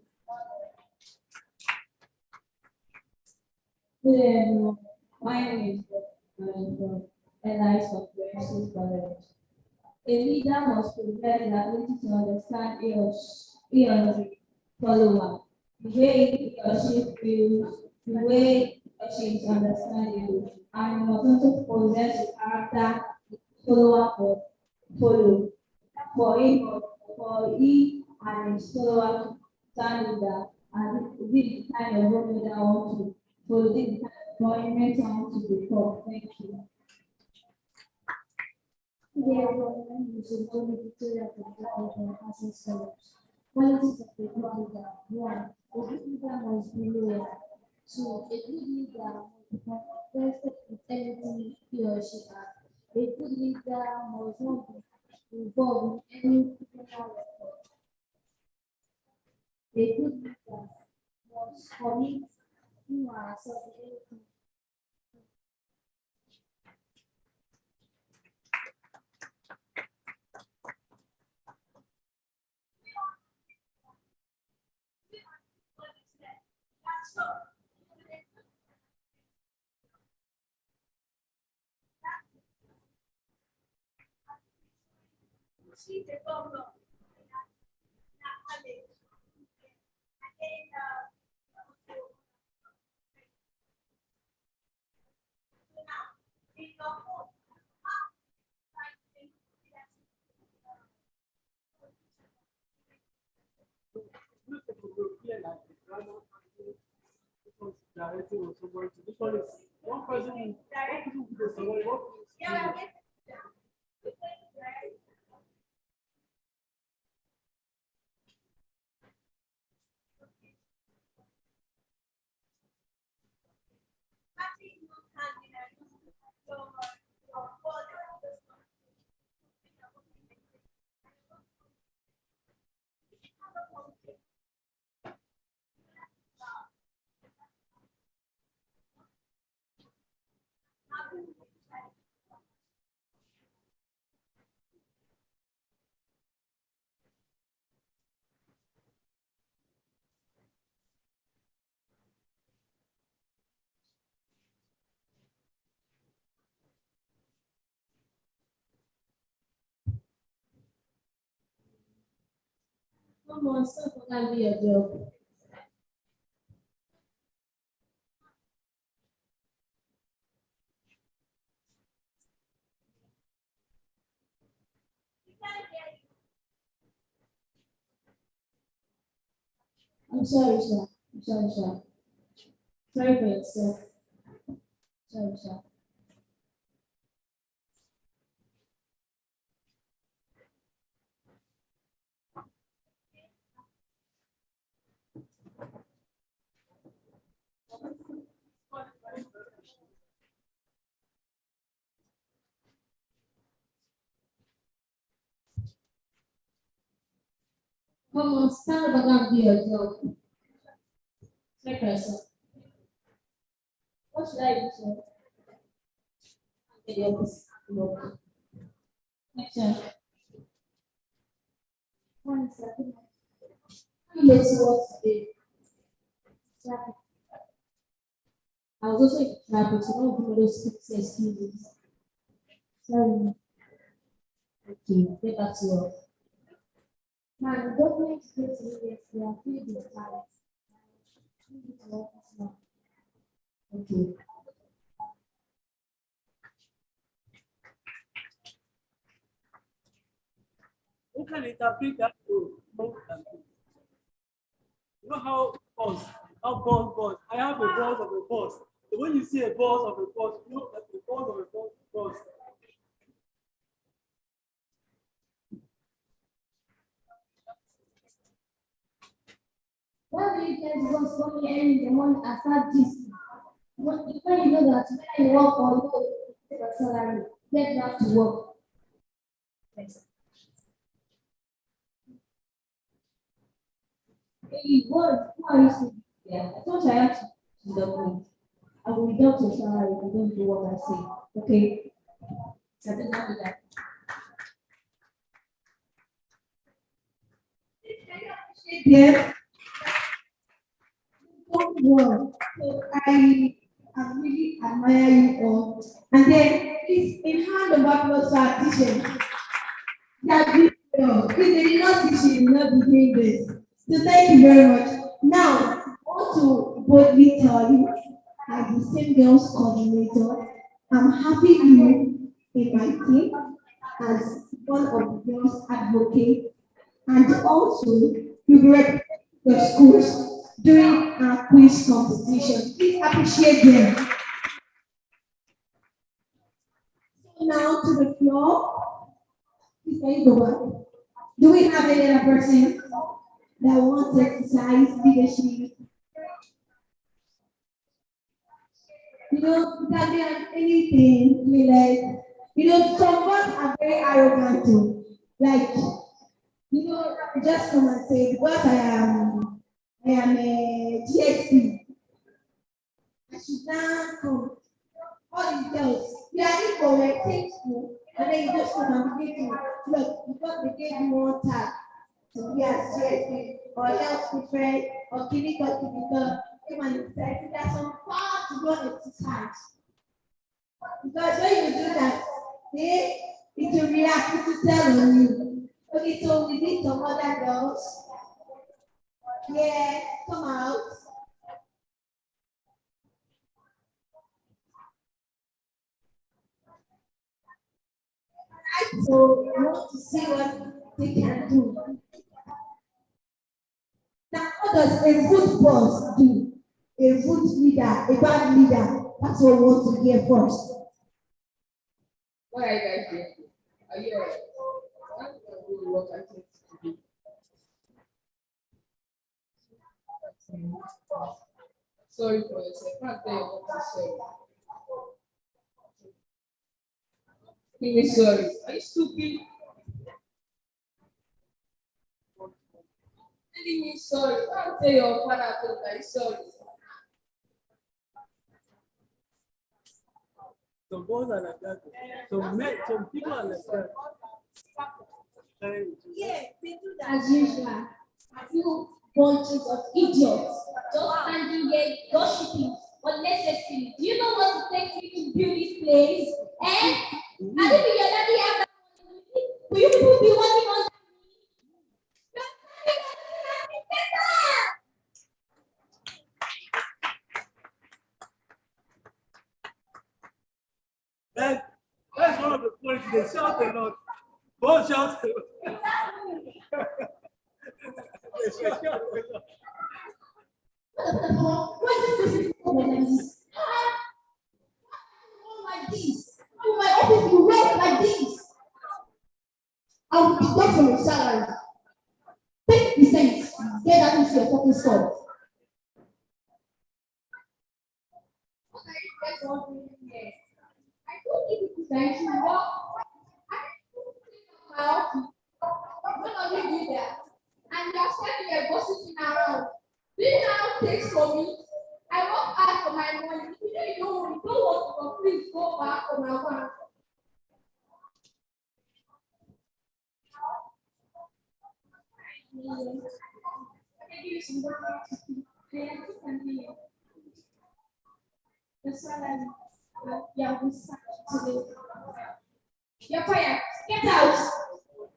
Good everyone. My name is from Elias of Gracie College. A leader must possess the ability to understand he or the follower, the way he or she feels, the way he or she is understanding, and must also possess the character the follower for follow. For he and his follower to stand with that and be the kind of role model I want to follow, the kind of environment I want to become. Thank you. Qualities of a good leader. One, a good leader must be loyal. Two, a good leader must be perfect with anything he or she has. A good leader must not be involved in any criminal record. A good leader must commit him or herself to anything. Directing on somebody to this one is one person who does somebody what Come on, stop and do your job. I'm sorry, sir. I'm sorry, sir. Sorry for yourself. Sorry, sir. Come on, stand up and do your job. Sorry for yourself. What should I do, sir? Get the office. Next time. 1 second. Let's work today. Traffic. I was also in traffic, so don't give me those excuses. Sorry. Okay, get back to work. Man, the government is going to yes, they are feeling the tariffs. Okay. who can interpret that to both and two? You know how boss. I have a boss of a boss. So when you see a boss of a boss, you know that the boss of a boss. What do you let's go school early in the morning and start this. When you know that when you work or go get your salary, get back to work. Hey, what are you saying? Yeah, I thought I had to document. I will deduct your salary if you don't do what I say. Okay? I did not do that. Yeah. Well, so I really admire you all. And then please, in hand of applause to our teachers. That we if they did not teach you, will not be doing this. So thank you very much. Now, I want to boldly tell you, as the same girls coordinator, I'm happy you in my team as one of the girls advocates, and also you represent your schools during our quiz competition. Please appreciate them. So now to the floor. Please can you go back? Do we have any other person that wants to exercise leadership? You know, it can be on anything. I mean, like, you know, some girls are very arrogant too. Like, you know, just come and say, because I am a GXP. I should now come. All these girls, you are equal, like same school, and then you just come and begin to look, because they gave you one tag to be as GXP, or health preferred, or clinical, come and say, there's some far to go exercise. Because when you do that, it will react to tell on you. Okay, so we need some other girls. Yeah, come out. So I want to see what they can do. Now, what does a good boss do? A good leader, a bad leader. That's what we want to hear first. What are you guys doing? Are you alright? I'm going to do what I think to do. Sorry for yourself. I can't tell you what to say. Give me sorry. Are you stupid? Give me sorry. I can't tell your father that he's sorry. Some boys are like that. Some people are like that. Yeah, they do that. As usual, a few bunches of idiots just standing there gossiping unnecessarily. Do you know what it takes me to build this place? Eh? I think your daddy have that money. Will you people be working on That's one of the points. They shout a lot. Both shout a lot. They shout a lot. What is this like this? In my office, you work like this. I will deduct from your salary 10%. Get that into your pocket store. What are you guys wondering here? I told you people that you should work. When of you do that, and you are standing there gossiping around. Do you know how it takes for me? I work hard for my money. If you don't want to, please go back on my work. The salary, yeah, we start today. You're fired. Get out.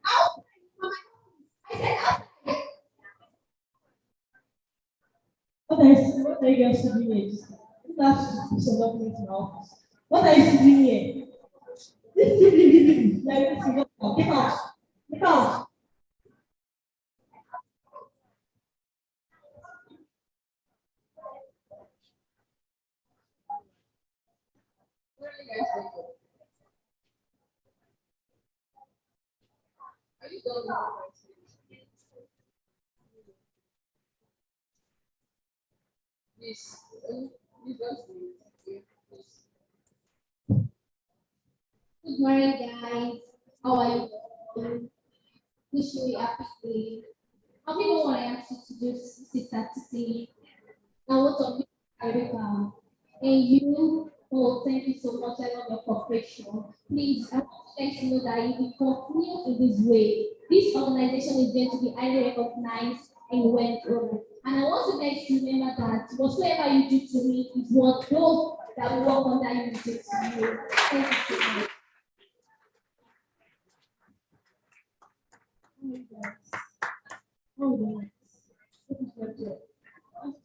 Out. I said out. What are you guys doing here? That's some document in my office. What are you doing here? Get out. Get out. Where are you guys going? Are you done with my Please, please just do it. Good morning, guys. How are you? Wish you a happy day. I really want to ask you to do Sister Titi. I want to be Erica. And you, oh, thank you so much. I love your cooperation. Please, I want you guys to know that if you continue in this way, this organization is going to be highly recognized and went over. And I want you guys to remember that whatsoever you do to me is what those that work under you do to you. Thank you so much.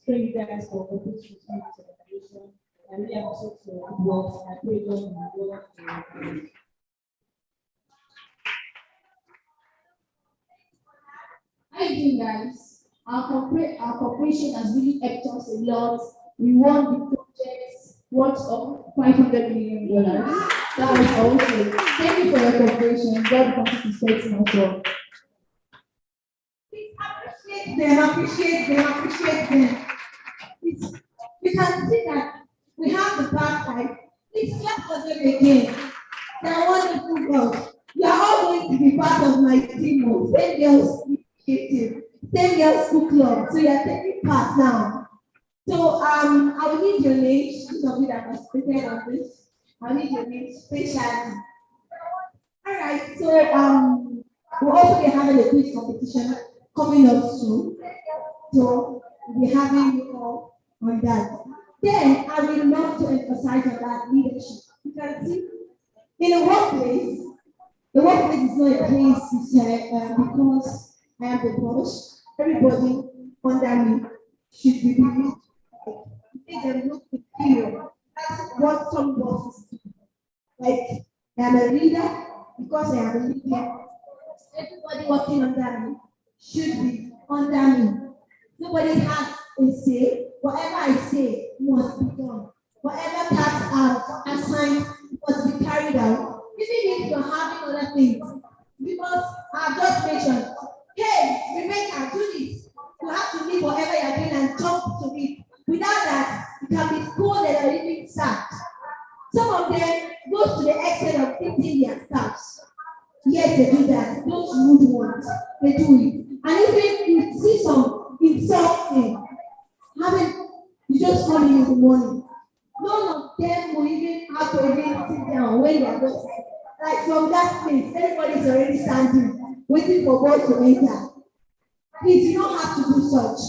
Thank you guys for opportunity to celebration. I really appreciate your good work. I pray God will work for you. How you doing, guys? Our cooperation has really helped us a lot. We won the project worth of $500 million. That was awesome. Thank you for your cooperation. God continue to strengthen us all. Please appreciate them. You can see that we have the bagpipe. Please clap for them again. They are wonderful girls. You are all going to be part of my team of 10 girls initiative, 10 girls school club. So you are taking part now. So I will need your names. Those of you that participated on this, I will need your names specially. All right. So we'll also be having a quiz competition coming up soon. So we'll be having you all on that. Then I will love to emphasize on that leadership. You can see in a workplace, the workplace is not a place you say because I am the boss. Everybody under me should be believed. Make them look superior. That's what some bosses do. Like I am a leader because I am a leader. Everybody working under me should be under me. Nobody has a say. Whatever I say must be done. Whatever tasks are assigned must be carried out. Even if you're having other things. Because I've just mentioned, hey, Rebecca, do this. You have to leave whatever you're doing and jump to it. Without that, you can be scolded or even sacked. Some of them go to the extent of beating their staffs. Yes, they do that. Those rude ones, they do it. And even you see some insulting, you just call in the morning. None of them will even have to even sit down when they are just like from that place, everybody's already standing, waiting for God to enter. Please, you don't have to do such.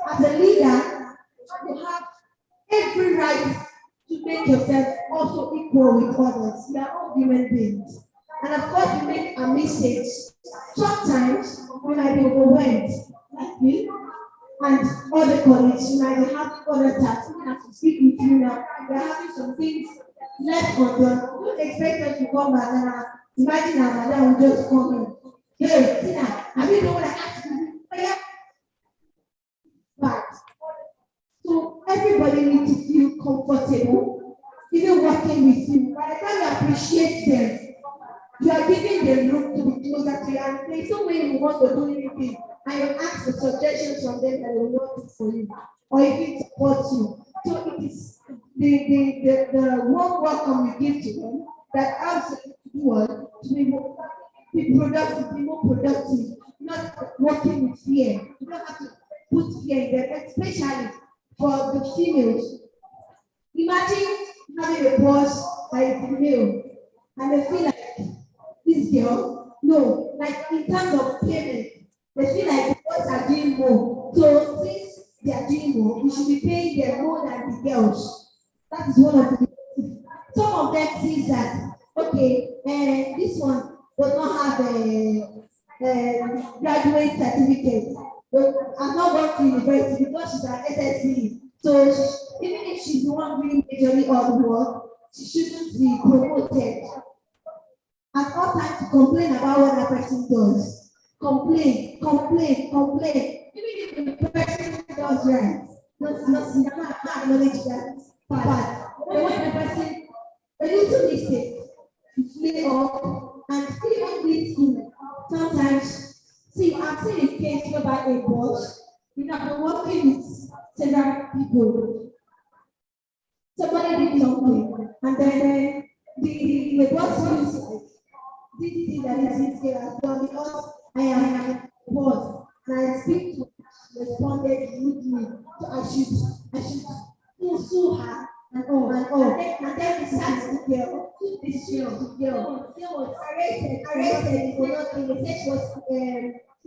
As a leader, you have every right to make yourself also equal with others. We are all human beings. And of course, we make a mistake. Sometimes we might be overwhelmed, like me, and other colleagues. You might be having other tasks. We have to speak with you now. We are having some things left undone. Don't expect us to come back and imagine our madam will just come in. Hey, Tina, I really don't want to ask you. But so everybody needs to feel comfortable, even working with you. By the time you appreciate them, you are giving them room to be closer to you. And there's no way you want to do anything, and you ask for suggestions from them that they will not do for you, or even support you. So it is the warm welcome you give to them that helps them to do what? To be productive, be more productive, not working with fear. You don't have to put fear in them, especially for the females. Imagine having a boss that is female and they feel like this girl, no, like in terms of payment, they feel like the boys are doing more. So since they are doing more, we should be paying them more than the girls. That is one of the things. Some of them see that, okay, this one does not have a graduate certificate. But I'm not going to university because she's an SSC. So even if she's the one doing majorly all the work, she shouldn't be promoted. At all times to complain about what that person does. Complain. Even if the person does right, not acknowledge that. But when the person, a little mistake, slip up, and even with school, sometimes, see, I've seen a case whereby a boss, we have been working with several people. Somebody did something, and then the boss feels like this thing that this girl has done because I am a boss, and I speak to her, responded rudely, so I should sue her and all and all. And then we sat the girl, the girl was arrested for nothing. They said she was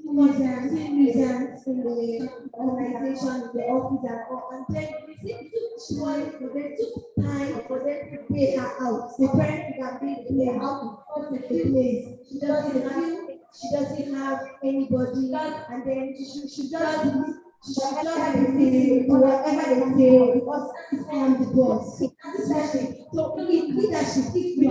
nuisance in the organization, in the office and all. And then it took time for them, took time for them to pay her out. The parents can pay her out of the place. She doesn't have anybody, and then she does everything, whatever they say, because I am the boss. Especially, so in leadership, if you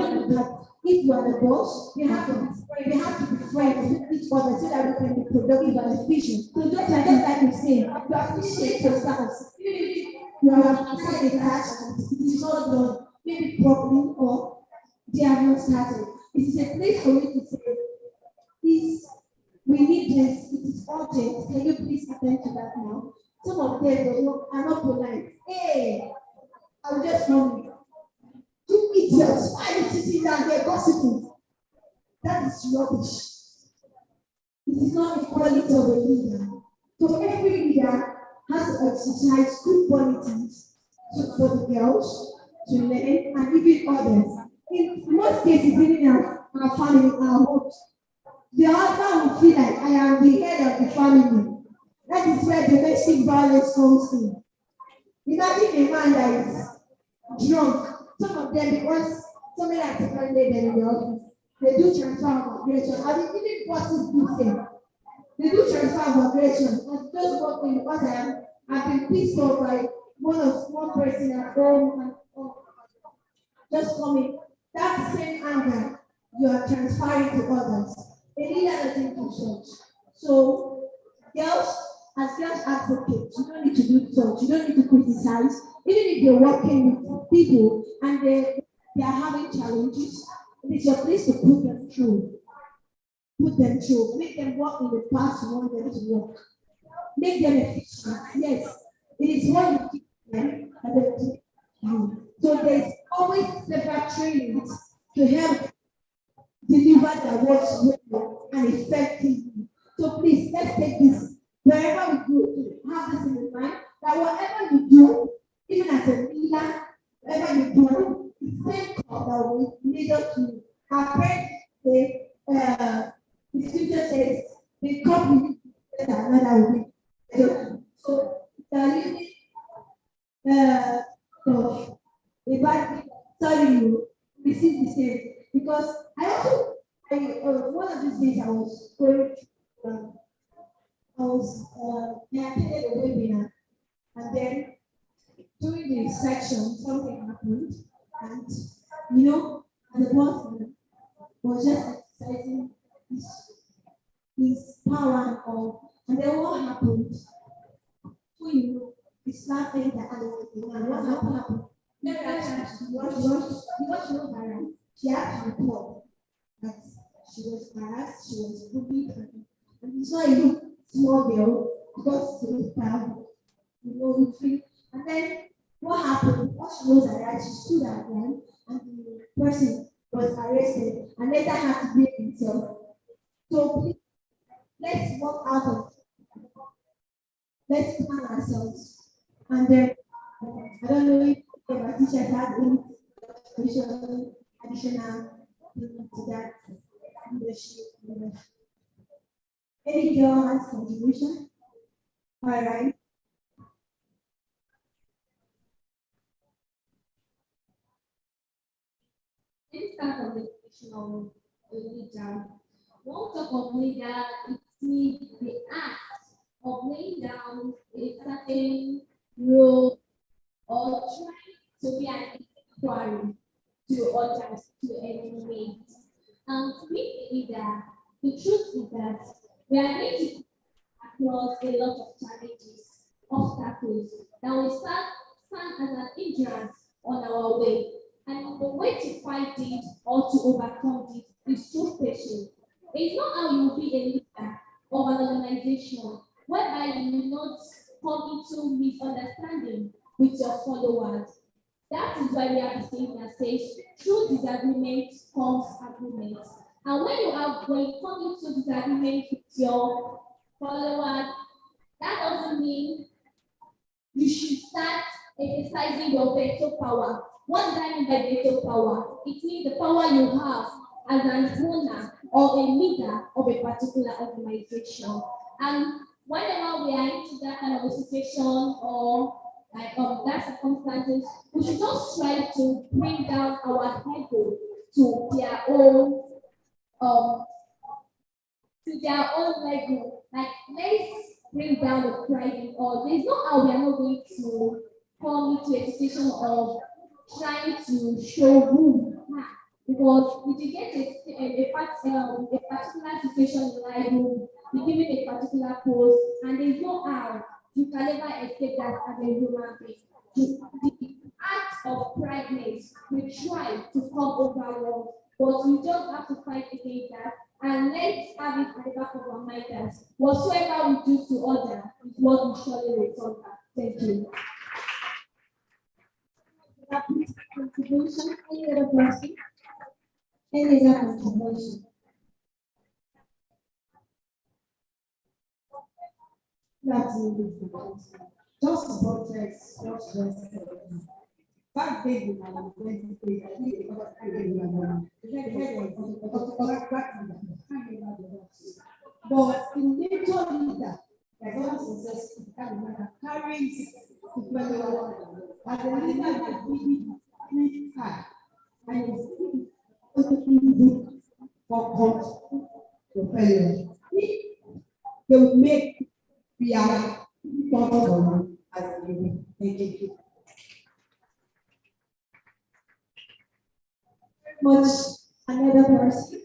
are the boss, you have to be friends with each other so that we can be productive and efficient. So just like you say, you appreciate yourself. You have decided that it is not done, maybe properly, or they have not started. It is a place for you to say, please, we need this, it is urgent. Can you please attend to that now? Some of them are not polite. Hey, I'll just want you idiots, why are you sitting down there gossiping? That is rubbish. It is not the quality of a leader. So every leader has to exercise good qualities for the girls to learn and even others. In most cases, even in our family, our homes, the husband will feel like I am the head of the family. That is where domestic violence comes in. Imagine a man that is drunk. Some of them, because somebody has offended them in the office, they do transfer of aggression. I mean, even bosses do same. They do transfer of aggression. I'm just working because I've been pissed off by one person at home and just coming. That same anger you are transferring to others. A leader doesn't do such. So, girls, as girls advocates, you don't need to do such. You don't need to criticize. Even if you're working with people and they are having challenges, it's your place to put them through. Put them through. Make them work in the path you want them to work. Make them efficient. Yes, it is what you keep them and they keep you. So there's always several trainings to help deliver their works well and effectively. So please, let's take this wherever we go to have this in mind that whatever you do, even as a leader, whatever you do, the same call that will lead us to our parents say, the scripture says, the cup will be another will be. So, so if I tell you, receive the same. Because one of these days I was going to, I attended a webinar, and then during the section, something happened, and the person was just exercising his power and then what happened? It's not saying that what happened? She had to report that she was harassed, she was bullied, and it's not a small girl because she was proud, and then what happened? What she was harassed, she stood at them, and the person was arrested and later had to blame himself. So please, let's walk out of let's plan ourselves. And then I don't know if our teachers had any additional to that leadership. Any girl has contribution? All right. Let's start on the definition of a leader. One talk of leader, it means the act of laying down a certain role or trying to be an inquiry to others, to emulate. And to be a leader, the truth is that we are going to across a lot of challenges, obstacles that will stand as an hindrance on our way. And the way to fight it or to overcome it is through patience. It's not how you will be a leader of an organization whereby you will not come into misunderstanding with your followers. That is why we have the saying that says, through disagreement comes agreement. And when you come into disagreement with your followers, that doesn't mean you should start exercising your veto power. What does that mean by veto power? It means the power you have as an owner or a leader of a particular organization. And whenever we are into that kind of a situation or like that circumstances, we should not try to bring down our ego to their own level. Like let's bring down the pride in us. There's no how we are not going to come into a situation of trying to show who we are. Because if you get a particular situation in life, you give it a particular post, and there's no how you can never escape that as a human being. The act of prideness we try to come over, but we just have to fight against that. And let's have it at the back of our mind that whatsoever we do to others is what we surely return back. Thank you. Contribution, any other person? Any other contribution? That's just protest, just back then in my 20 days, I think it was but in nature leader, like all successful, carries to as a leader that really high and is for God to failure. They will make reality possible as a living. Thank you. Much another person.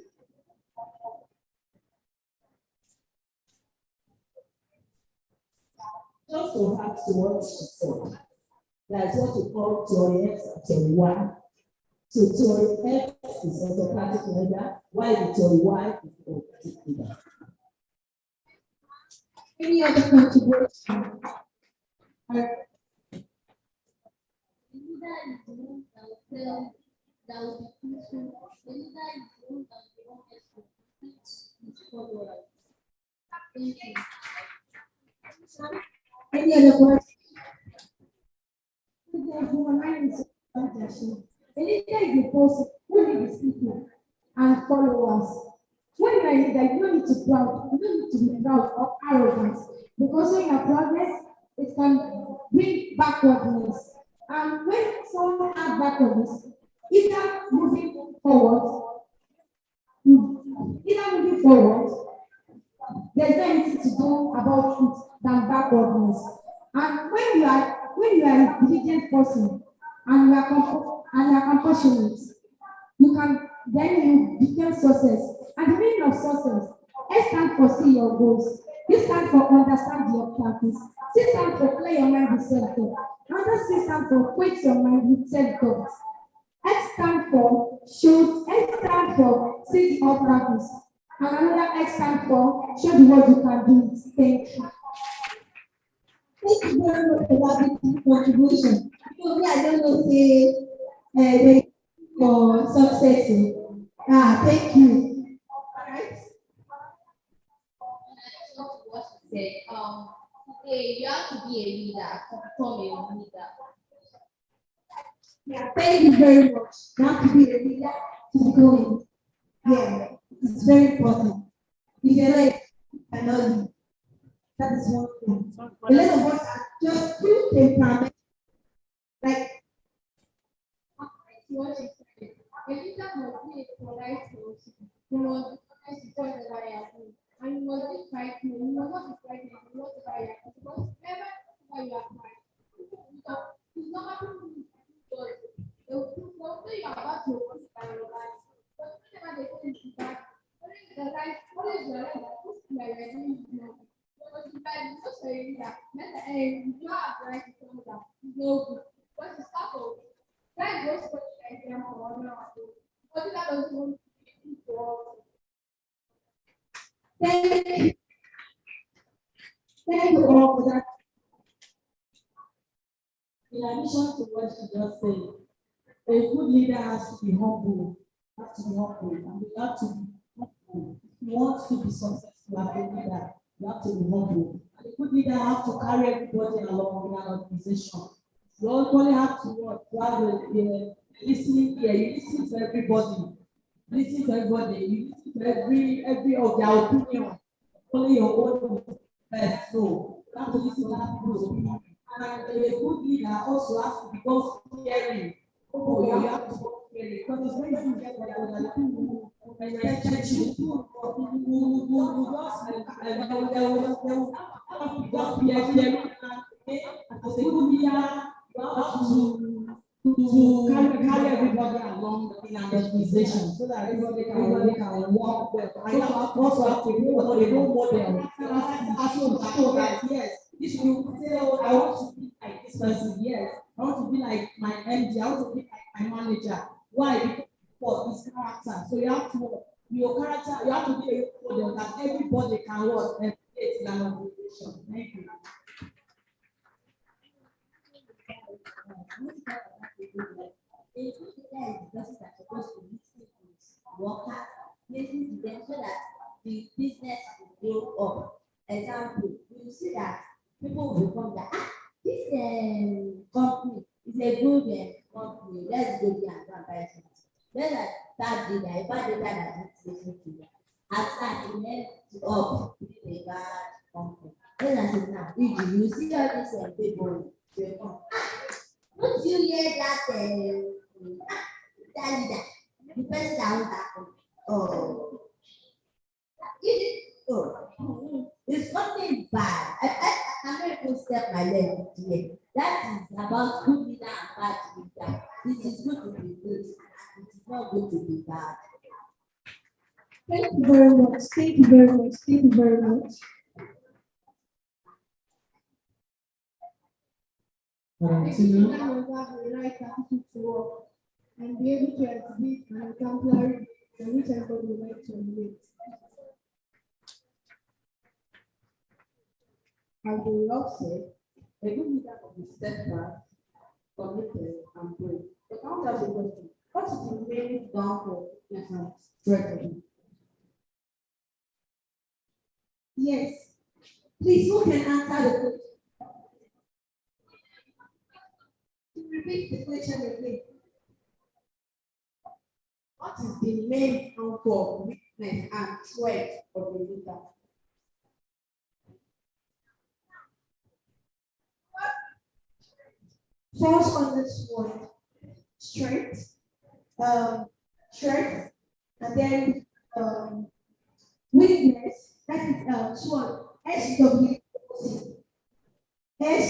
Just to add to what she said, that's what we call Tory X and Tory Y. So Tory X is autocratic leader, while the Tory Y is autocratic leader. Any other contribution? That will be peaceful. The leader is the one that will want us to teach his followers. Thank you. Any other question? The leader is the person who leads people and followers. When you are a leader, you don't need to proud. You don't need to be proud or arrogant, because when you are proudness, it can bring backwardness. And when someone has backwardness, either moving forward, there's no anything to do about it than backwardness. And when you are a diligent person and you are compassionate, you can then you become success. And the meaning of success, S stands for see your goals. U stands for understand your practice. C stands for play your mind with self-doubt. Another C stands for quit your mind with self-doubt. X stands for show. X stands for see or practice. And another X stands for show the world you can do. Thank you. Thank you very much for that contribution. I don't know, say, for success. Thank you. Today you have to be a leader to become a leader. Yeah, thank you very much. You have to be a leader to become. Yeah, it's very important. If you're like, I know you. That is one thing. A lot of us are just too temperamental. Like, What you said, a leader must be a polite person. You must be honest with whatever you are doing. And you must be frightened. You must not be frightened with whatever you are doing. Because whenever you are frightened, it's not happening because they will say you are about to lose by your life. But whenever they say you back, the life, what is your life? What is your life? Because if I do not say that, you have the right to come down. No good. But it's not good. That goes for the example of one or two. But that doesn't thank you all for that In addition to what she just said, a good leader has to be humble, and we have to be humble. If you want to be successful as a leader, you have to be humble. And a good leader has to carry everybody along in an organization. You only have to work, to have a listening ear. You listen to everybody. Listen to everybody. You listen to every of their opinion. Only your own best. So you have to listen to other people's opinion. And a good leader also has to become caring. Oh, you have to be caring. Because it's very easy to get that people who respect you, who just be a caring. As a good leader, you have to carry everybody along in an organization so that everybody can work well. I also have to be a role model. So that yes, if you say, oh, I want to be like this person, yes, I want to be like my MD, I want to be like my manager. Why? Because for his character. So you have to your character, you have to be a role model that everybody can work and create in an organization. Thank you. A good leader is the person that's supposed to listen to workers, listen to them so that the business will grow up. Example, you see that people will come that this company is a good company. Let's go there and buy something. Then that data, a bad data that needs listening to them. After it went up, it's a bad company. Then I said, now, you see all these people, they come. Don't you hear that that leader, the person that owns that company? Oh, it's nothing bad. I'm not even step my leg here. That is about good leader and bad leader. It is good to be good, and it is not good to be bad. Thank you very much. Thank you very much. Thank you very much. Valentina. I will have the right attitude to work and be able to exhibit an exemplary and which everybody would like to emulate. As the law said, a good leader will be steadfast, committed, and brave. But I want to ask you a question. What is the main downfall and strength of it? Yes. Please, who can answer the question? Repeat the question again. What is the main downfall, weakness, and strength of the leader? False on this one. Strength, strength, and then weakness. That is SWOT. SW. S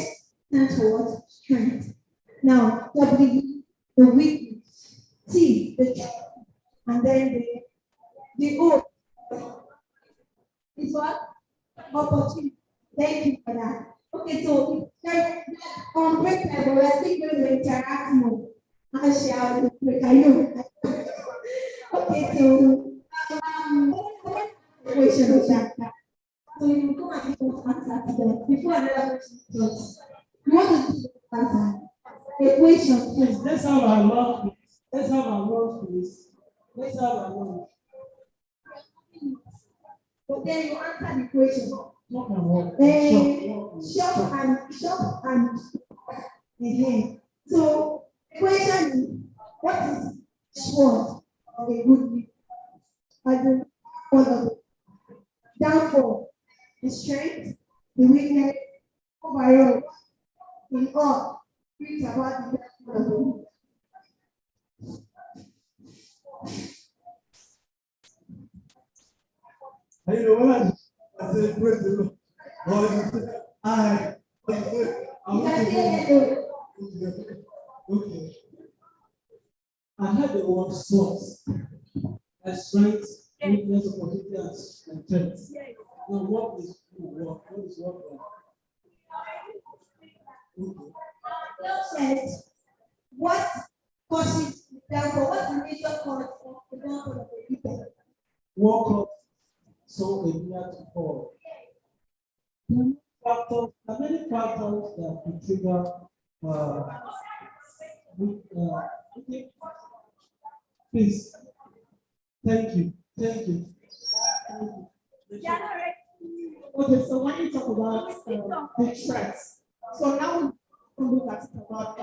stands for what? Strength. Now W, the weakness. T, the strength, and then the O is what? Opportunity. Thank you for that. Okay, so on break level, we're still going to interact more. I shall break. I know. Okay, so question of that. So you come and give us answer to that before another person talks. You want to give answer? A question, please. Let's have our lunch, please. Let's have our lunch, please. Let's have our lunch. But then you answer the question. Not my work. Shop and So the question is, what is SWOT of a good leader? As in one of the downfall, the strength, the weakness, overall, in all, it's about the downfall. I know what I said, praise the Lord. I okay. I had the word source as strength, weakness, opportunity, and strength. Now, what is what? What is what? Said, what causes the downfall? What's the major cause of the downfall of a leader? What caused so a leader to fall? There are many factors that could trigger Okay. Please. Thank you. Thank you. Okay, so when you talk about big threats, so now we look at it about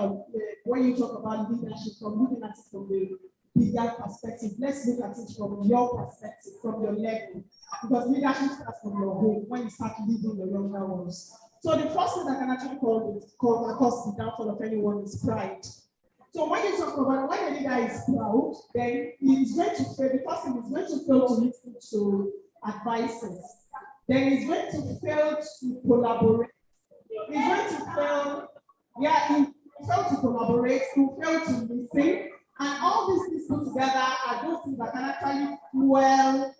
when you talk about leadership, from looking at it from the bigger perspective. Let's look at it from your perspective, from your level, because leadership starts from your home when you start leading the younger ones. So the first thing that can actually cause the downfall of anyone is pride. So when you talk about when a leader is proud, then he's going to fail. The first thing is going to fail to listen to advices. Then he's going to fail to collaborate. He's going to fail, he will fail to collaborate, he will fail to listen. And all these things put together are those things that can actually fuel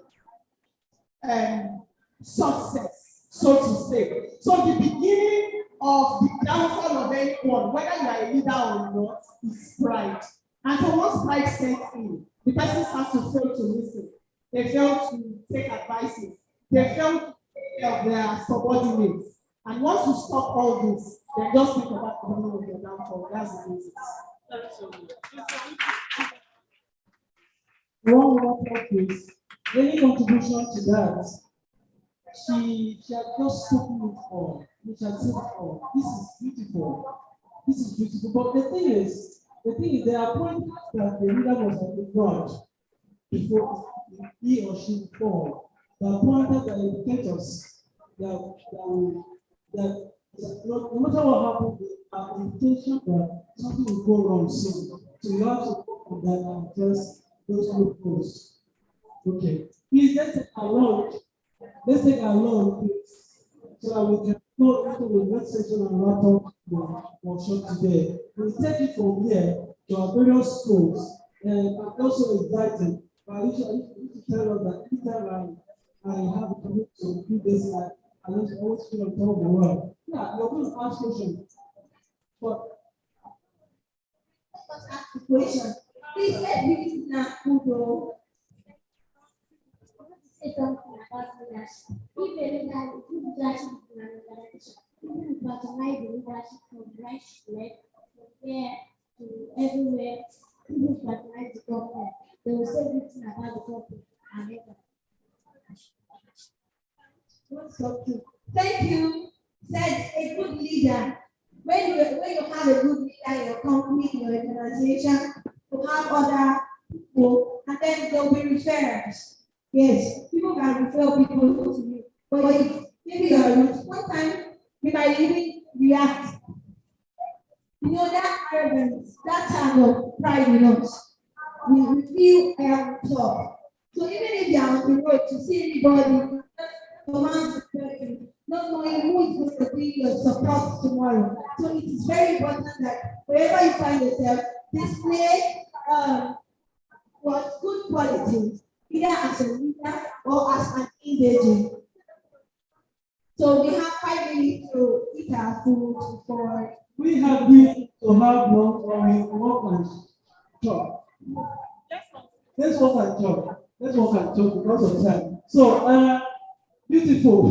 success, so to say. So the beginning of the downfall of anyone, whether you are a leader or not, is pride. And so once pride sets in, the person has to fail to listen. They fail to take advices. They fail to take care of their subordinates. And once you stop all this, then just think about the beginning of your downfall. That's the reason. One more please. Any contribution to that? She had just spoken it all. Which has said it all. This is beautiful. This is beautiful. But the thing is, there are points that the leader was on the ground before he or she would fall. There are pointers that indicators that no matter what happens, there are indications that something will go wrong soon. So you have to work on that and address those loopholes. Okay. Please let's take a long, please, so that we can go into the next section and wrap up the workshop today. We'll take it from here to our various schools, and I'm also invited. But you should tell us that anytime I have a commitment to do this, I want to always feel on top of the world. Yeah, you're going to ask questions. But let's ask the question. Please let me now go. Say something about leadership. If a leader is good leadership in an organization, even patronize the leadership from right to left, from there to everywhere, people patronize the company. They will say good thing about the company and everything. Thank you. Said a good leader. When you have a good leader in your company, in your organization, you have other people, and then there will be referrals. Yes, people can refer people to you. But if maybe you are rude, one time you might even react. You know that arrogance, that type of pride in us. We feel I am top. So even if you are on the road to see anybody, command the person, not knowing who is going to be your support tomorrow. So it is very important that wherever you find yourself, display what good qualities, either as a leader or as an individual. So we have 5 minutes to eat our food before. we have been to have work and talk. Let's walk and talk. Let's walk and talk because of time. So, beautiful.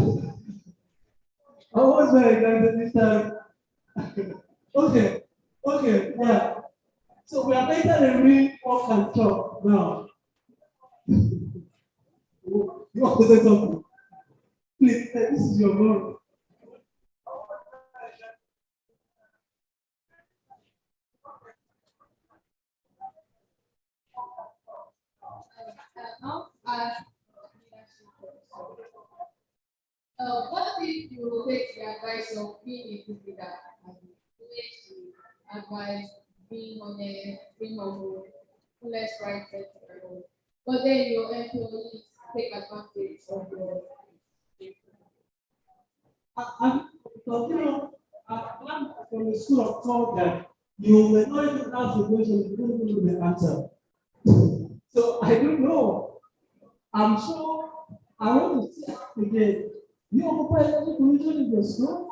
I was very excited this time. Okay, yeah. So we are better than we walk and talk now. You want to say something? Please, this is your moment. What if you take the advice of being a good leader and the way to advise being honest, being humble, less right, but then your employees take advantage of your. I'm from the school of thought that you may not even ask the question, you don't even know the answer. So I don't know. I'm sure I want to see again. You occupy any position in your school?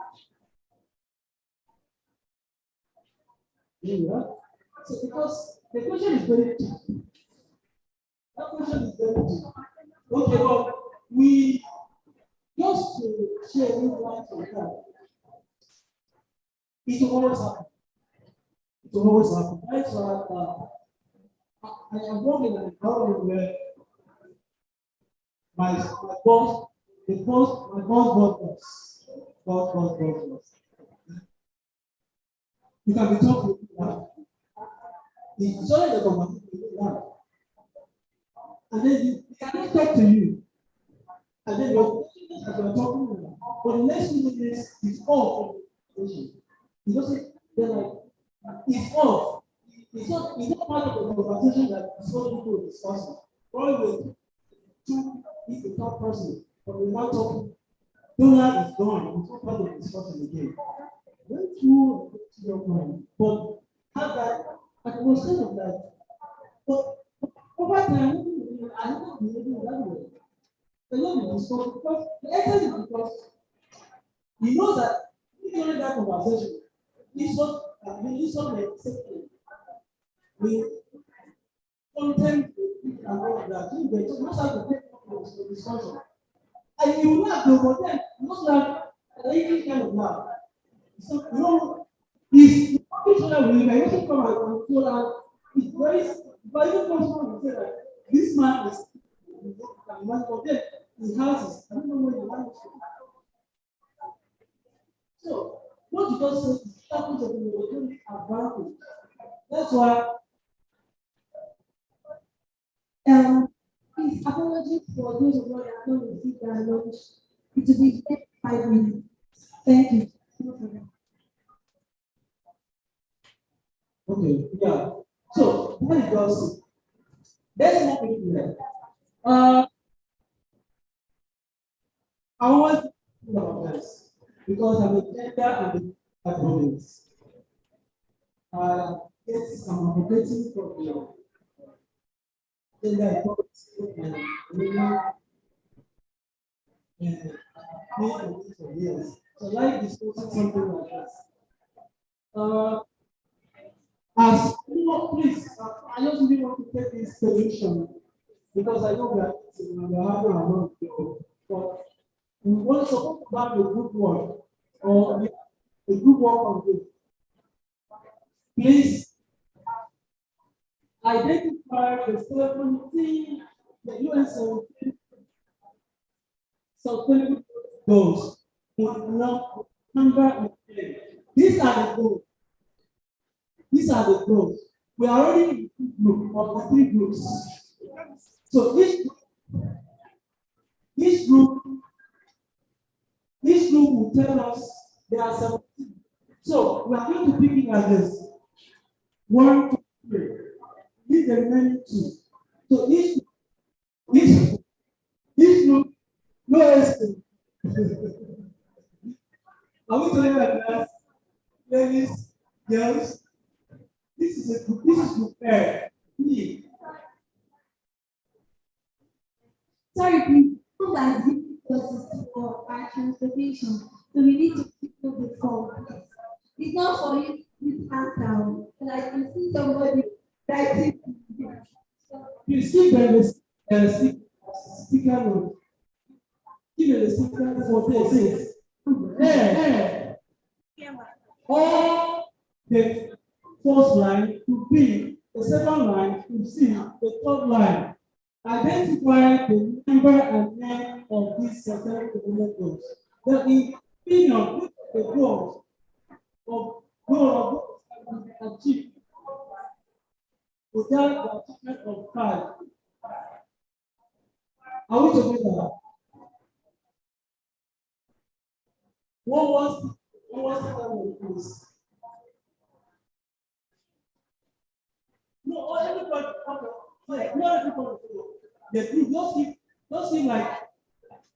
Yeah. So because the question is very deep. That question is very deep. Okay, well, we just to share with light on that. It will always happen. It will always happen. That's why I am working in an environment where my boss, my boss. You can be talking now. It's showing the conversation now. And then he cannot talk to you. And then you're talking about. For the next 2 minutes, it's off. He doesn't, they're like, it's off. It's not part of the conversation that is supposed to be discussing. Probably two is the third person, but we're not talking. Donor is gone. It's not part of the discussion again. Went through your mind, but have that, I was kind of like, but over time, I don't believe that way. A lot of discuss because the essence is because he knows that during that conversation, he's not like safety. We content and all of that. They just have to take the discussion. And you laugh, but then not laugh, any kind of laugh. So, you know, he's each other will I also come and so that it's very possible to say that this man is but then his house is, I don't know where the land is from. So, what you just said is happens to the advantage. That's why please apologies for those of us that have not received their lunch. It will be 5 minutes. Thank you. No problem. okay, yeah. So what it does, there's not really there. I always think about this because I'm a gender and a province. Yes, I'm advocating for the gender equality and women and for years. So like discussing something like this. As you know, please, I just really want to take this solution because I know we are having a lot of people, but we want to have a good work or a good work on this. Please identify the 17, the UN 17 sustainable goals in number of 10. These are the goals. These are the goals. We are already in the group of the 3 groups. So each group will tell us there are 17. So we are going to pick it as this. 1, 2, 3. Leave the remaining 2. So each group, no estimate. Are we talking about class? Ladies, girls? This is group A. B. Sorry, please. Don't as if it for our transportation. So we need to people before. It's not for you to answer. But I can see somebody writing. Please keep the speaker note. Give the speaker for this. Hey. All the first line to B, the second line to C, the third line. Identify the number and name of these certain development goals. The opinion of the goals of achieved without the achievement of 5. Are we together? What was the please? No, everybody. Okay. No, everybody. The group just keep like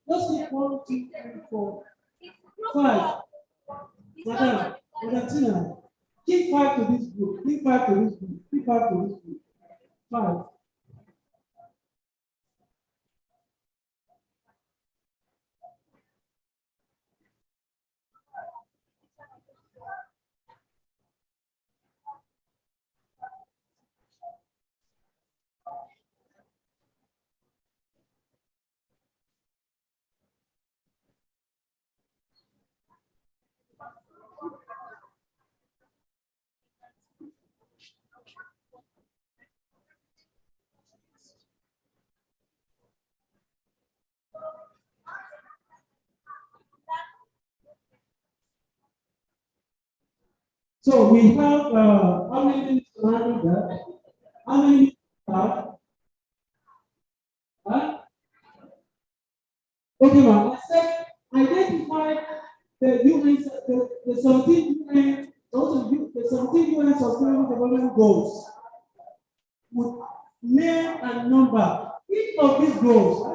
1, 2, 3, 4, 5. Madam, Tina, give 5 to this group. Give 5 to this group. Give 5 to this group. 5. So we have how many minutes to handle that? How many minutes to have? Huh? Okay, ma'am. I said identify the UN, the 17 UN, the 17 UN Sustainable Development Goals with name and number. Each of these goals.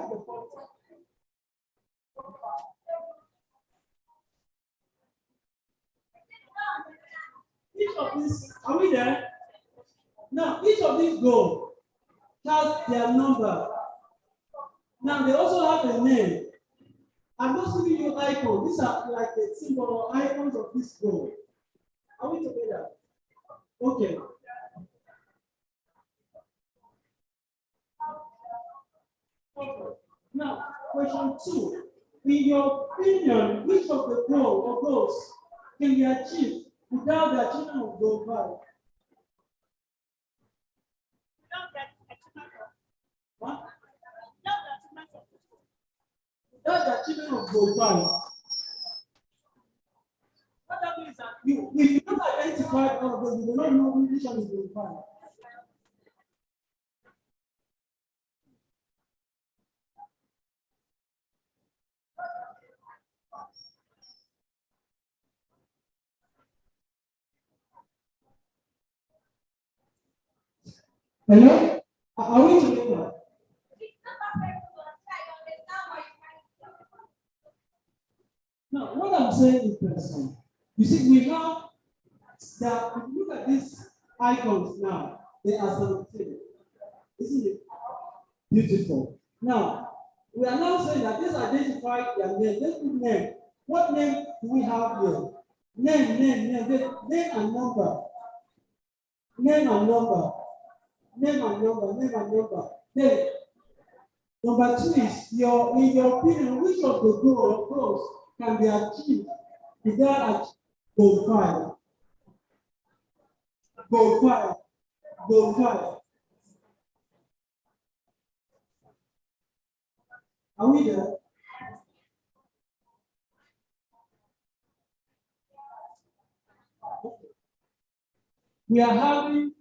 Each of these, are we there? Now, each of these goals has their number. Now, they also have a name. I'm just giving you icons. These are like the symbol or icons of this goal. Are we together? Okay. Now, question 2. In your opinion, which of the goals can be achieved without the achievement of goal 5? What? Without the achievement of goal 5. What that means that if you don't identify all of those, you will not know which one is goal 5. Hello? Are we together? Now, what I'm saying is this. You see, we have that, if you look at these icons now, they are 17. Isn't it beautiful? Now, we are now saying that this identify their name. Let's put name. What name do we have here? Name and number. Name and number. Then, number 2 is in your opinion, which of the goals can be achieved without achieving goal 5? Goal 5. Are we there? We are having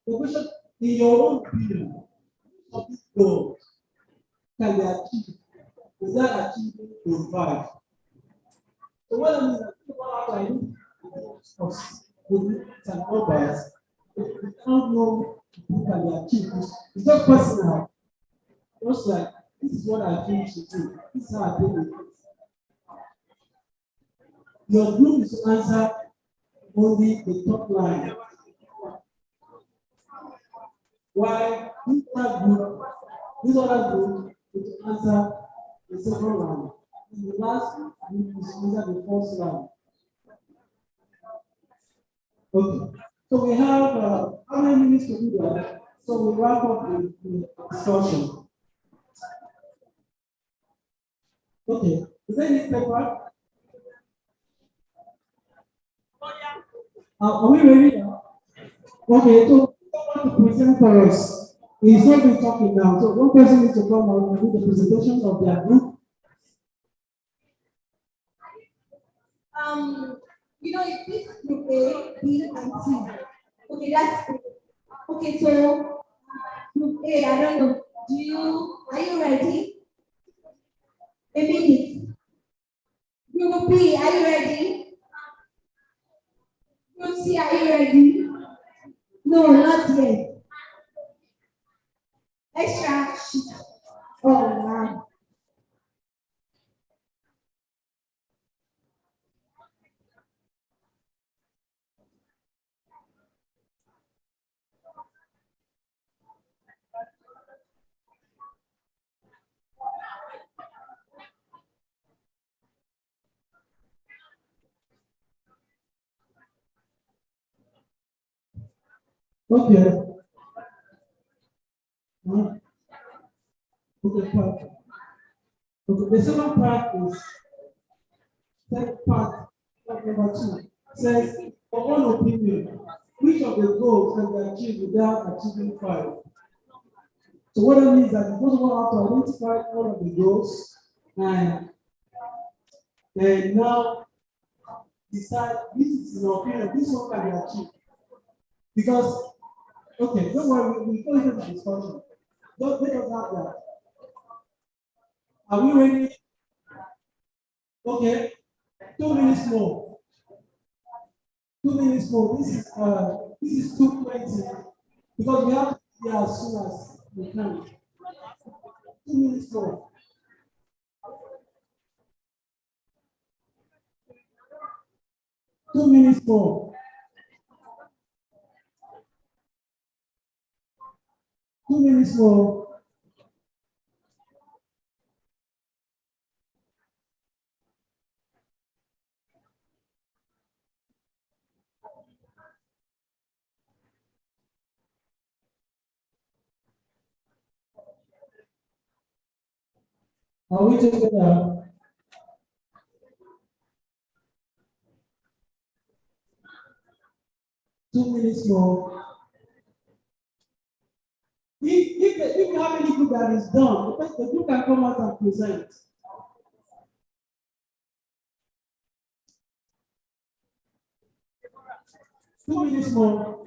the question in your own opinion of these goals can be achieved without achieving goal 5. So what I mean is with some numbers, if we don't know who can be achieved, it's just personal. Just like this is what I think to do. This is how I think it is. Your group is to answer only the top line. While this other group is to answer the second line. And the last group is to answer the first line. Okay. So we have how many minutes to do that? So we wrap up the discussion. Okay. Is there any paper? Are we ready now? Okay, so someone to present for us. He's not been talking now. So one person needs to come out and do the presentation of their group. It's this group A, B, and C. Okay, that's it. Okay, so group A, I don't know. Are you ready? A minute. Group B, are you ready? Group C, are you ready? No, not yet. Extra sheet. Oh, wow. Okay. Okay, part. Okay, the second part is second part of number 2 says, for own opinion, which of the goals can be achieved without achieving 5? So what that means is that you first of all have to identify all of the goals and now decide this is in our opinion, this one can be achieved. Because, okay, don't worry, we go into the discussion. Don't let us have that. Are we ready? Okay, 2 minutes more. 2 minutes more. This is 2:20 because we have to be here as soon as we can. 2 minutes more. Two minutes more. 2 minutes more. Are we together? Two minutes more. If you have any group that is done, the group can come out and present. Two minutes more.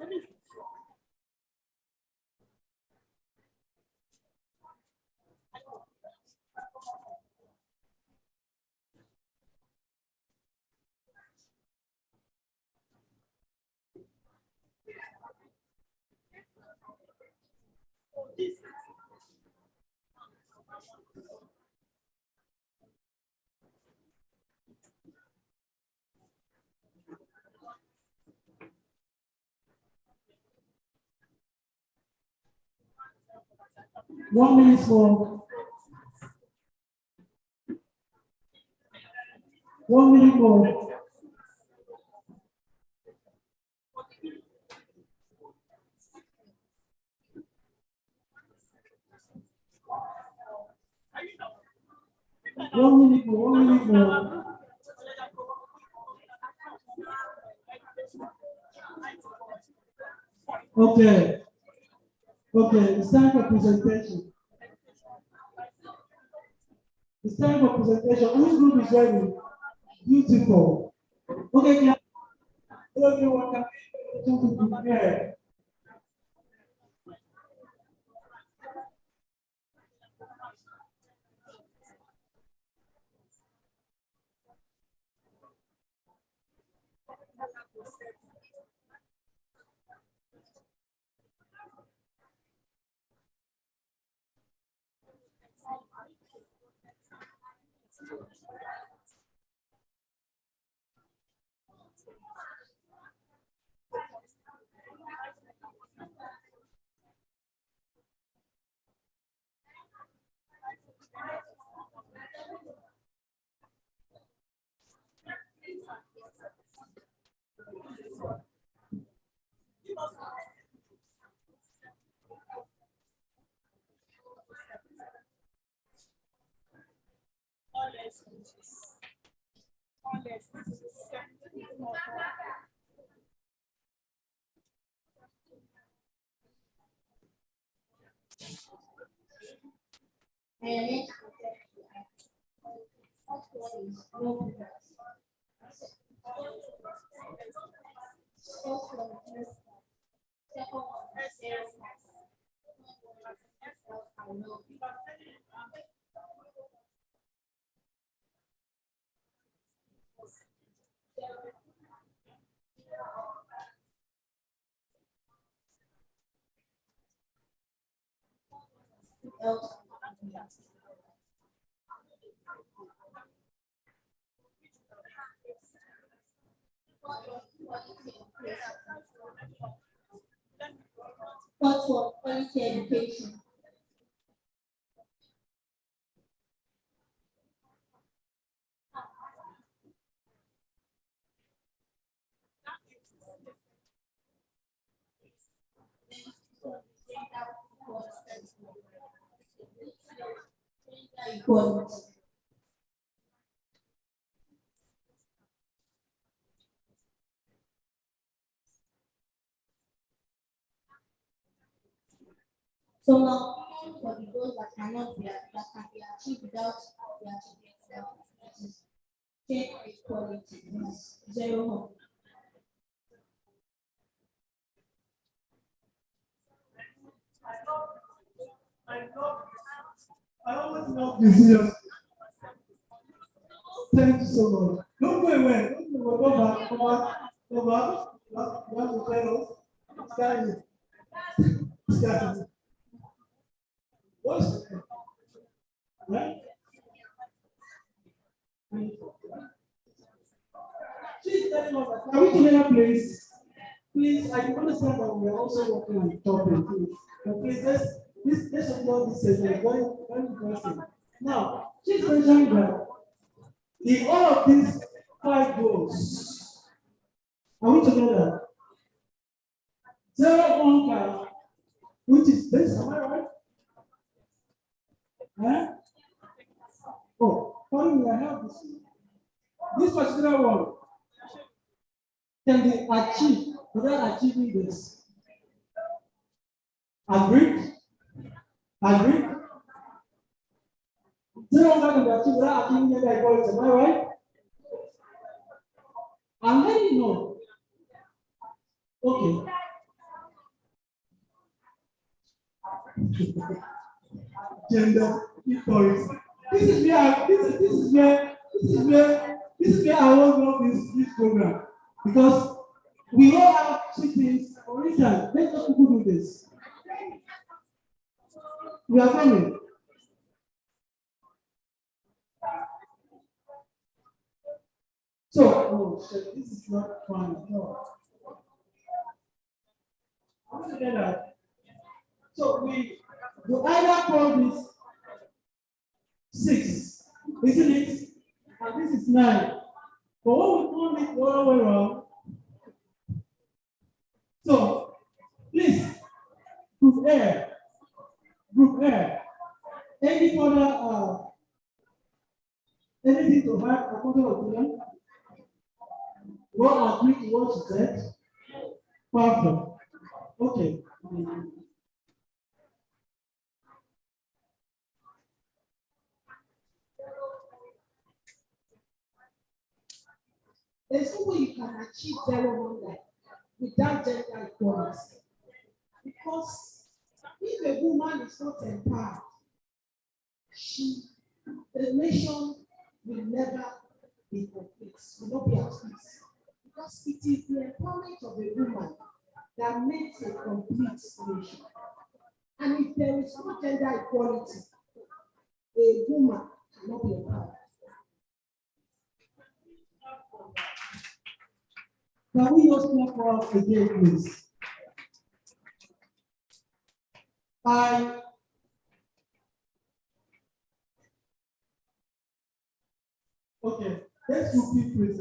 One minute more. 1 minute more. One minute more. 1 minute more. Okay. Okay, it's time for presentation. It's time for presentation. Whose group is ready? Beautiful. Okay, yeah. Everyone can prepare. But for quality education. So now, for the goals that can be achieved without the achievement of gender equality is zero hope. I always love museums. Thank you so much. Don't go away. Don't go away. Go back. Go back. Go back. You have to tell us. Stand here. Stand here. What's your name? Right? Please tell us. Can we together, please? Please, I can understand that we are also working on the topic, please. But please, let's applaud this session. Very, very interesting. Now, she's mentioning that in all of these 5 goals, are we together? 0 1 which is this, am I right? Huh? Oh, finally, I have this. This particular one can be achieved without achieving this. Agreed? Agreed? 0 1 can be achieved without achieving gender equality, am I right? And then you know. Okay. Gender equality. This is where I want this program, because we all have 2 things. For instance, let us people do this. We are coming. So, oh shit, this is not fun at all. I'm going to get that. So we either call this 6, isn't it? And this is 9. But what we call it the other way around. So please, group A. Any further anything to add a further opinion? What agree to what you said? Perfect. Okay. There's no way you can achieve 0 1 without gender equality. Because if a woman is not empowered, the nation will never be complete, will not be at peace. Because it is the empowerment of a woman that makes a complete nation. And if there is no gender equality, a woman cannot be empowered. Can we just clap for us again, please? Okay, let's repeat, please.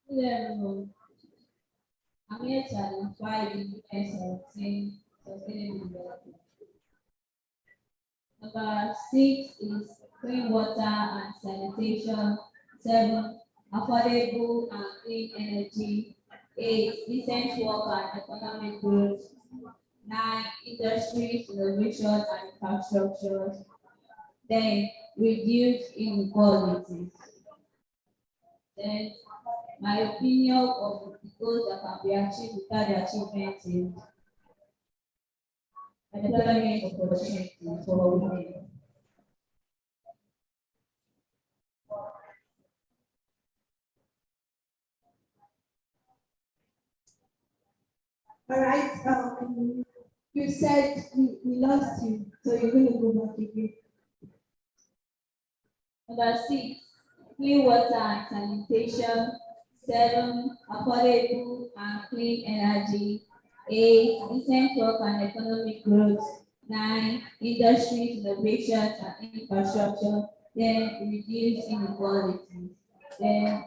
Hello, I'm here to identify the UN 17 Sustainable Development. Number 6 is clean water and sanitation. 7, affordable and clean energy. 8, decent work and economic growth. 9, industries, innovation and infrastructure. 10, reduce inequalities. Then, my opinion of the goals that can be achieved without the achievement is employment opportunities for women. All right. You said we lost you, so you're going to go back again. Number 6, clean water and sanitation. 7, affordable and clean energy. 8, decent work and economic growth. 9, industries, innovation and infrastructure. Then reduce inequalities. Then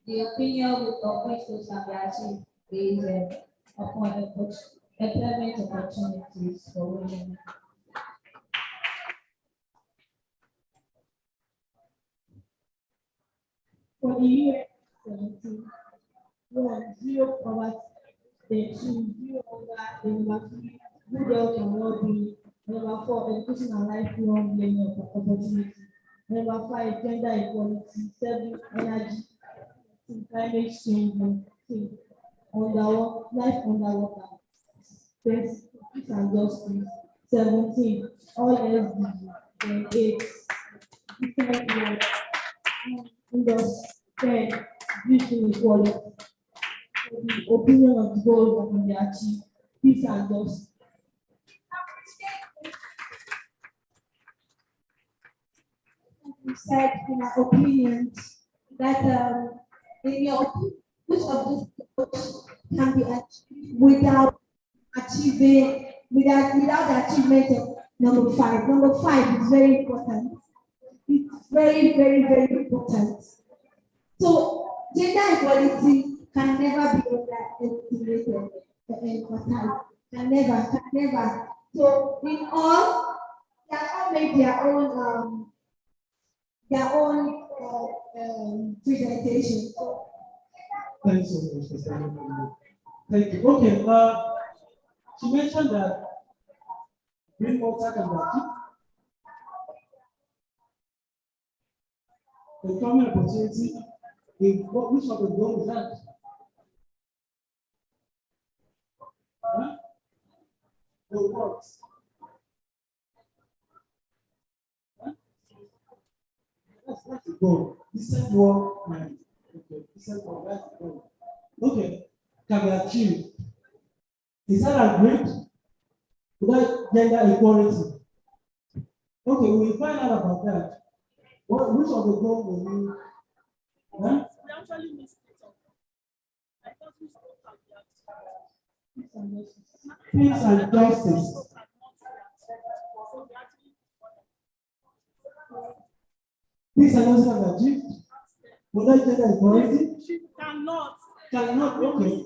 the opinion of which those can be achieved is employment opportunities for women. For the UN 17, 1, 0 poverty, Then 2, zero hunger. Then number 3, good health and well-being. Number 4, education and lifelong learning opportunity. Number 5, gender equality. 7, energy, climate change. And 6, life underwater. 10, peace and justice. 17, all SDGs. Then 8, different life. Thus, 10, youth inequality. The opinion of the goals that can be achieved, peace and justice. We said in our opinions that in your opinion, which of these goals can be achieved without the achievement of number 5. Number 5 is very important. It's very, very, very important. So gender equality can never be underestimated. Can never. So in all, they have all made their own presentation. So, Thanks so much for standing for me. Thank you. Okay, she mentioned that green water can be achieved. Employment opportunity, which of the goals is that? Huh? The works. Huh? That's the goal. Decent work and okay, decent work, that's the goal. Okay, can be achieved. Is that agreed? Without gender equality. Okay, we'll find out about that. Which of the goals will you? Huh? We actually missed it up. I thought we spoke about Peace and justice. Peace and justice are achieved. Without gender equality? Cannot. Okay.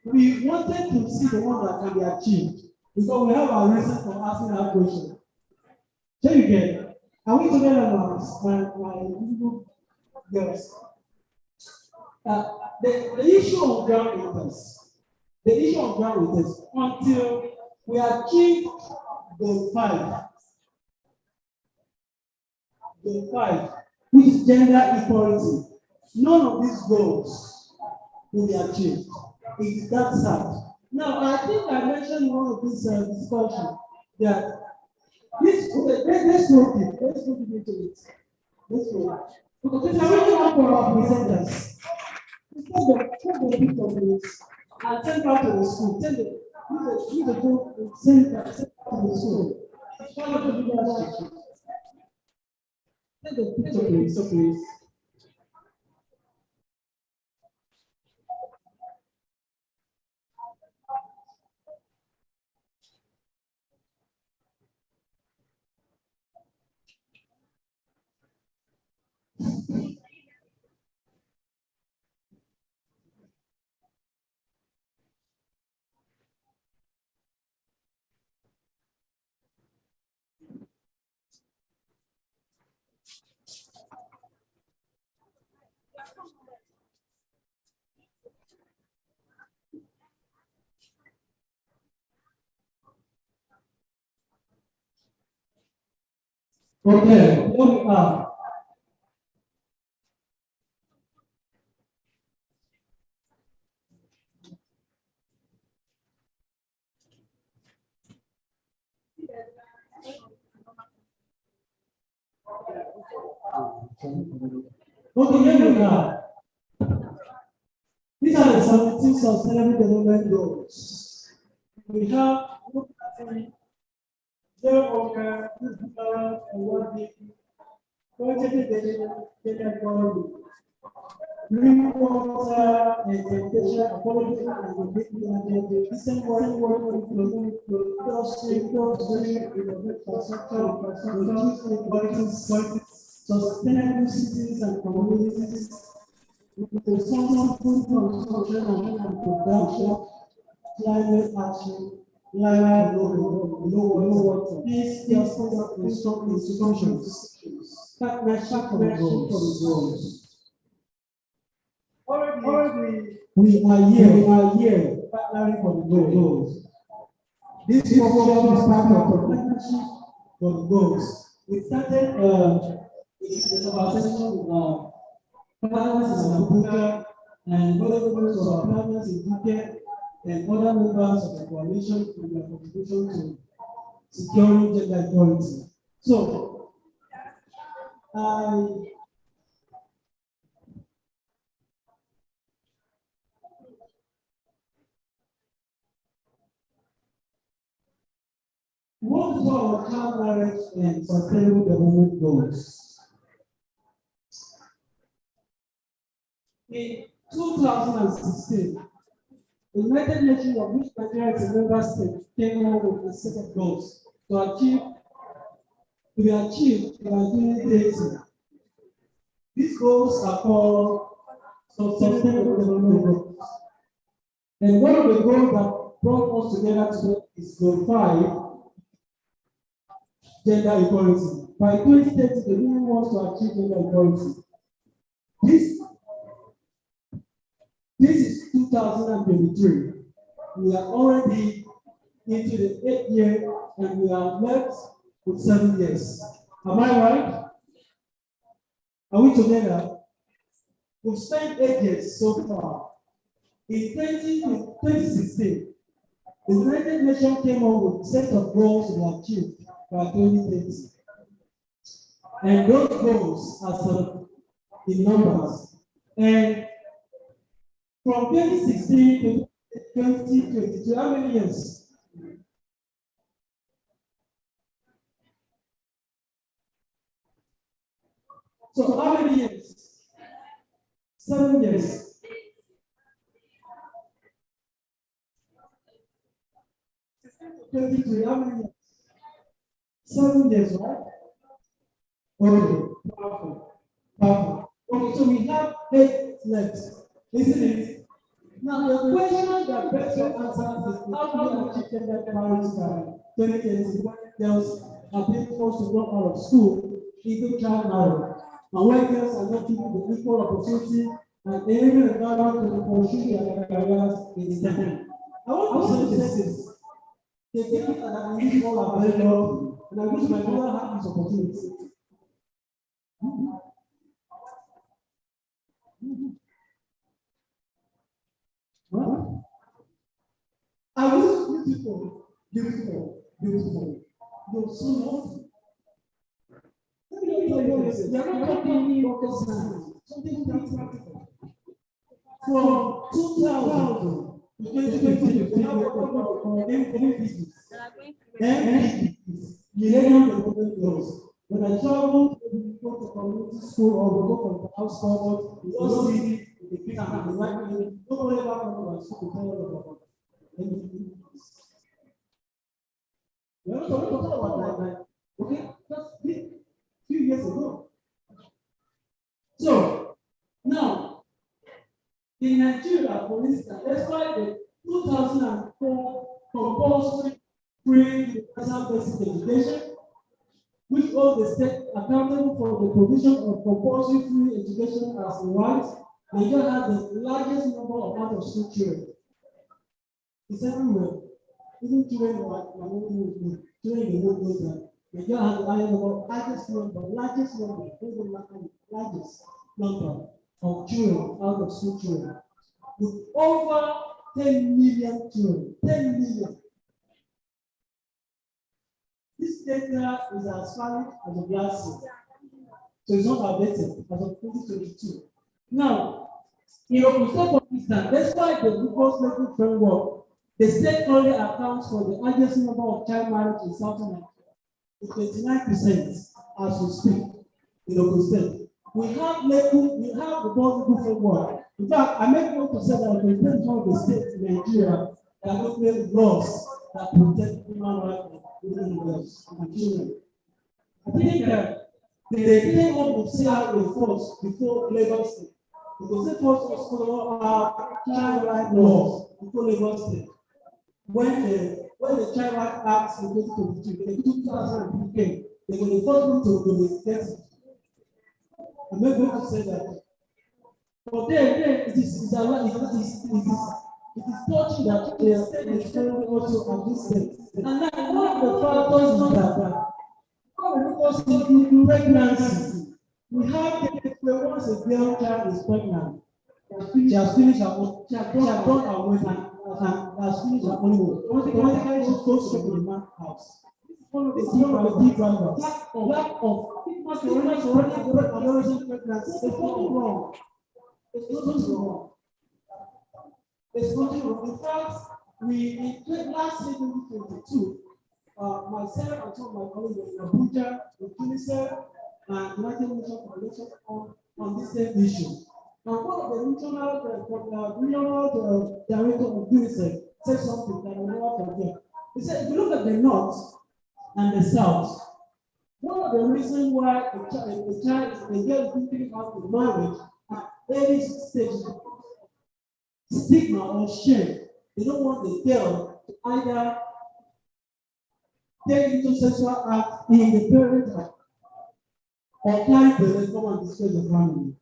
We wanted to see the one that can be achieved because we have our reason for asking that question. So you get it. Are we together about my girls? The issue of ground waters. The issue of ground waters until we achieve the 5. The 5, which is gender equality. None of these goals will be achieved. It is that sad. Now, I think I mentioned in one of these discussions that this, let's look into it. Let's look. Because I really want for our presenters. Take the picture of this and send back to the school. Send the send back to the school. Take the picture, please. Okay, here we are. Okay, here we are. These are the 17 sustainable development goals. We have zero hunger, and one day, green water and sanitation, ecology, and decent work sustainable cities and communities, responsible construction and production, climate action, peace, justice, and strong institutions, partnership for the goals. Already We are here partnering for the goals. This program is part of the partnership for the goals. We started with our session with partners in Abuja and other members of our partners in Phuket and other members of the coalition for their contribution to securing gender equality. So, what is our child marriage and sustainable development goals? In 2016, the United Nations, of which Nigeria is a member state, came up with a set of goals to be achieved by 2030. These goals are called sustainable development goals. And one of the goals that brought us together today is goal 5. Gender equality. By 2030, the women wants to achieve gender equality. This is 2023. We are already into the 8th year and we are left with 7 years. Am I right? Are we together? We've spent 8 years so far. In 2016, the United Nations came up with a set of goals to be achieved by 2030. And those goals are sort of in numbers. And from 2016 to 2022, how many years? So how many years? 7 years. How many years? 7 years, right? Okay, powerful. Okay, so we have 8 left, isn't it? Now, the question that best answers is how do we achieve gender equality by 2030 when girls are being forced to drop out of school, even child marriage, and when girls are not given the equal opportunity and even environment to pursue their careers in STEM. I want to say this. The people that are in this world are very lucky, and I wish my mother had this opportunity. I was beautiful. You're so lucky. Let me tell you this. You're not talking any rocket science. Something practical. From 2000 to 2020, we have a MVP business. Millennium Development Goals. When I travel to go to community school or we go from the house forward, we all see the picture and the right thing. Nobody ever come to our school to tell us about MVP. We're not talking about that, okay? Just a few years ago. So, now, in Nigeria, for instance, that's why the 2004 compulsory free universal basic education, which all the state accountable for the provision of compulsory free education as a right, Nigeria has the largest number of out-of-school children. It's everywhere. Even children who are children in the world know that Nigeria has the largest number of children, out-of-school children, with over 10 million children. 10 million. This data is as valid as of last year. So it's not outdated as of 2022. Now, in Ogun State, for instance, despite the proposed legal framework, the state only accounts for the largest number of child marriage in Southern Nigeria, with 29% as we speak in Ogun State. We have the proposed framework. In fact, I make note to say that the president of the state in Nigeria that will make laws that protect human rights and girls and children. I think they came up with CRA force before Lagos State. Because they forced us to follow our child rights laws before Lagos State. When the Child Rights Act in 2022, the 2000 came, they were the first one to do this. I'm not going to say that But then it is touching that they are experiencing also at this stage. And now one of the factors is that because in pregnancy, we have once a girl child is pregnant, she has finished her own, she has done her wedding and has finished her own work. Automatically she goes straight to the man's house. One of the big drivers. Lack of adolescent pregnancy. There's nothing wrong. There's nothing wrong. There's nothing wrong. In fact, in last year 2022, myself and some of my colleagues in Abuja, in UNICEF, and United Nations Foundation on this same issue. And one of the regional director of UNICEF said something that I will never forget. He said, if you look at the north and the south, one of the reasons why a girl is thinking out of marriage at early stage, stigma or shame. They don't want the girl to either take into sexual act in the parent or carry the come and disgrace the family.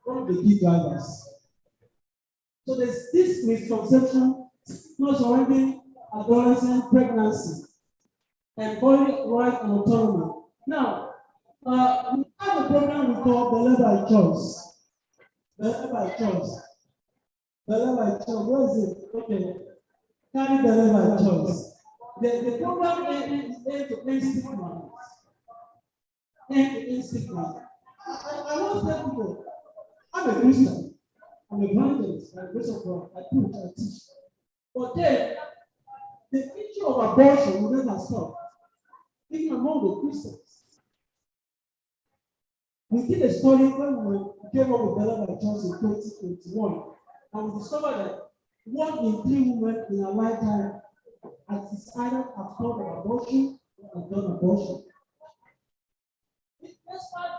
One of the key drivers. So there's this misconception not surrounding adolescent pregnancy and body right and autonomy. Now, we have a program we call Belle by Choice. Belle by Choice. Belle by Choice. Where is it? Okay. Carry Belle by Choice. The program is aimed to end stigma. End stigma. I want to tell people, I'm a Christian. I'm a evangelist. I'm a grace of God. I preach, I teach. But then, the issue of abortion will never stop, even among the Christians. We did a study when we came up with Belle by Choice in 2021, and we discovered that 1 in 3 women in our lifetime has decided have thought of abortion or have done abortion. Despite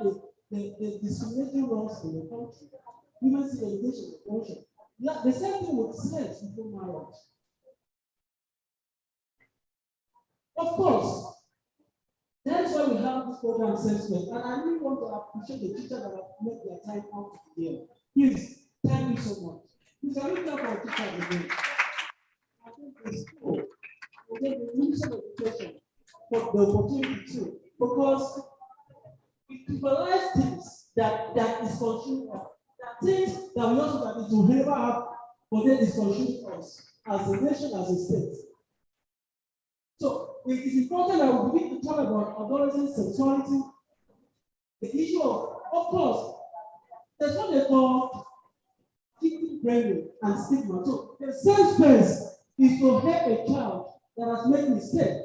the discriminating laws in the country, women's education of abortion. The same thing with sex before marriage. Of course, that is why we have this program, Sex First. And I really want to appreciate the teachers that have made their time out to be here. Please, thank you so much. Please, can we clap our teachers again? I think the school will take the Ministry of Education for the opportunity too, because it trivializes things that is consuming us. Things that we also that it will never have, but then it's consuming us as a nation, as a state. So it is important that we begin to talk about adolescent sexuality. The issue of course, there's what they call victim blaming and stigma. So the safe space is to help a child that has made a mistake.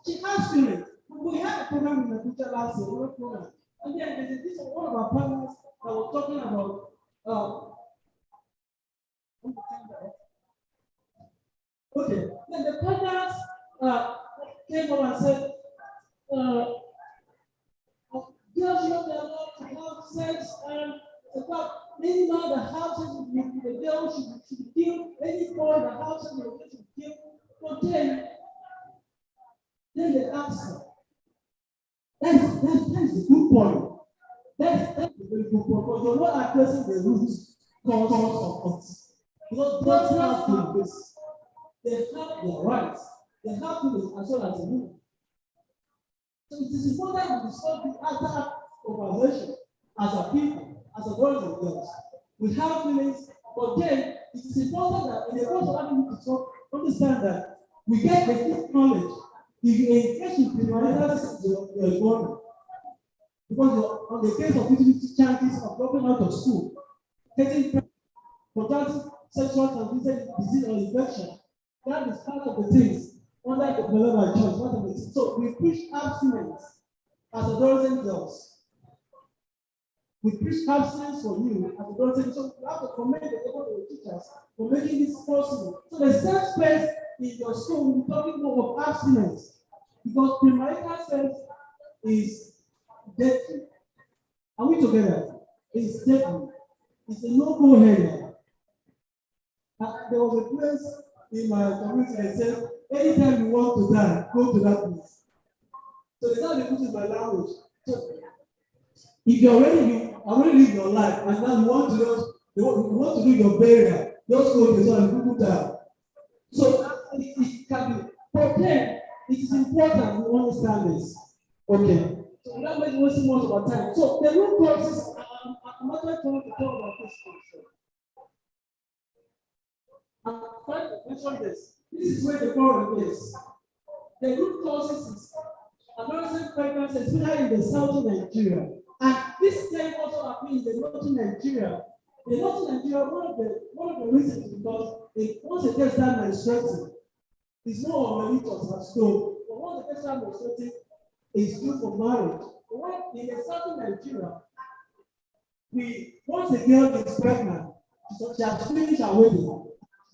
She has feelings. We had a program in the future last year, program. And then this is one of our partners that was talking about okay. Then the partners came up and said, girls should not be allowed to have sex, and about any man that has sex with the girl should be killed, any boy that has sex with the girl should be killed. But then they asked her. That's a good point. That's a very good point. But you're not addressing the root cause of us. Because girls have feelings. They have their rights. They have feelings as well as a woman. So it is important to discuss the other organization as a people, as a boys and girls. We have feelings, but then it is important that in the course of having to talk, understand that we get the deep knowledge. If you engage in criminalizing your environment, because you're on the case of 50 chances of dropping out of school, getting pregnant, contracting sexual transmitted disease or infection, that is part of the things under the Belle by Choice. So we preach abstinence as adolescent girls. We preach abstinence for you as adolescent. So you have to commend the effort of the teachers for making this possible. So the safe space in your school will be talking more of abstinence, because premarital sex is deadly. Are we together? It's deadly. It's a no-go area. There was a place in my community that said, anytime you want to die, go to that place. So it's not the put in my language. So If you already live your life and now you want to do your burial, just go to the Google down. So it can be, but then it is important to understand this. Okay. So without wasting much of our time. So the root causes, I'm actually trying to talk about this concept. I'm trying to mention this. This is where the problem is. The root causes is adolescent pregnancy, especially in the southern Nigeria. And this thing also happens in the northern Nigeria. The northern Nigeria, one of the reasons is because once it gets that menstruating, it's more of a religious as school. But once it gets that menstruating, it's due for marriage. But in the southern Nigeria, once a girl is pregnant, she has finished her wedding,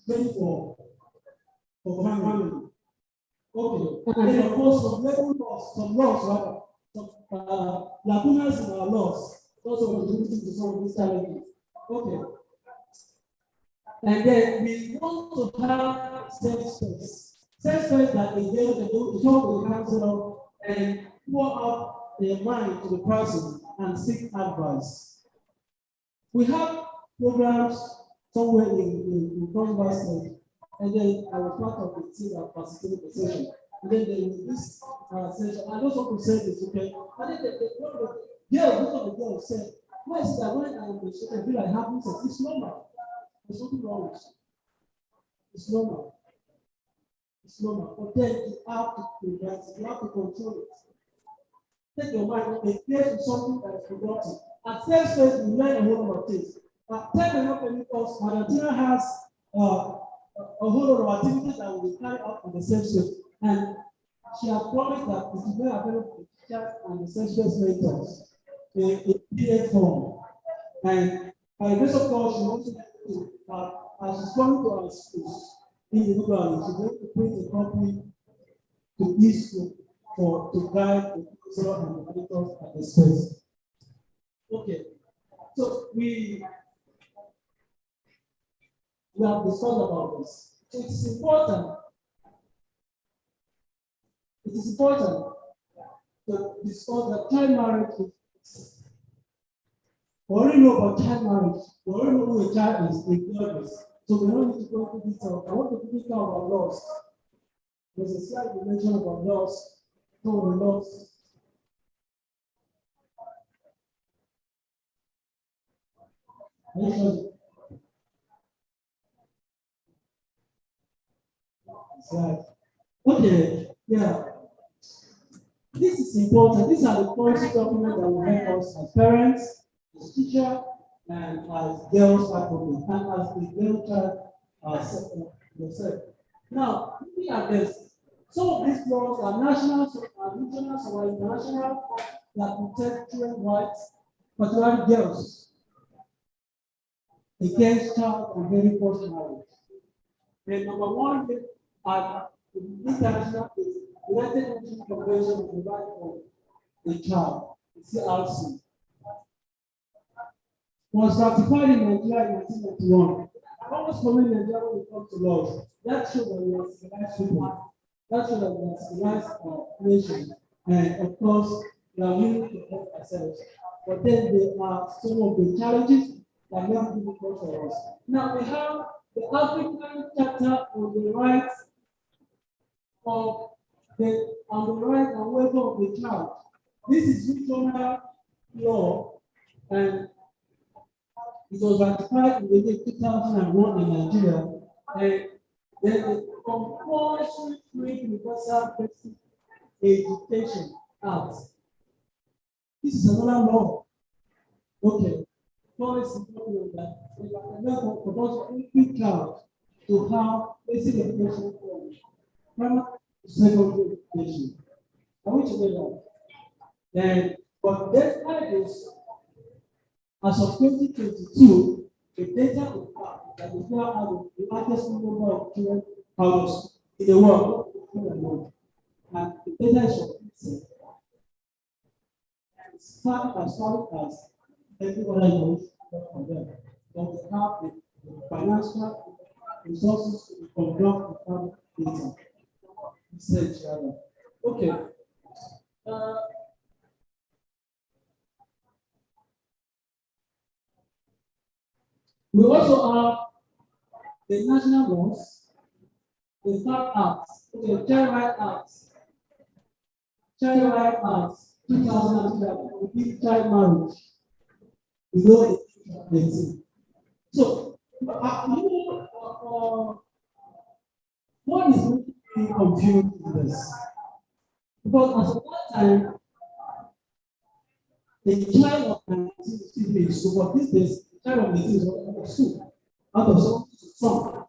ready for family. Okay. And then of course some laws, some lacunas in our laws also contributing to some of these challenges. Okay. And then we want to have safe space. Safe space that the girl can go to talk with the counselor and pour out their mind to the person and seek advice. We have programs somewhere in Congo State, and then I was part of the team that participated in the session. And then this session, I just want to say this, okay? I think one of the girls said, why is it that when I am the student, I feel like having sex? It's normal. There's nothing wrong with it. It's normal. It's normal. But then you have to prevent it, you have to control it. Take your mind and engage in something that is productive. At first phase, we learn a whole lot of things. At 10 minutes because Madam has a whole lot of activities that will be carried out on the same space. And she has promised that it will be available to teachers and the same space mentors in PDF form. And by the grace of God, she wants to, as she's coming to our schools individually, she's going to print a copy to each school to guide the professor and the monitors at the space. Okay, so we have discussed about this. So it is important to discuss that child marriage is. We already know about child marriage. We already know who a child is, a girl is. So we don't need to go into detail. I want to speak about laws. There's a slide you mentioned about laws. So the laws. Right. Okay, yeah. This is important. These are the policy documents that will help us as parents, as teachers, and as girls advocates, and as the girl child yourself. Now, looking at this, some of these laws are national, some are regional, some are international, that protect children's rights, particularly girls, against child and very forced marriage. The number one at the international is United Nations Convention on the Right of the Child, the CRC. Was ratified in Nigeria in 1991. Almost for me, Nigeria when it comes to laws, that shows that we are civilized people. That shows that we are civilized nation. And of course, we are willing to help ourselves. But then there are some of the challenges that make it difficult for us. Now we have the African Charter on the Rights of the right and welfare of the child. This is regional law, and it was ratified in the year 2001 in Nigeria. And then the Compulsory Free Universal Basic Education Act. This is another law. Okay. Policy that compulsory every child to have basic education from primary to secondary education. I want to know that. And but despite this, as of 2022, the data is that we now have the largest number of children housed in the world. And the data is from it's far as everybody knows from them. But they have the financial resources to conduct the data. Research, okay. We also have the national laws, the third act, okay, Child Right Act. Child Right Act 2002 that will be child marriage below the age of 18. So, what is really confusing in this? Because at one time, the child of 19 is still in school, but these days, the child of 18 is out of school, out of some.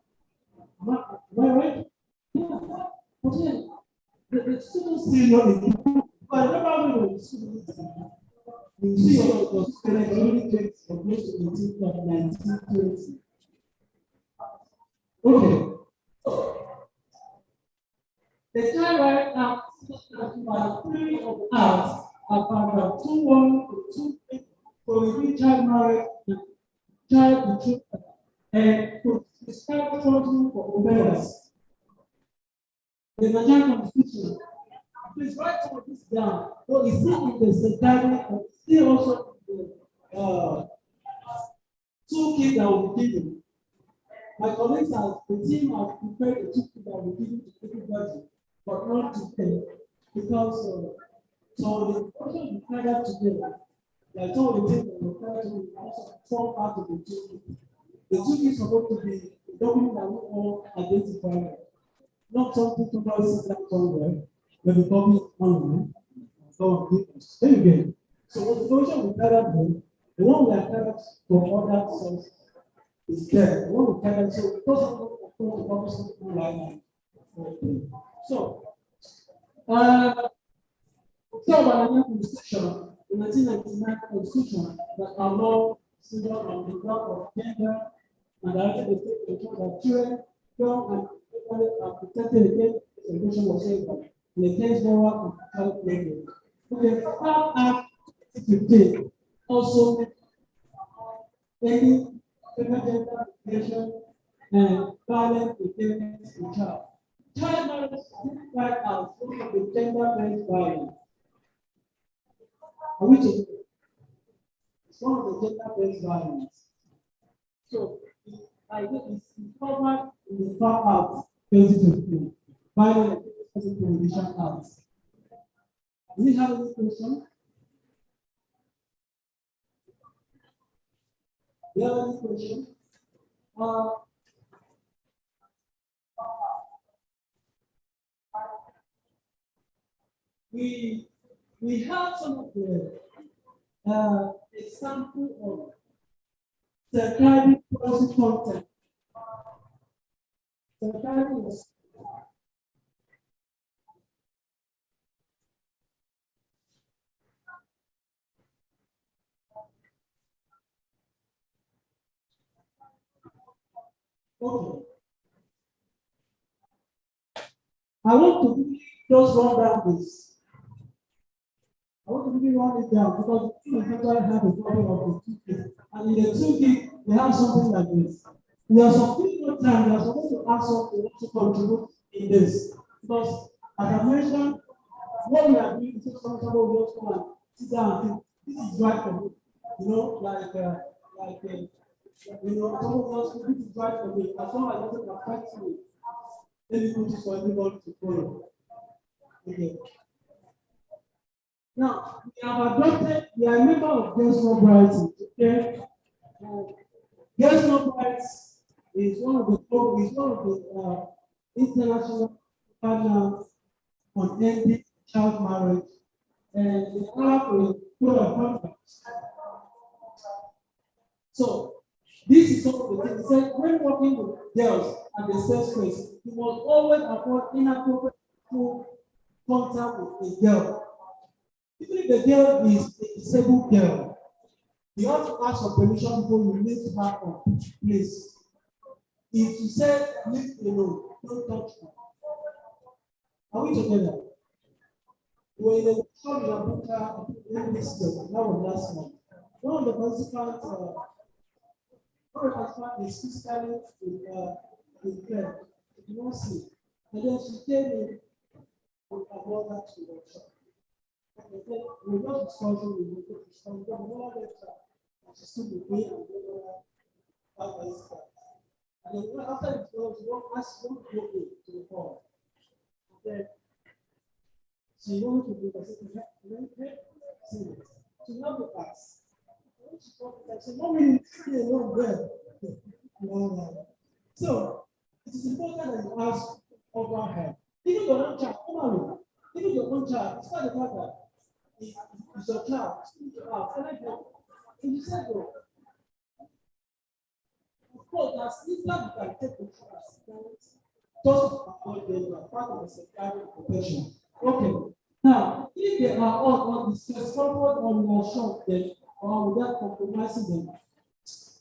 Am I right? Yeah. But then, the students still know it. But I remember when we were students, you see a lot of students only 20 or close to 18 or 19, 20. Okay. The Child Right Act about 3 of us about 2:1 to 2:8 prohibit child marriage and child betrayal and to prescribe children for offenders. The Nigerian Constitution, please write some of this down. So it's still in the secretariat and still also in the toolkit that will be given. My colleagues have the team have prepared a toolkit that will be given to everybody, but not today because so the question we carried out today, like some of the things that we carried to also form part of the toolkit. The toolkit is supposed to be a document that we all identify, not something somebody sits down somewhere when we copy it online. So there you go. So the question we carried out, the one we are carried from other sources is there. The one we carried so because of the publishing online. So the Constitution, the 1999 Constitution that allowed civil on the ground of gender and directed the state to ensure that children, young and equally are protected against segregation whatsoever in against moral and child labor. Okay, Act 15 also any gender discrimination and violence against the child. Child marriage is right out one of the gender-based violence. Are we together? It's one of the gender-based violence. So, I think it's covered in the Far Out 2015, Violence Against Prohibition Act. Do we have any question? Do you have any question? We have some of the example of security policy content. Security was okay. I want to just run down this. I want to really run it down because we actually have a problem of the toolkit. And in the toolkit, we have something like this. We are supposed to time, we are supposed to ask someone to contribute in this. Because as I mentioned, what we are doing is something will just come and sit down and think, this is right for me. You know, you know, someone else, this is right for me. As long as it doesn't affect me, let me put this for everybody to follow. Okay. Now, we have adopted, we are a member of Girls No Brights, okay? Girls No Brights is one of the international partners on ending child marriage, and we have a code of conduct. So, this is some of the things. It says, when working with girls at the safe space, you must always avoid inappropriate contact with a girl. Even if the girl is a disabled girl, you have to ask for permission before you lift her up, please. If you say leave alone, don't touch her. Are we together? We were in a workshop in Abuja in this year, that was last month. One of the participants is physically impaired, you don't see. And then she came in with her brother to the workshop. We got discussing with the discussing, but more later, she stood with me and And then after it goes, one asked one to go to the hall. And then she wanted to do the second. She loved the class. She thought that she not really stay alone there. So it is important that you ask over her. Even your own child, normally, even your own child, it's not the fact that it's your child, it's your house. And you said, no. Of course, that's Islam you can take the trust. Just avoid them as part of the safeguarding protection. Okay. Now, if they are all on distress, comfort or reassure them, or without compromising them,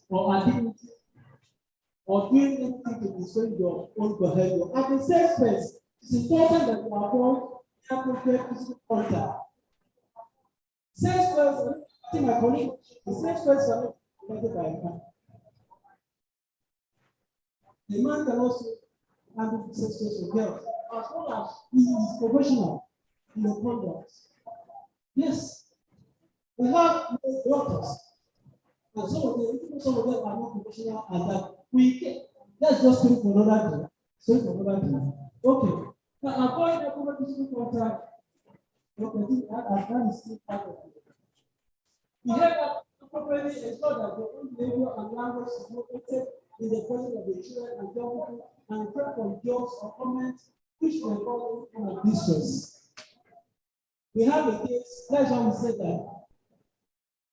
or dignity, or doing anything to destroy your own behavior, at the same space, it's important that you avoid inappropriate physical contact. Safe space, I think my colleague, the safe space are not provided by a man. The man can also handle the safe space for girls, as long as he is professional in the conduct. Yes, we have daughters, and some of them are not professional at that. Let's just speak for another day. Speak for another day. Okay. Now, avoid inappropriate physical contact. Okay, that is still part of it. We have appropriately ensure that the own behavior and language is located in the presence of the children and young people, and refrain from jokes or comments which may cause any kind of distress. We have a case, that's why we said that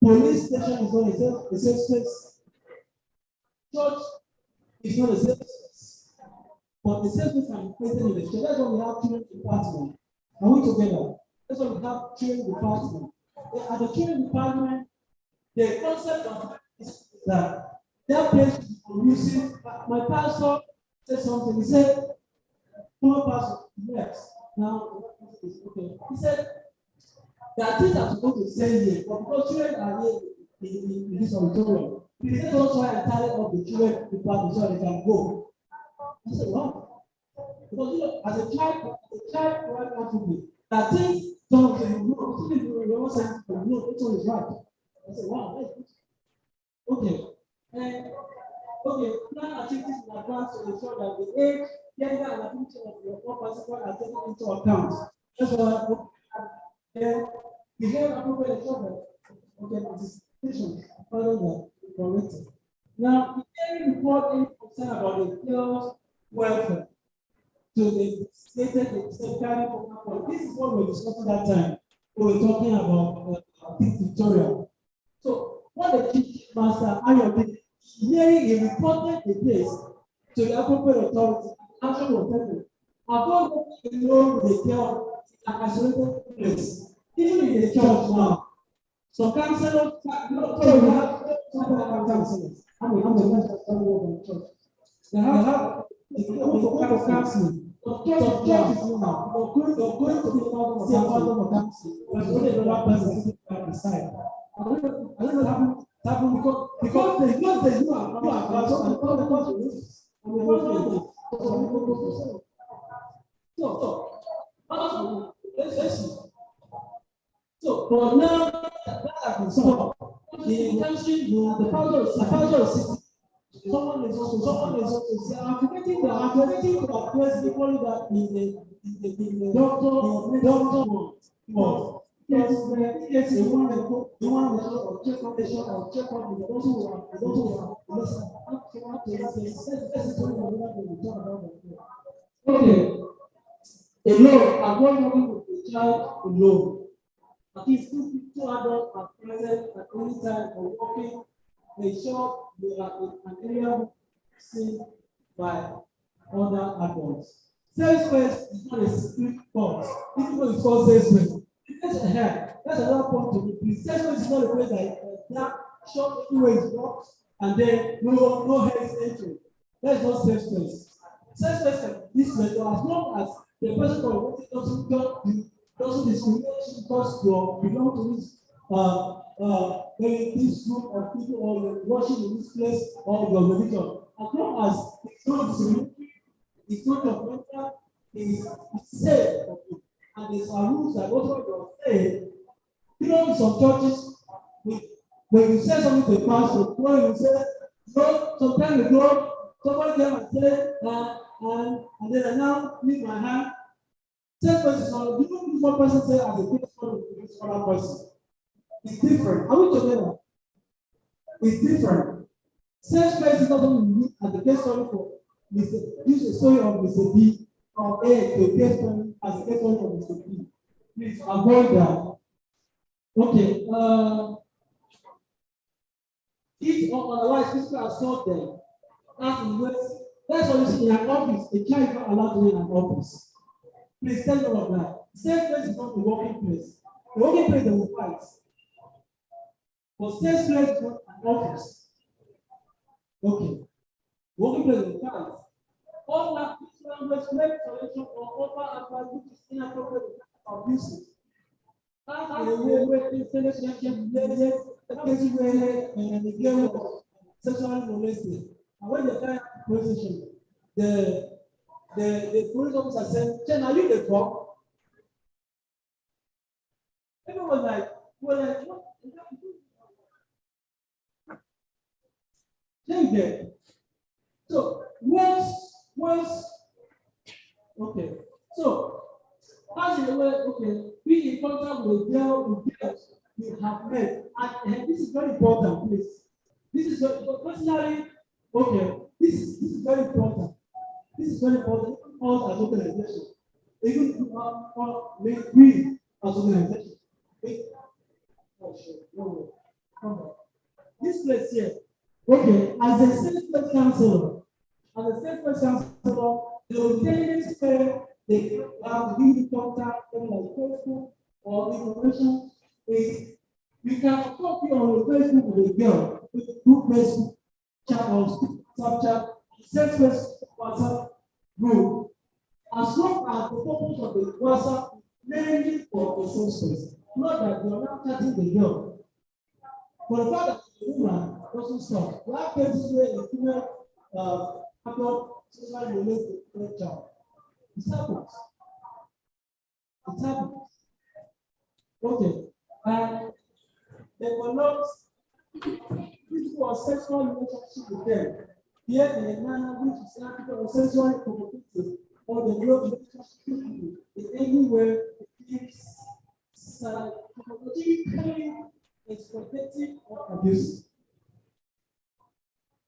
police station is not a safe space. Church is not a safe space. But the safe space can be created in the church. That's why we have children department. Are we together? That's why we have children department. At the children department, the concept of is that that place is conducive. My pastor said something. He said, "Former pastor, yes." Now, okay. He said, there are things I'm supposed to say here, but because children are here in this auditorium, we don't try and tally up the children department so they can go. I said, wow. Because as a child, right now to me, that things don't say, no, you don't say, no, this one is right. I said, wow, that's good. Okay. Okay, plan activities in advance to ensure that the age, gender, and ability of your participants are taken into account. That's why we have appropriate ensure that participation further than corrected. Now, if any report any concern about the girls' welfare to the stated safeguarding program, this is what we were discussing that time. We were talking about Victoria. So, what the chief master Ayo hearing he reported the case to the appropriate authority, action was taken. Upon walking alone with the girl in an isolated place, even in the church now, some counselors, we have counselors. I'm the church. They have for counseling. The church is now. You're going to be part of counseling. But only another person sitting by the side. I don't know happen because they know you are so for now that has been solved. The intention, the power of city. Someone is also activating the address equally that in the doctor. Yes, you want to check on the shop or check on the okay. Alone, I'm going with the child alone. At least two adults are present at any time or walking. They show they are in an area seen by other adults. Safe space is not a secret box. Even though it's called safe space. That's another point to be. Safe space is not a place that short everywhere is blocked and then no head is entering. That's not safe space. Safe space can be this method as long as the person doesn't discriminate because you belong to this this group of people or you're worshiping in this place or your religion. As long as it's not discriminatory, it's not judgmental, it's safe for you. And there's some rules that also you're saying. You know, in some churches, when you say something to the pastor, when you say So sometime ago, somebody came and said, and then I now leave my hand. Same person, you know, one person say as a good son to this other person. It's different. Are we together? It's different. Same person doesn't mean as a case story for Mr. Use a story of Mr. B or A to a case story as a case story for Mr. B. Please avoid that. Okay. If or otherwise physical assault them, that's what you see in an office. A child is not allowed to be in an office. Please tell all of that. Safe place is not the working place. The working place they will fight. But safe place is not an office. Okay. Working place will fight. All that respect, selection, or offer advice which is inappropriate or abusive. That's the way where selection and the game of sexual molesting. And when they carry out the position, the police officer said, Chen, are you the cop? Everyone was like, what? Chen there. So once, okay. So as you know, okay, be in contact with girls you have met, and this is very important, please. This is personally, okay. This is very important. This is very important. Us as organization, even we as organization. Oh shit! No, come on. This place here, okay. As a state councilor, they will delegate where they have to give you contact, like Facebook or information. You can copy on your Facebook with a girl, with a group Facebook chat or Snapchat, sex WhatsApp group, as long as the purpose of the WhatsApp mainly for the same space, not that you are not chatting the girl. For the fact that the woman doesn't stop, we have cases where a female sexually related to a child. It happens. It happens. Okay. And they were not people of sexual relationship with them. Here in a manner which is not people of sexually provocative or the real relationship is anywhere it is psychologically exploitative or abusive.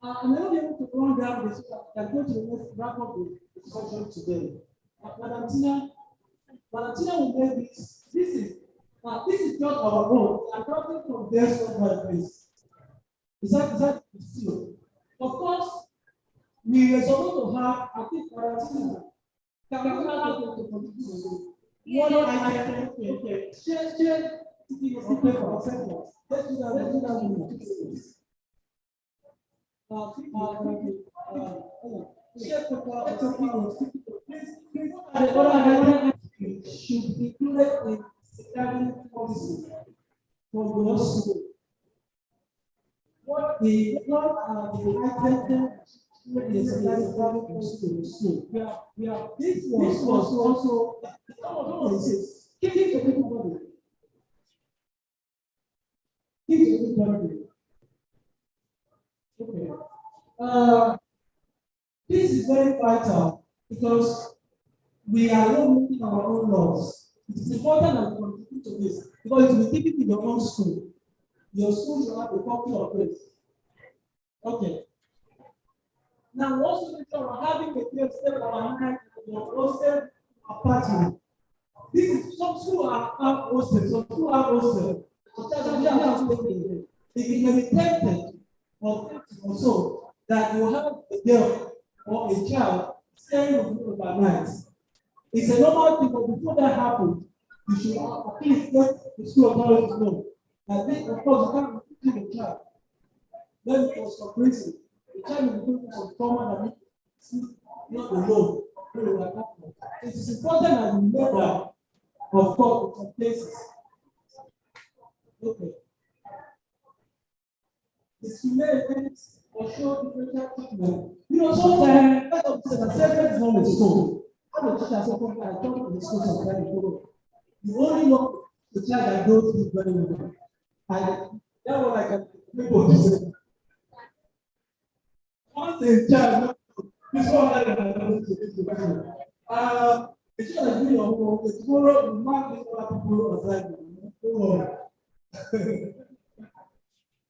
I'm not able to run down this, I can go to the next wrap up the discussion today. Madam Tina will make this. This is not our own. I'm talking from their software place. Is that still? Of course, we were supposed to have, I think, Madam Tina. Can we have to continue? One item, okay. Share, okay, for a second. Let's do that. Should be included in academic policy for your school. What are the items in school? This was also give it to everybody. Give it to everybody. Okay. This is very vital because we are not making our own laws. It is important that we contribute to this because it will keep it in your own school. Your school should have a copy of this. Okay. Now, we also make sure we're having a clear step our hand your hostel apartment. This is some schools have hostel, some schools have hostel. It may be tempted or so that you have a girl or a child staying with you overnight. It's a normal thing, but before that happens, you should at least let the school authorities know that they, of course, you can't keep the child. Then for some reason, the child will be looking for trauma that is not alone. It is important that you know that, of course, in some places. Okay. Discriminate or show differential treatment. You know, sometimes the separate is not a school. How the teacher said, I talk to the school sometimes. You only know the child that knows you very well. And that was like a people. once a child, this one I don't it's just like your homework. Tomorrow, you might get other people assignment. Don't worry.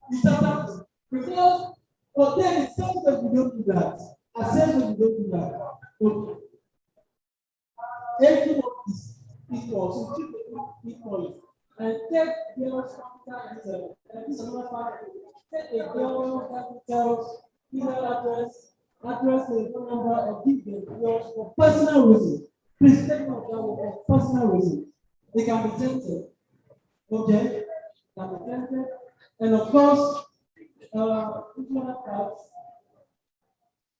It's sometimes because, but then it's sometimes we don't do that. Assessment, we don't do that. Okay. Everyone is equal, so treat them equally. And take girls' capital and this is another part. Take a girl capital email address the phone number, and give them yours for personal reasons. Please take note that for personal reasons. They can be tempted. Okay? Can be tempted. And of course, internal cards,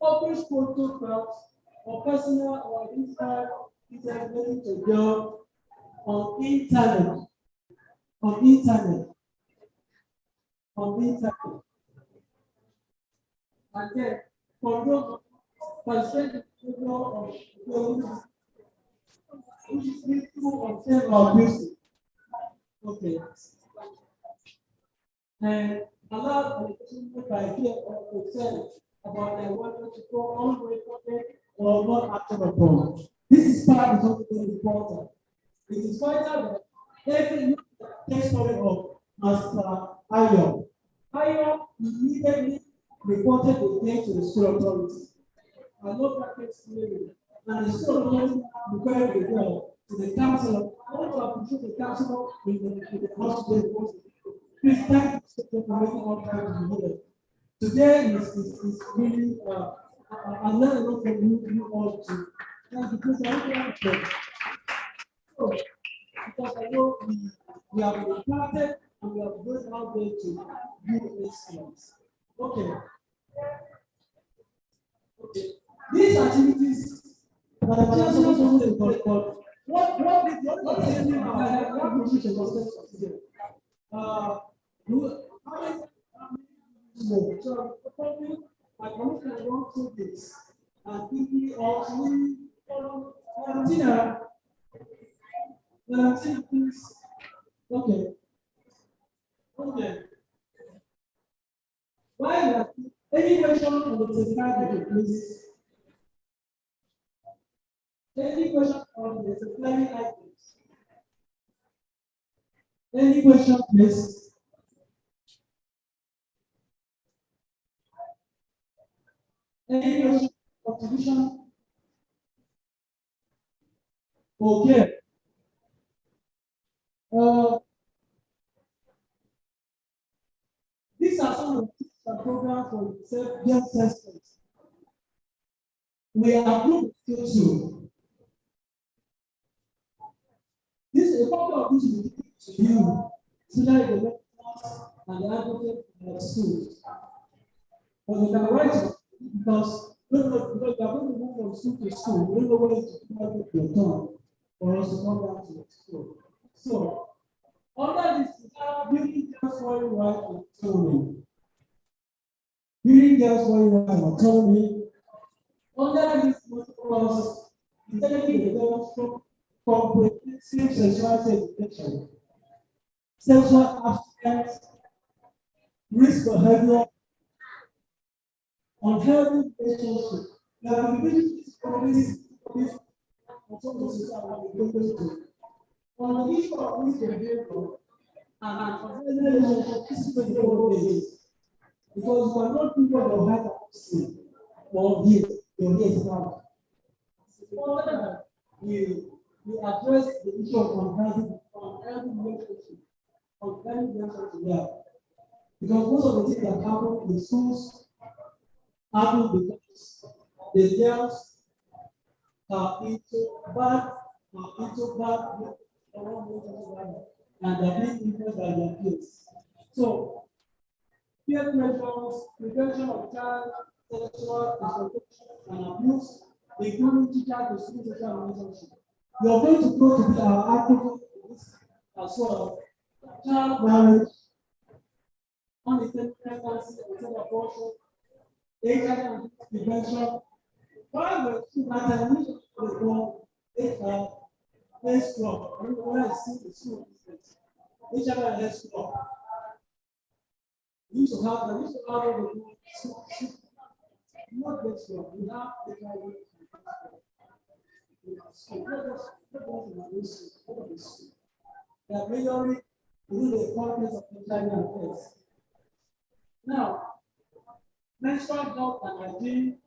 publish photo cards, or personal or identified details relating to girl on internet. On internet. And then, for those percent of the which is useful on self or abusive. Okay. And allow the by fear of concern about their wanting to go unrecorded or not acted upon. This is part of something very important. It is vital that every case story of Master Ayo. Ayo immediately reported the case to the school authorities. I love that case clearly. And the school authorities required the girl to the counselor. I want to appreciate the counselor in the hospital. Please thank you for making all time to be here. Today is really, I learned a lot from you all too. Thank you, because I want to because I know we have been planted and we are going out there to do excellence. Okay. Okay. These activities that are just supposed to be called, what is the name of what position was today? How many so probably I can run through this and quickly or Valentina, please. Okay. Okay. Why any question on the certificate, please? Any question on the certificate items? Any question, please? Any question, contribution? Okay. These are some of the programs for self-assessment. We are approved to. This is a copy of this will be to you, so that the lecturers and the advocate in the schools. But you can write it because you are going to move from school to school. You don't know where to put your turn or else to come back to the school. So, under this, building girls' right autonomy. Building girls' right autonomy. Under this clause, integrating the girls from comprehensive sexuality education, sexual abstinence, risk behavior, unhealthy relationship. Now, we this on the issue of risk behavior and unhealthy relationship, this is the whole days. Because you are not people that have a see or hear your ears now. It's important that we address the issue of unhealthy relationship, yeah. Because most of the things that happen in schools happen because the girls are into bad, and they're being influenced by their peers. So, peer pressures, prevention of child sexual exploitation and abuse, including teacher to student sexual relationship. You are going to go to be our advocate as well. Child marriage, unintended pregnancy, unintended abortion, HIV prevention. While we're still at a mission for the goal, let's go. I don't know where I see the school business. HIV let's go. We used to have the not just one. We have HIV. They are majorly within the context of HIV and AIDS. Now, menstrual health and hygiene,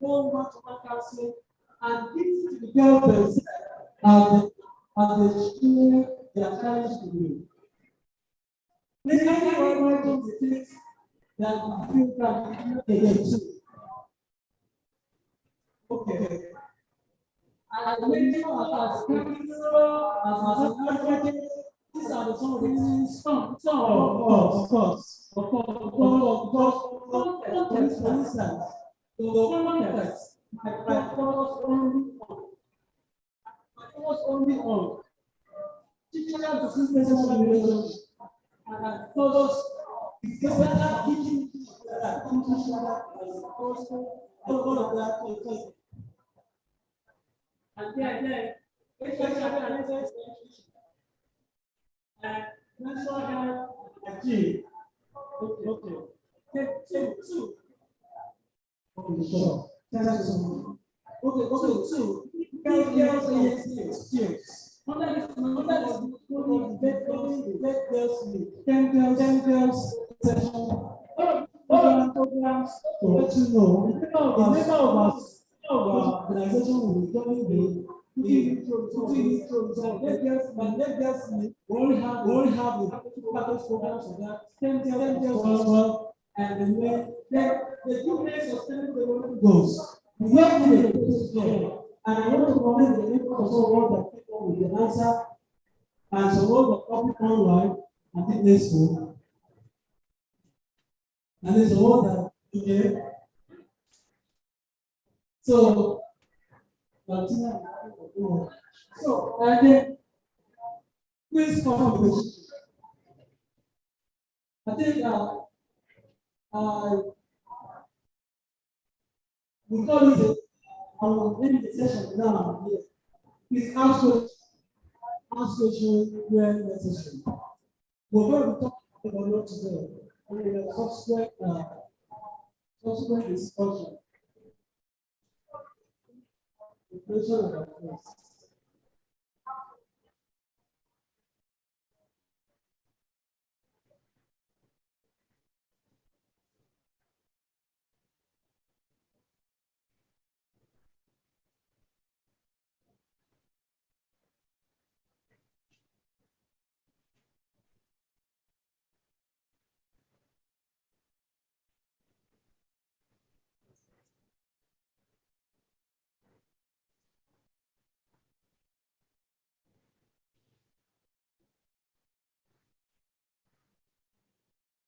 home maternal counseling, and this to the girls themselves as they share their challenge to me. Many of the things that I feel can be again too. Okay. And many of us, these are the some of the things, some of course, for instance, the context, I focus only on teaching them to see personal relationship, and I focus better teaching that also all of that. And then, and menstrual health hygiene. Okay. Two. Okay, sure. Thank you so much. Okay, two. Skills. Under this, ten girls session. Programs to let you know. The member of our organization will be joining we only have the package programs for that. 10 girls and the two main sustainable development goals. We have to make it and I want to comment the input of some that people with the answer and some of the topic online and the next one. And it's all that okay. So and then please come with I think we call it our end the session now. Please ask questions where necessary. We're going to talk about what today and the subsequent discussion. The question of our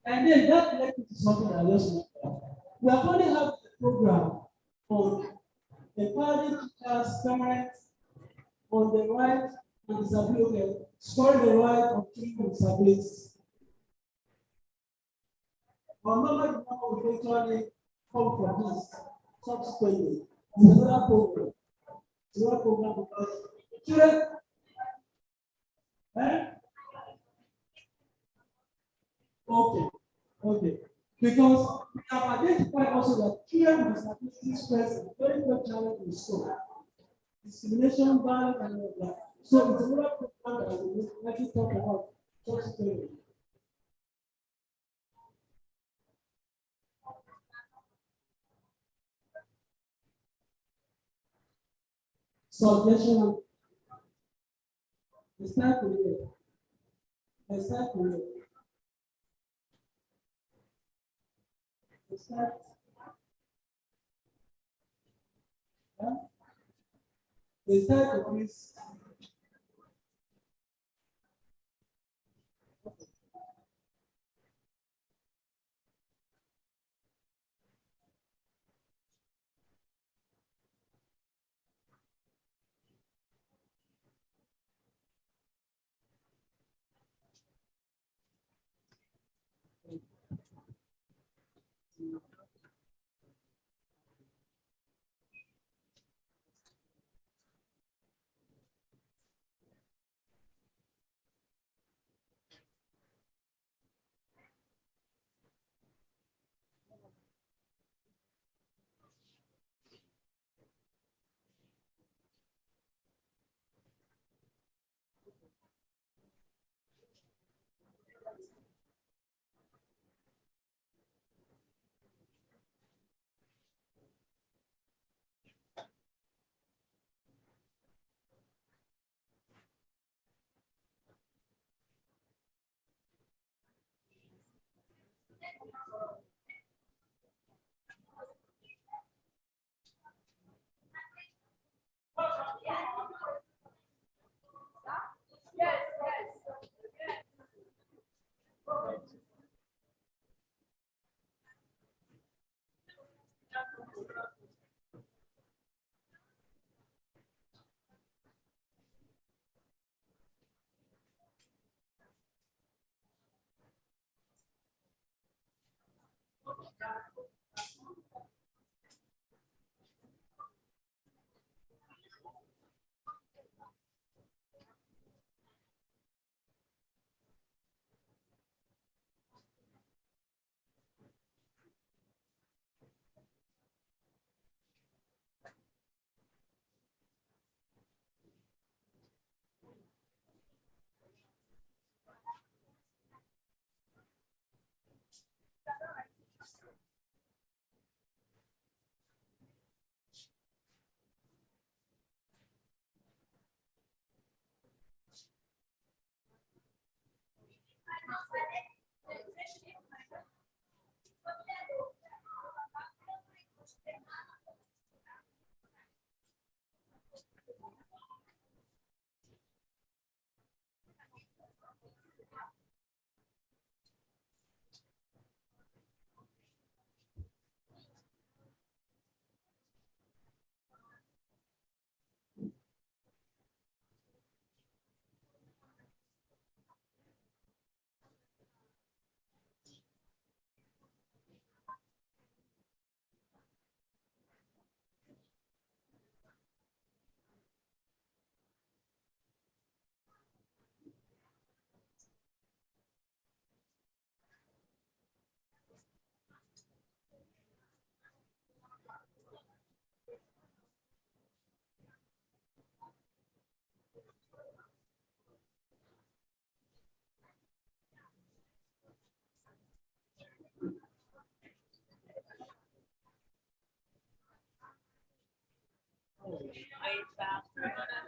and then that led to something I just mentioned. We are going to have a program on empowering teachers, parents on the right and disability, scoring the right of children with disabilities. Our number will eventually come from this subsequently. It's another program. It's another program because children. Okay. Because we have identified also that children with disabilities face a very great challenge in school. Discrimination, violence, and all that. So it's another program that we will likely talk about subsequently. Subjection. Let's start with it. Let's start. The start of this.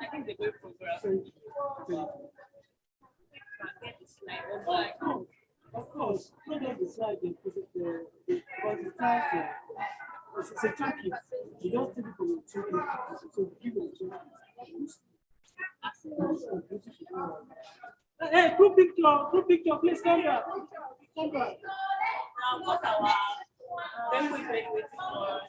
I think the way program. Of course, not just the slide, because the time it's a topic. You don't take it from the topic, so give it a topic. Hey, group picture, please come back. Come back. What our when we waiting for.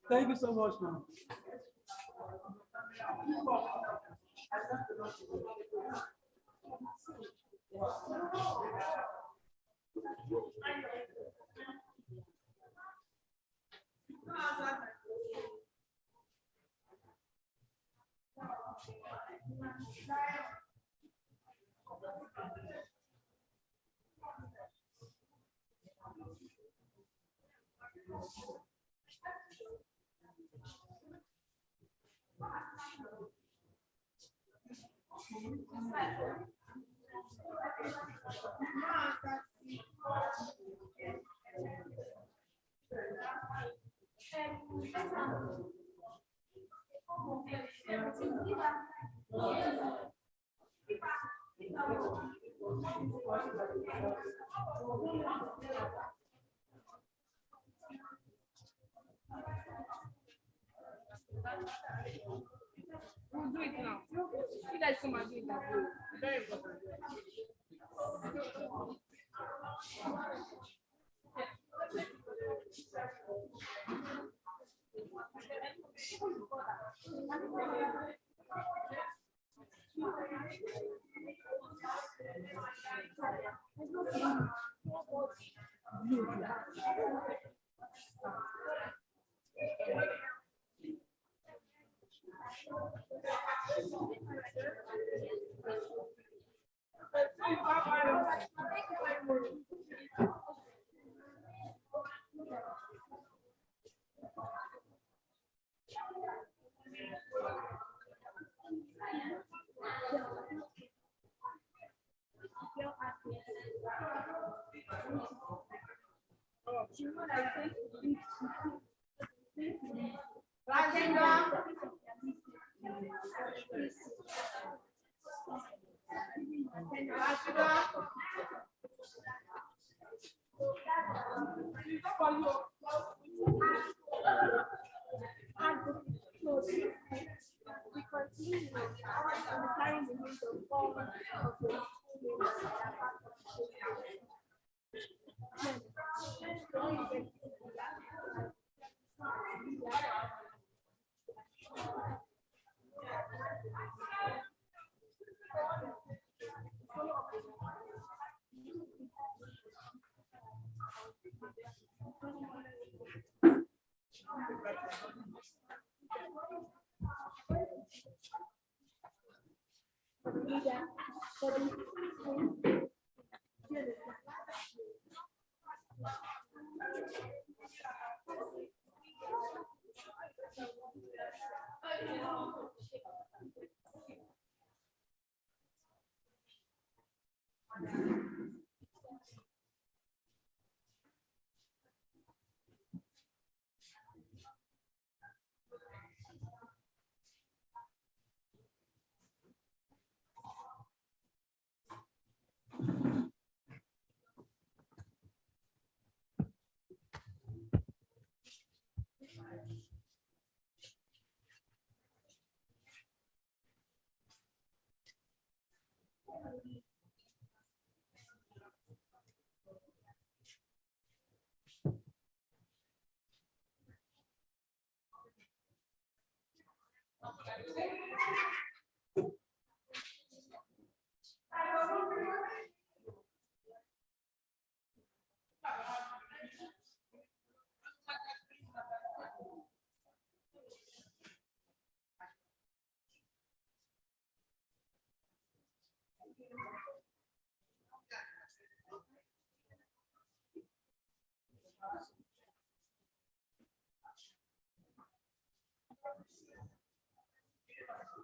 Thank you so much, man. We'll do it now. You guys come and do it now. Very important.